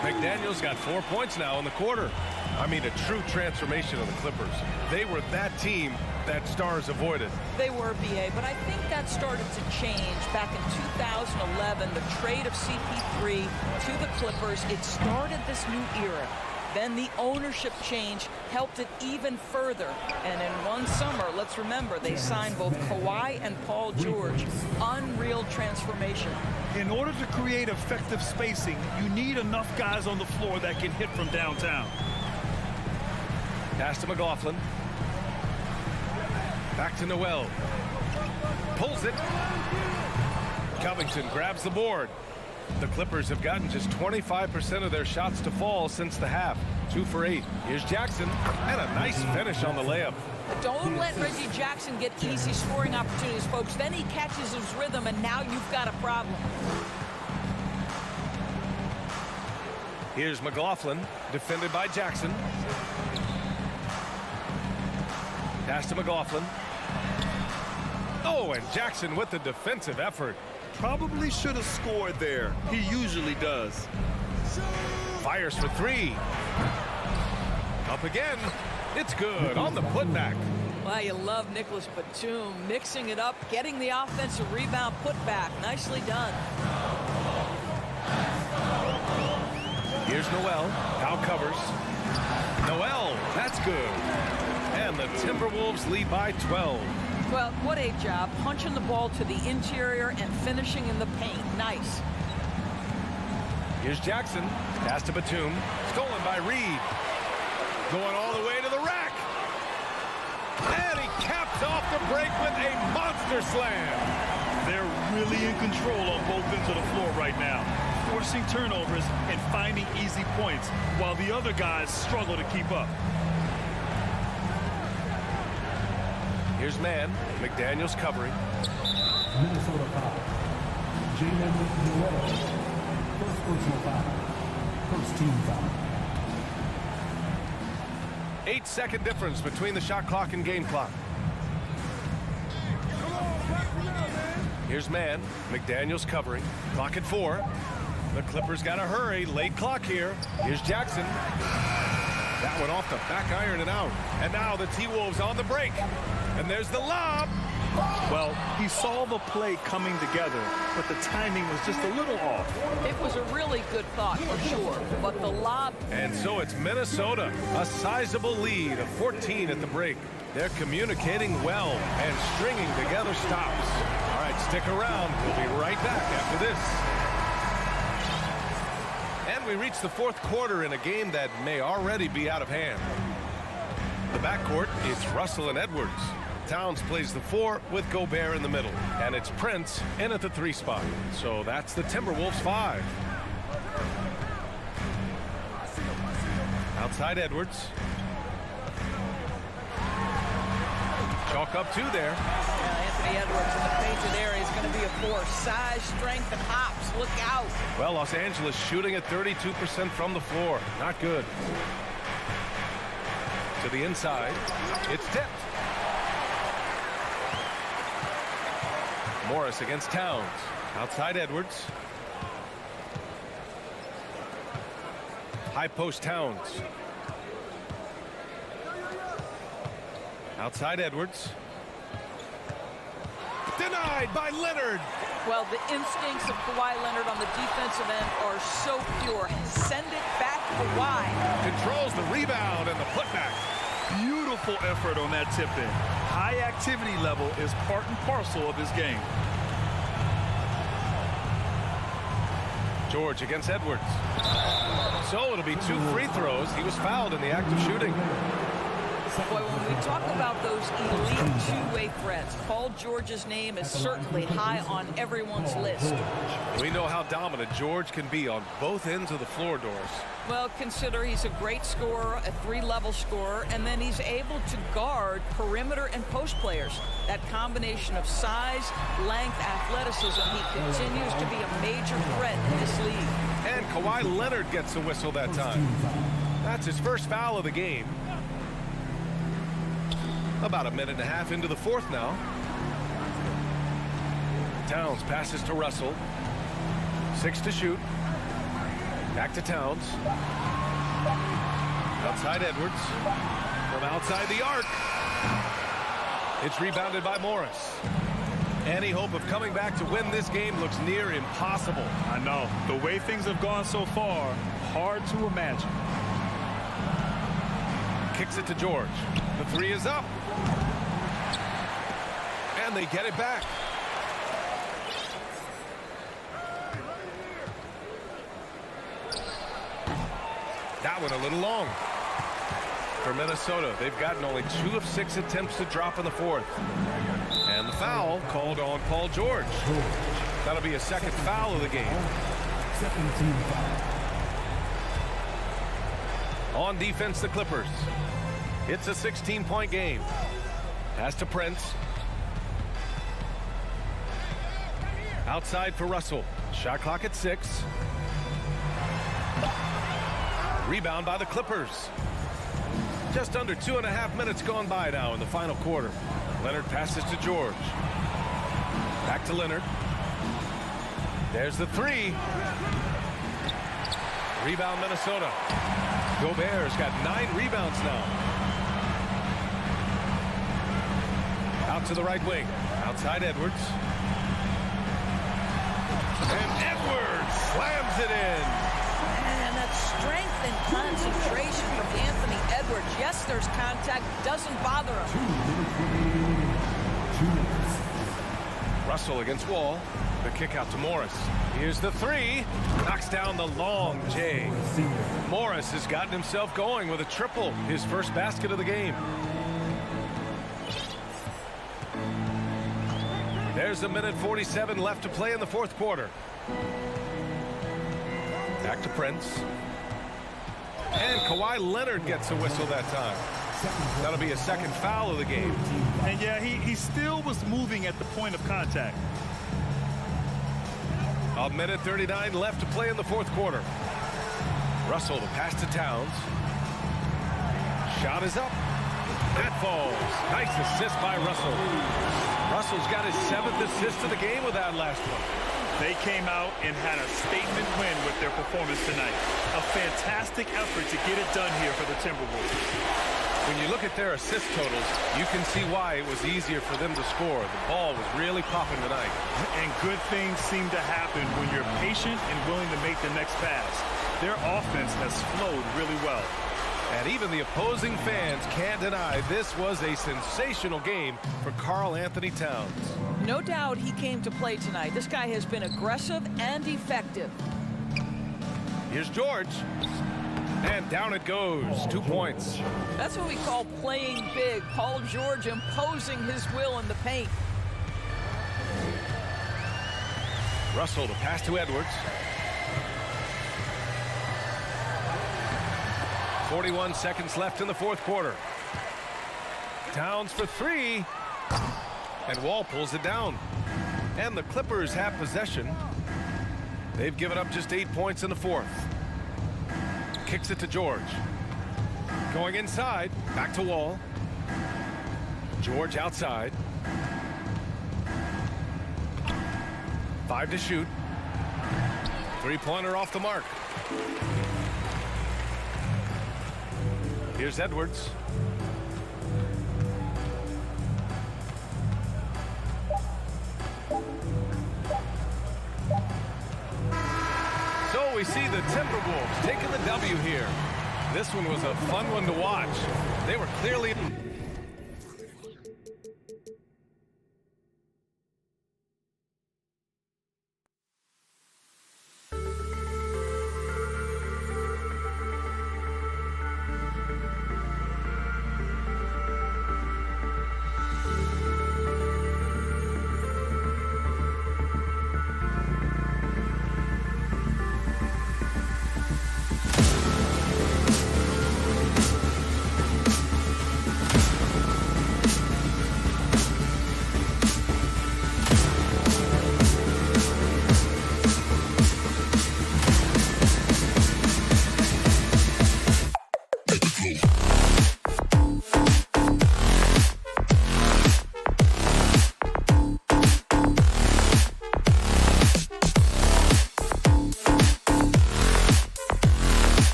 McDaniels got 4 points now in the quarter. I mean, a true transformation of the Clippers. They were that team that Stars avoided. They were, BA, but I think that started to change back in 2011. The trade of CP3 to the Clippers, it started this new era. Then the ownership change helped it even further. And in one summer, let's remember, they signed both Kawhi and Paul George. Unreal transformation. In order to create effective spacing, you need enough guys on the floor that can hit from downtown. Pass to McLaughlin. Back to Noel. Pulls it. Covington grabs the board. The Clippers have gotten just 25% of their shots to fall since the half. 2 for 8. Here's Jackson, and a nice finish on the layup. Don't let Reggie Jackson get easy scoring opportunities, folks. Then he catches his rhythm, and now you've got a problem. Here's McLaughlin, defended by Jackson. Pass to McLaughlin. Oh, and Jackson with the defensive effort. Probably should have scored there. He usually does. Fires for 3. Up again. It's good on the putback. Well, you love Nicholas Batum mixing it up, getting the offensive rebound putback. Nicely done. Here's Noel. Now covers. Noel, that's good. And the Timberwolves lead by 12. Well, what a job. Punching the ball to the interior and finishing in the paint. Nice. Here's Jackson. Pass to Batum. Stolen by Reed. Going all the way to the rack. And he caps off the break with a monster slam. They're really in control on both ends of the floor right now, forcing turnovers and finding easy points while the other guys struggle to keep up. Here's man. McDaniels covering. Minnesota foul. Jalen Noel. First personal foul. First team foul. 8-second difference between the shot clock and game clock. Here's man. McDaniels covering. Clock at 4. The Clippers got to hurry. Late clock here. Here's Jackson. That one off the back iron and out. And now the T-Wolves on the break. And there's the lob. Well, he saw the play coming together, but the timing was just a little off. It was a really good thought, for sure, but the lob... And so it's Minnesota, a sizable lead of 14 at the break. They're communicating well and stringing together stops. All right, stick around. We'll be right back after this. And we reach the fourth quarter in a game that may already be out of hand. The backcourt, it's Russell and Edwards. Towns plays the 4 with Gobert in the middle. And it's Prince in at the 3 spot. So that's the Timberwolves 5. Outside Edwards. Chalk up 2 there. Anthony Edwards in the painted area is going to be a force. Size, strength, and hops. Look out. Well, Los Angeles shooting at 32% from the floor. Not good. To the inside. It's tipped. Morris against Towns. Outside Edwards. High post Towns. Outside Edwards. Denied by Leonard. Well, the instincts of Kawhi Leonard on the defensive end are so pure. Send it back Kawhi. Controls the rebound and the putback. Beautiful effort on that tip-in. High activity level is part and parcel of his game. George against Edwards. So it'll be 2 free throws. He was fouled in the act of shooting. Boy, when we talk about those elite two-way threats, Paul George's name is certainly high on everyone's list. We know how dominant George can be on both ends of the floor, Doris. Well, consider he's a great scorer, a 3-level scorer, and then he's able to guard perimeter and post players. That combination of size, length, athleticism, he continues to be a major threat in this league. And Kawhi Leonard gets the whistle that time. That's his first foul of the game. About a minute and a half into the fourth now. Towns passes to Russell. 6 to shoot. Back to Towns. Outside Edwards. From outside the arc. It's rebounded by Morris. Any hope of coming back to win this game looks near impossible. I know. The way things have gone so far, hard to imagine. Kicks it to George. The 3 is up. And they get it back. That one a little long. For Minnesota, they've gotten only 2 of 6 attempts to drop in the fourth. And the foul called on Paul George. That'll be a second foul of the game. Second team foul. On defense, the Clippers. It's a 16-point game. Pass to Prince. Outside for Russell. Shot clock at 6. Rebound by the Clippers. Just under 2.5 minutes gone by now in the final quarter. Leonard passes to George. Back to Leonard. There's the 3. Rebound Minnesota. Gobert's got 9 rebounds now. Out to the right wing. Outside Edwards. And Edwards slams it in. And that strength and concentration from Anthony Edwards. Yes, there's contact. Doesn't bother him. 2 minutes. Russell against Wall. The kick out to Morris. Here's the 3. Knocks down the long J. Morris has gotten himself going with a triple. His first basket of the game. There's a minute 47 left to play in the fourth quarter. Back to Prince. And Kawhi Leonard gets a whistle that time. That'll be a second foul of the game. And yeah, he still was moving at the point of contact. A minute 39 left to play in the fourth quarter. Russell, the pass to Towns. Shot is up. That falls. Nice assist by Russell. Russell's got his 7th assist of the game with that last one. They came out and had a statement win with their performance tonight. A fantastic effort to get it done here for the Timberwolves. When you look at their assist totals, you can see why it was easier for them to score. The ball was really popping tonight. And good things seem to happen when you're patient and willing to make the next pass. Their offense has flowed really well. And even the opposing fans can't deny this was a sensational game for Karl Anthony Towns. No doubt he came to play tonight. This guy has been aggressive and effective. Here's George. And down it goes. 2 points. That's what we call playing big. Paul George imposing his will in the paint. Russell, the pass to Edwards. 41 seconds left in the fourth quarter. Towns for 3. And Wall pulls it down. And the Clippers have possession. They've given up just 8 points in the fourth. Kicks it to George. Going inside. Back to Wall. George outside. 5 to shoot. 3-pointer off the mark. Here's Edwards. So we see the Timberwolves taking the W here. This one was a fun one to watch. They were clearly...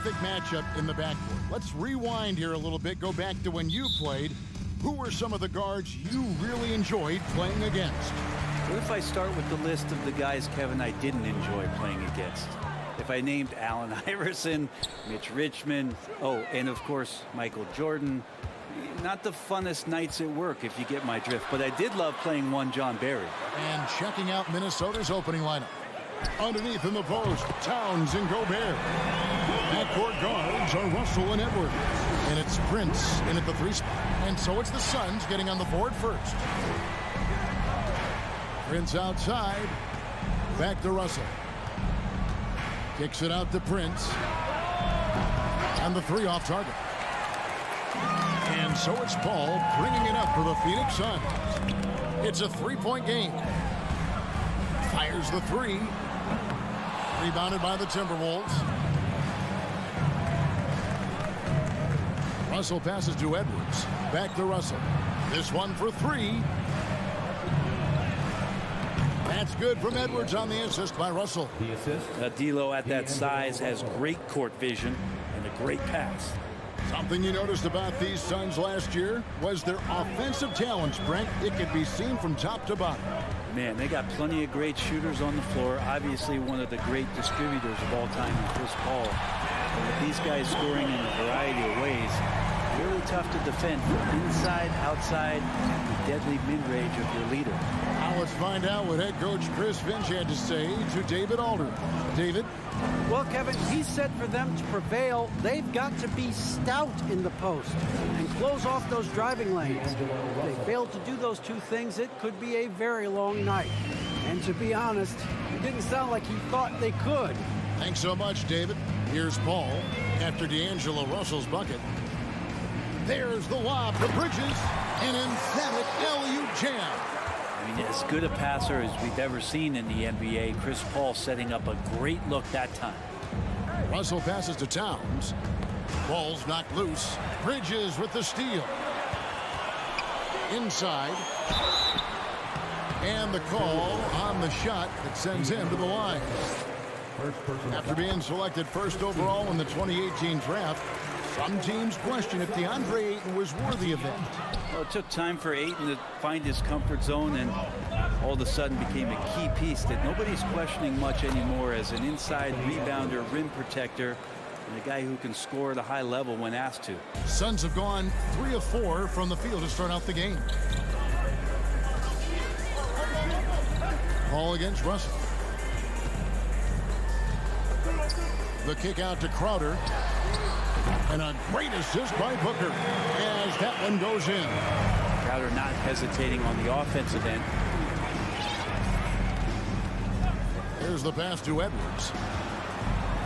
perfect matchup in the backcourt. Let's rewind here a little bit. Go back to when you played. Who were some of the guards you really enjoyed playing against? What if I start with the list of the guys, Kevin, I didn't enjoy playing against? If I named Allen Iverson, Mitch Richmond, and of course, Michael Jordan. Not the funnest nights at work, if you get my drift, but I did love playing one John Barry. And checking out Minnesota's opening lineup. Underneath in the post, Towns and Gobert. Backcourt guards are Russell and Edwards. And it's Prince in at the 3 spot. And so it's the Suns getting on the board first. Prince outside. Back to Russell. Kicks it out to Prince. And the 3 off target. And so it's Paul bringing it up for the Phoenix Suns. It's a 3-point game. Fires the 3. Rebounded by the Timberwolves. Russell passes to Edwards. Back to Russell. This one for 3. That's good from Edwards on the assist by Russell. The assist. D'Lo at that size has great court vision and a great pass. Something you noticed about these Suns last year was their offensive talents, Brent. It could be seen from top to bottom. Man, they got plenty of great shooters on the floor. Obviously, one of the great distributors of all time in Chris Paul. And with these guys scoring in a variety of ways, really tough to defend from inside, outside, and the deadly mid-range of your leader. Now let's find out what head coach Chris Finch had to say to David Aldridge. David? Well, Kevin, he said for them to prevail, they've got to be stout in the post and close off those driving lanes. If they fail to do those 2 things, it could be a very long night. And to be honest, it didn't sound like he thought they could. Thanks so much, David. Here's Paul after D'Angelo Russell's bucket. There's the lob for Bridges. An emphatic alley-oop jam. I mean, as good a passer as we've ever seen in the NBA. Chris Paul setting up a great look that time. Russell passes to Towns. Ball's knocked loose. Bridges with the steal. Inside. And the call on the shot that sends him to the line. After being selected first overall in the 2018 draft, some teams question if DeAndre Ayton was worthy of that. Well, it took time for Ayton to find his comfort zone and all of a sudden became a key piece that nobody's questioning much anymore as an inside rebounder, rim protector, and a guy who can score at a high level when asked to. Suns have gone 3 of 4 from the field to start out the game. Ball against Russell. The kick out to Crowder. And a great assist by Booker as that one goes in. Crowder not hesitating on the offensive end. Here's the pass to Edwards.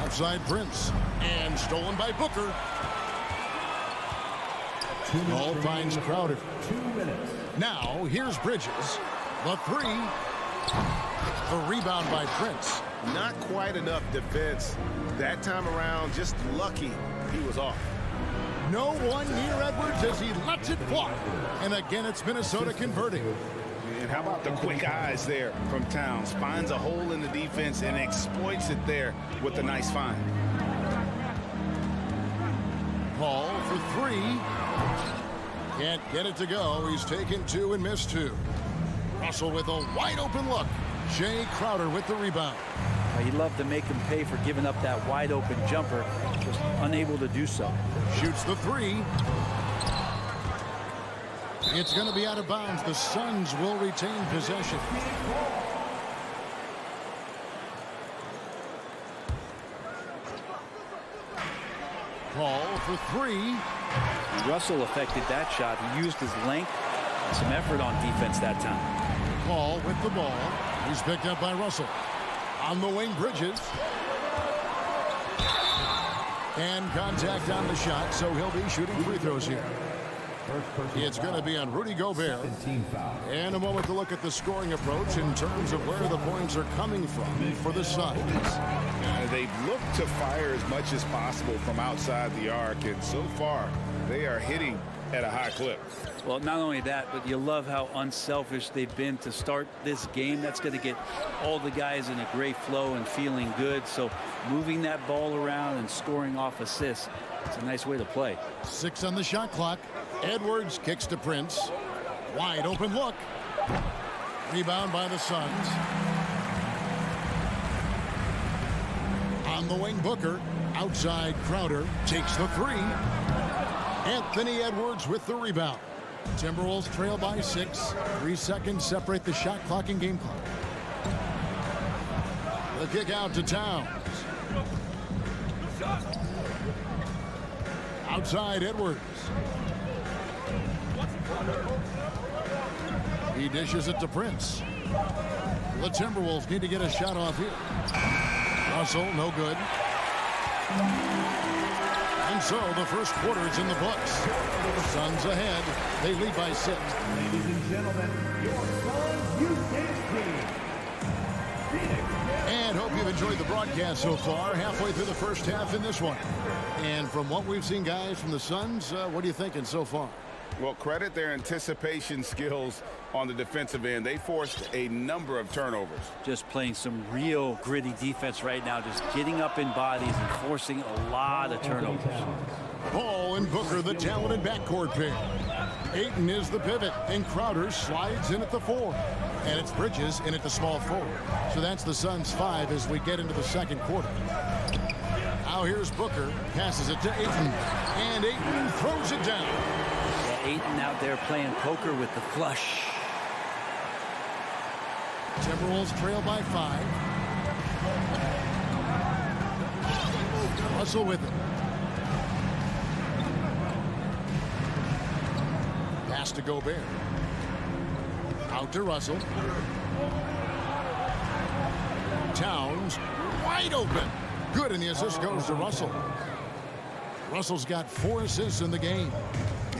Outside Prince. And stolen by Booker. Ball finds Crowder. 2 minutes. Now here's Bridges. The 3. The rebound by Prince. Not quite enough defense that time around. Just lucky he was off. No one near Edwards as he lets it fly. And again, it's Minnesota converting. And how about the quick eyes there from Towns? Finds a hole in the defense and exploits it there with a nice find. Paul for 3. Can't get it to go. He's taken 2 and missed 2. Russell with a wide open look. Jay Crowder with the rebound. He'd love to make him pay for giving up that wide open jumper, just unable to do so. Shoots the 3. It's going to be out of bounds. The Suns will retain possession. Paul for 3. Russell affected that shot. He used his length and some effort on defense that time. Paul with the ball. He's picked up by Russell. On the wing, Bridges. And contact on the shot, so he'll be shooting free throws here. It's going to be on Rudy Gobert. And a moment to look at the scoring approach in terms of where the points are coming from for the Suns. They've looked to fire as much as possible from outside the arc, and so far They are hitting at a high clip. Well, not only that, but you love how unselfish they've been to start this game. That's going to get all the guys in a great flow and feeling good. So moving that ball around and scoring off assists, it's a nice way to play. 6 on the shot clock. Edwards kicks to Prince. Wide open look. Rebound by the Suns. On the wing, Booker. Outside, Crowder takes the 3. Anthony Edwards with the rebound. Timberwolves trail by 6. 3 seconds separate the shot clock and game clock. The kick out to Towns. Outside, Edwards. He dishes it to Prince. The Timberwolves need to get a shot off here. Russell, no good. And so the first quarter is in the books. The Suns ahead. They lead by 6. Ladies and gentlemen, your Suns Youth Dance Team. And hope you've enjoyed the broadcast so far. Halfway through the first half in this one. And from what we've seen, guys, from the Suns, what are you thinking so far? Well, credit their anticipation skills on the defensive end. They forced a number of turnovers. Just playing some real gritty defense right now, just getting up in bodies and forcing a lot of turnovers. Ball and Booker, the talented backcourt pair. Ayton is the pivot, and Crowder slides in at the 4. And it's Bridges in at the small forward. So that's the Suns' 5 as we get into the second quarter. Now here's Booker, passes it to Ayton, and Ayton throws it down. Ayton out there playing poker with the flush. Timberwolves trail by 5. Russell with it. Pass to Gobert. Out to Russell. Towns wide open. Good, and the assist goes to Russell. Russell's got 4 assists in the game.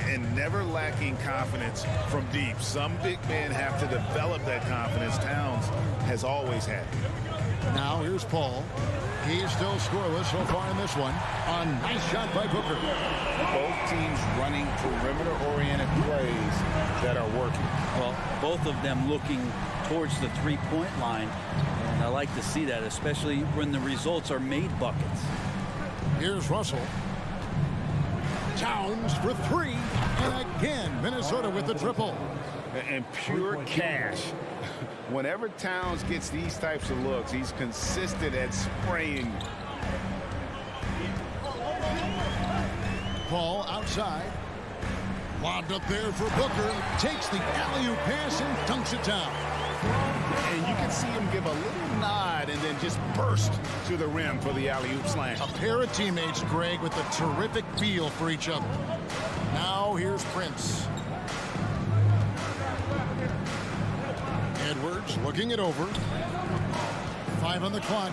And never lacking confidence from deep. Some big men have to develop that confidence. Towns has always had it. Now here's Paul. He's still scoreless so far in this one. A nice shot by Booker. Both teams running perimeter-oriented plays that are working. Well, both of them looking towards the three-point line. And I like to see that, especially when the results are made buckets. Here's Russell. Towns for 3. And again, Minnesota with the triple. And pure cash. Whenever Towns gets these types of looks, he's consistent at spraying. Paul outside. Lobbed up there for Booker. Takes the alley-oop pass and dunks it down. And you can see him give a little nod and then just burst to the rim for the alley-oop slam. A pair of teammates, Greg, with a terrific feel for each other. Now here's Prince. Edwards looking it over. 5 on the clock.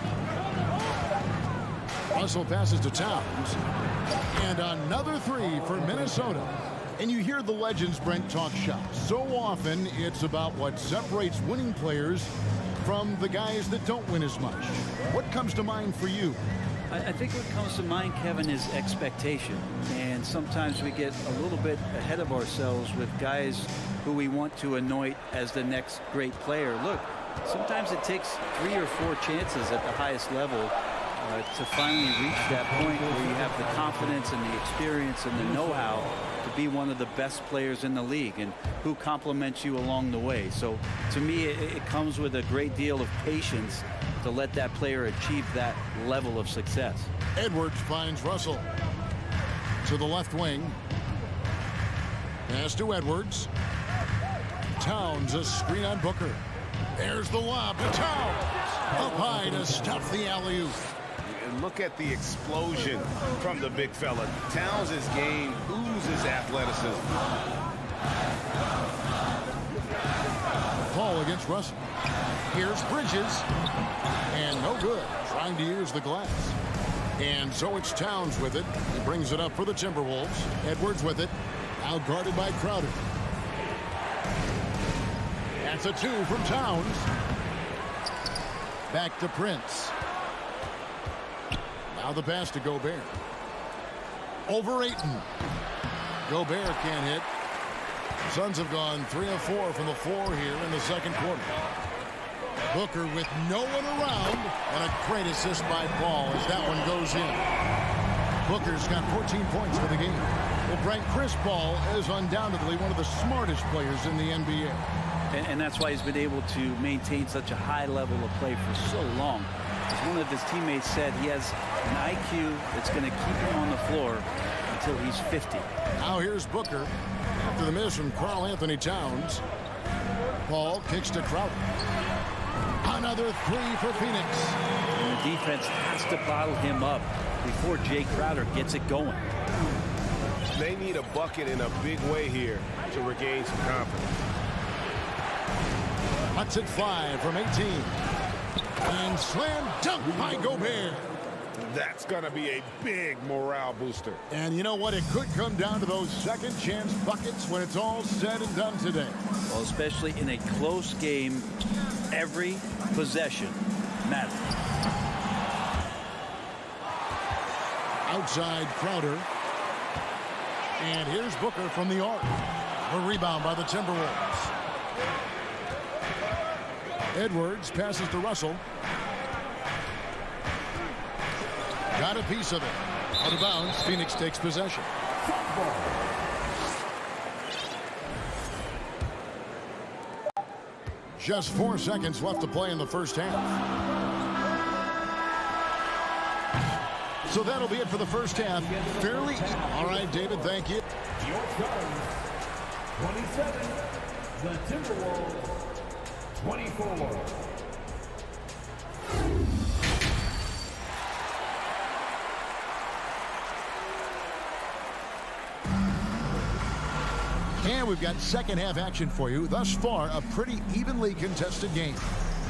Russell passes to Towns. And another 3 for Minnesota. And you hear the legends, Brent, talk shop. So often it's about what separates winning players from the guys that don't win as much. What comes to mind for you? I think what comes to mind, Kevin, is expectation. And sometimes we get a little bit ahead of ourselves with guys who we want to anoint as the next great player. Look, sometimes it takes 3 or 4 chances at the highest level to finally reach that point where you have the confidence and the experience and the know-how to be one of the best players in the league, and who compliments you along the way. So to me, it comes with a great deal of patience to let that player achieve that level of success. Edwards finds Russell to the left wing. Pass to Edwards. Towns, a screen on Booker. There's the lob to Towns. Up high to stuff the alley-oop. And look at the explosion from the big fella. Towns' game oozes athleticism. Paul against Russell. Here's Bridges. And no good. Trying to use the glass. And so it's Towns with it. He brings it up for the Timberwolves. Edwards with it. Now guarded by Crowder. That's a 2 from Towns. Back to Prince. Now the pass to Gobert. Over Ayton. Gobert can't hit. Suns have gone 3 of 4 from the floor here in the second quarter. Booker with no one around, and a great assist by Paul as that one goes in. Booker's got 14 points for the game. Well, Brent, Chris Paul is undoubtedly one of the smartest players in the NBA. And that's why he's been able to maintain such a high level of play for so long. As one of his teammates said, he has an IQ that's going to keep him on the floor until he's 50. Now here's Booker after the miss from Karl Anthony Towns. Paul kicks to Crowder. Another three for Phoenix. And the defense has to bottle him up before Jay Crowder gets it going. They need a bucket in a big way here to regain some confidence. Cuts it 5 from 18. And slam dunk by Gobert. That's going to be a big morale booster. And you know what? It could come down to those second chance buckets when it's all said and done today. Well, especially in a close game, every possession matters. Outside Crowder. And here's Booker from the arc. The rebound by the Timberwolves. Edwards passes to Russell. Got a piece of it. Out of bounds, Phoenix takes possession. Just 4 seconds left to play in the first half. So that'll be it for the first half. Fairly. All right, David, thank you. Your starters, 27, the Timberwolves, 24. And we've got second half action for you. Thus far, a pretty evenly contested game.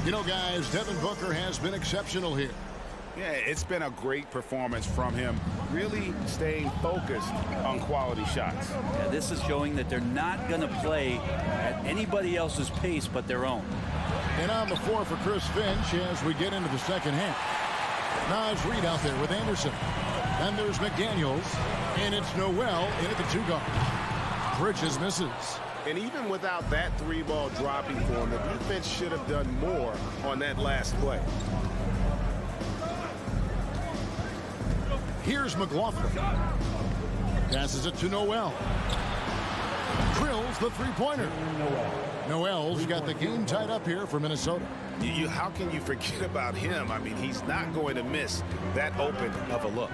You know, guys, Devin Booker has been exceptional here. Yeah, it's been a great performance from him, really staying focused on quality shots. Yeah, this is showing that they're not going to play at anybody else's pace but their own. And on the floor for Chris Finch as we get into the second half. Naz Reid out there with Anderson. Then there's McDaniels, and it's Noel in at the 2 guard. Bridges misses. And even without that 3-ball dropping for him, the defense should have done more on that last play. Here's McLaughlin. Passes it to Noel. Drills the 3-pointer. Noel's got the game tied up here for Minnesota. How can you forget about him? I mean, he's not going to miss that open of a look.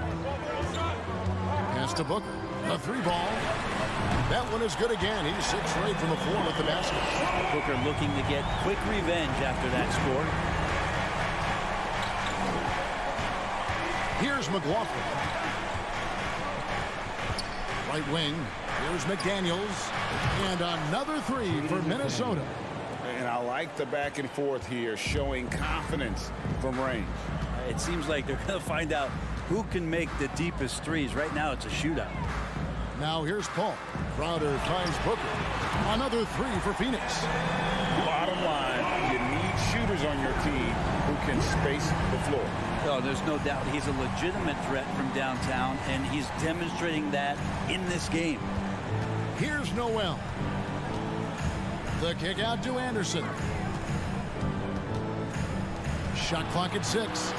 Pass to Booker. A 3-ball. That one is good again. He's 6 straight from the floor with the basket. Booker looking to get quick revenge after that score. Here's McLaughlin. Right wing. Here's McDaniels. And another 3 for Minnesota. And I like the back and forth here, showing confidence from range. It seems like they're going to find out who can make the deepest threes. Right now, it's a shootout. Now here's Paul. Crowder finds Booker. Another 3 for Phoenix. Bottom line, you need shooters on your team who can space the floor. Oh, there's no doubt he's a legitimate threat from downtown, and he's demonstrating that in this game. Here's Noel. The kick out to Anderson. Shot clock at 6.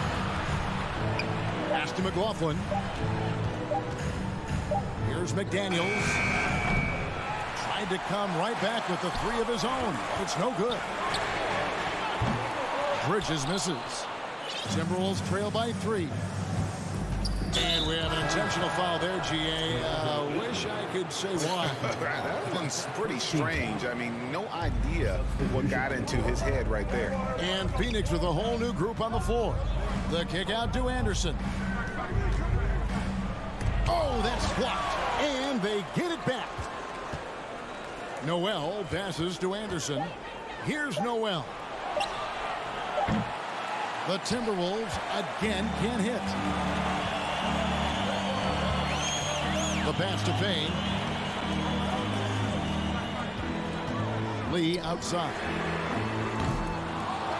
Pass to McLaughlin. Here's McDaniels. Tried to come right back with the 3 of his own. It's no good. Bridges misses. Timberwolves trail by 3. And we have an intentional foul there, GA. Wish I could say why. That one's pretty strange. I mean, no idea what got into his head right there. And Phoenix with a whole new group on the floor. The kick out to Anderson. Oh, that's blocked. And they get it back. Noel passes to Anderson. Here's Noel. The Timberwolves again can't hit. The pass to Payne. Lee outside.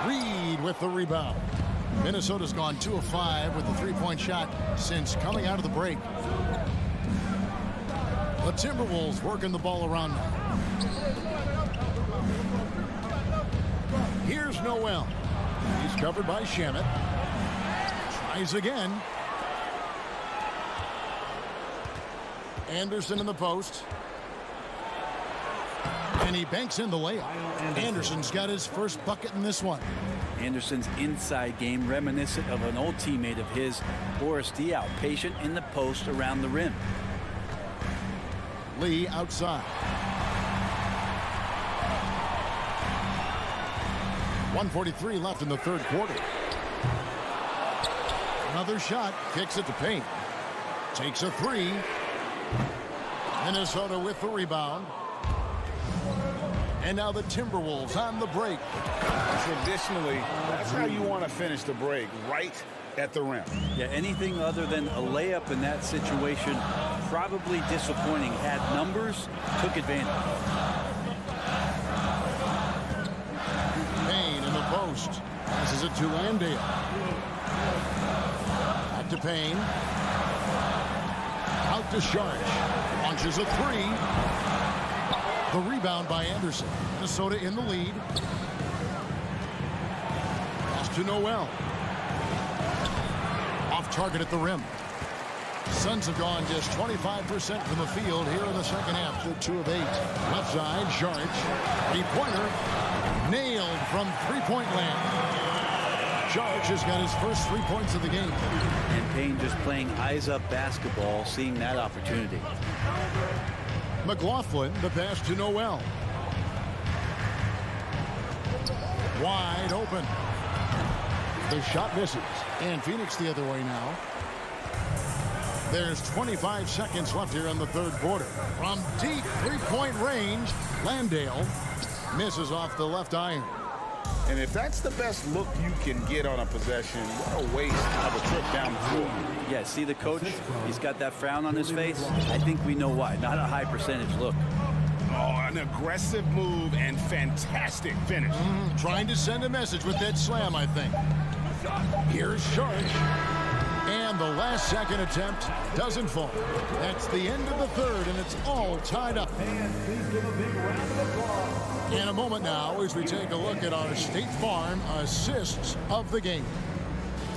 Reed with the rebound. Minnesota's gone 2 of 5 with the 3-point shot since coming out of the break. The Timberwolves working the ball around now. Here's Noel. He's covered by Shamet. Tries again. Anderson in the post. And he banks in the layup. Anderson's got his first bucket in this one. Anderson's inside game reminiscent of an old teammate of his, Boris Diaw, patient in the post around the rim. Lee outside. 1:43 left in the third quarter. Another shot, kicks it to paint. Takes a three. Minnesota with the rebound. And now the Timberwolves on the break. Traditionally, that's how you want to finish the break, right at the rim. Yeah, anything other than a layup in that situation, probably disappointing. Had numbers, took advantage. Payne in the post. Passes it to Landale. Back to Payne. Out to Sharge. Launches a three. The rebound by Anderson. Minnesota in the lead. Pass to Noel. Off target at the rim. Suns have gone just 25% from the field here in the second half. They're 2 of 8. Left side, Sharge. Three-pointer. Nailed from three-point land. Sharge has got his first 3 points of the game. And Payne just playing eyes-up basketball, seeing that opportunity. McLaughlin, the pass to Noel. Wide open. The shot misses. And Phoenix the other way now. There's 25 seconds left here in the third quarter. From deep three-point range, Landale misses off the left iron. And if that's the best look you can get on a possession, what a waste of a trip down the floor. Yeah, see the coach? He's got that frown on his face. I think we know why. Not a high percentage look. Oh, an aggressive move and fantastic finish. Trying to send a message with that slam, I think. Here's Sharge. And the last second attempt doesn't fall. That's the end of the third, and it's all tied up. In a moment now, as we take a look at our State Farm assists of the game.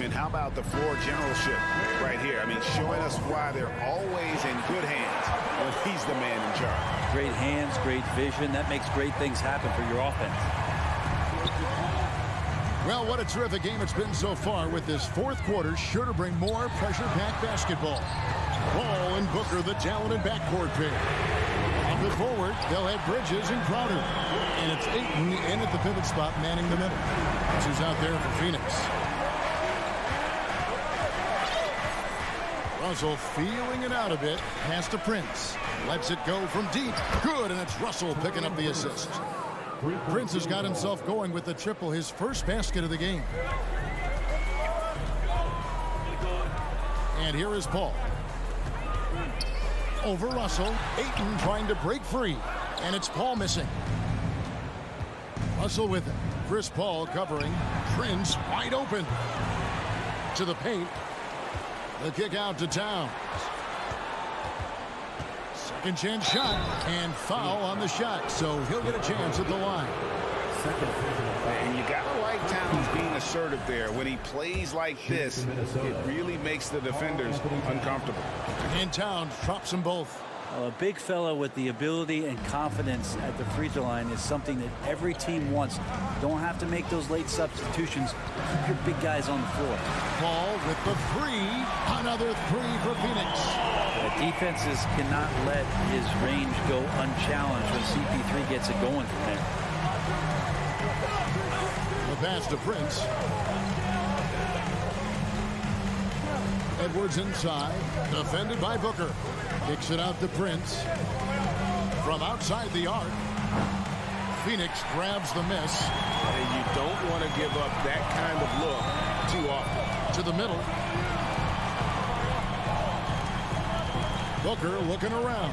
And how about the floor generalship right here? I mean, showing us why they're always in good hands when he's the man in charge. Great hands, great vision. That makes great things happen for your offense. Well, what a terrific game it's been so far, with this fourth quarter sure to bring more pressure-packed basketball. Ball and Booker, the talented backcourt pair. Off it forward, they'll have Bridges and Crowder. And it's Ayton in at the pivot spot, manning the middle. That's who's out there for Phoenix. Russell feeling it out a bit. Pass to Prince. Lets it go from deep. Good, and it's Russell picking up the assist. Prince has got himself going with the triple, his first basket of the game. And here is Paul. Over Russell. Ayton trying to break free. And it's Paul missing. Russell with it. Chris Paul covering. Prince wide open. To the paint. The kick out to Towns. Second chance shot, and foul on the shot, so he'll get a chance at the line. And you got to like Towns being assertive there. When he plays like this, it really makes the defenders uncomfortable. And Towns drops them both. A big fella with the ability and confidence at the free throw line is something that every team wants. Don't have to make those late substitutions. Keep your big guys on the floor. Paul with the three. Another three for Phoenix. Defenses cannot let his range go unchallenged when CP3 gets it going from there. The pass to Prince. Edwards inside. Defended by Booker. Kicks it out to Prince. From outside the arc. Phoenix grabs the miss. And you don't want to give up that kind of look too often. To the middle. Booker looking around.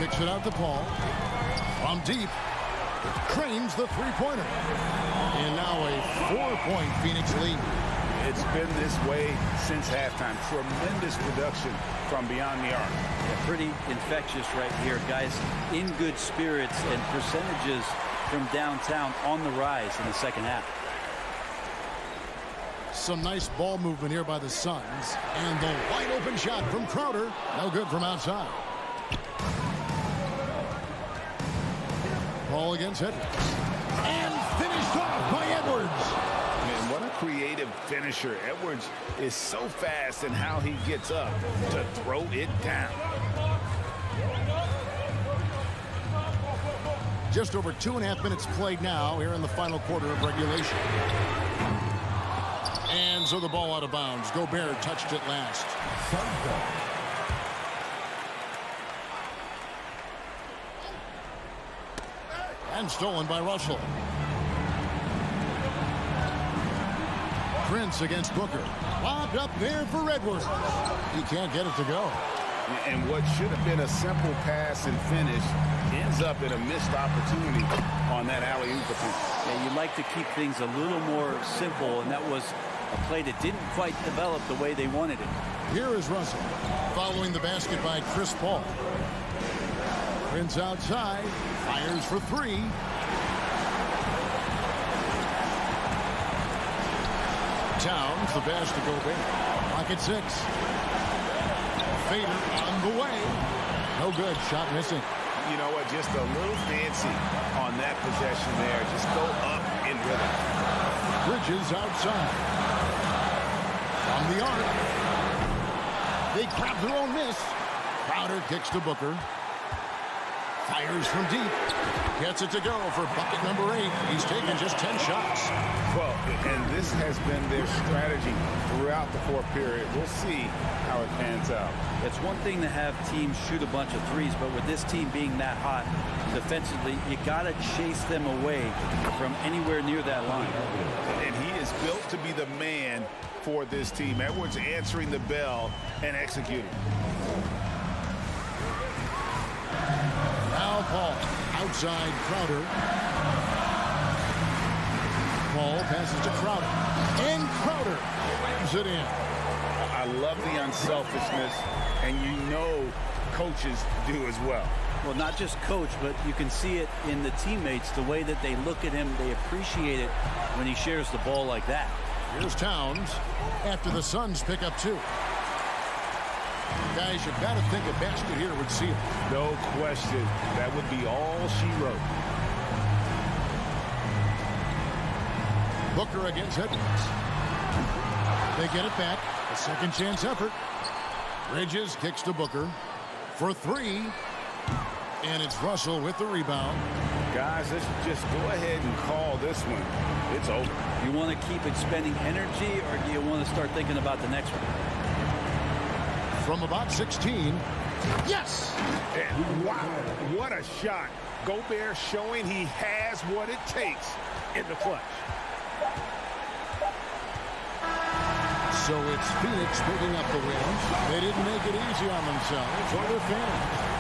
Kicks it out to Paul. From deep. Cranes the three-pointer. And now a 4-point Phoenix lead. It's been this way since halftime. Tremendous production from beyond the arc. Yeah, pretty infectious right here. Guys in good spirits and percentages from downtown on the rise in the second half. Some nice ball movement here by the Suns. And the wide open shot from Crowder. No good from outside. Ball against Edwards. And finished off by Edwards. Man, what a creative finisher. Edwards is so fast in how he gets up to throw it down. Just over 2.5 minutes played now here in the final quarter of regulation. And so the ball out of bounds. Gobert touched it last. And stolen by Russell. Prince against Booker. Lobbed up there for Edwards. He can't get it to go. And what should have been a simple pass and finish ends up in a missed opportunity on that alley-oop attempt. Yeah, you like to keep things a little more simple, and that was a play that didn't quite develop the way they wanted it. Here is Russell following the basket by Chris Paul. Prince outside, fires for three. Towns, the pass to Gobert. Clock at 6. Fader on the way. No good. Shot missing. You know what? Just a little fancy on that possession there. Just go up in rhythm. Bridges outside. From the arc. They grab their own miss. Crowder kicks to Booker. Fires from deep. Gets it to go for bucket number 8. He's taken just 10 shots. Well, and this has been their strategy throughout the fourth period. We'll see how it pans out. It's one thing to have teams shoot a bunch of threes, but with this team being that hot defensively, you got to chase them away from anywhere near that line. And he is built to be the man for this team. Edwards answering the bell and executing. Foul call. Outside Crowder. Paul passes to Crowder. And Crowder brings it in. I love the unselfishness, and you know coaches do as well. Well, not just coach, but you can see it in the teammates, the way that they look at him. They appreciate it when he shares the ball like that. Here's Towns after the Suns pick up 2. Guys, you've got to think a basket here would seal it. No question. That would be all she wrote. Booker against Edwards. They get it back. A second chance effort. Bridges kicks to Booker for 3. And it's Russell with the rebound. Guys, let's just go ahead and call this one. It's over. You want to keep expending energy, or do you want to start thinking about the next one? From about 16. Yes! And wow, what a shot. Gobert showing he has what it takes in the clutch. So it's Phoenix picking up the win. They didn't make it easy on themselves or their fans.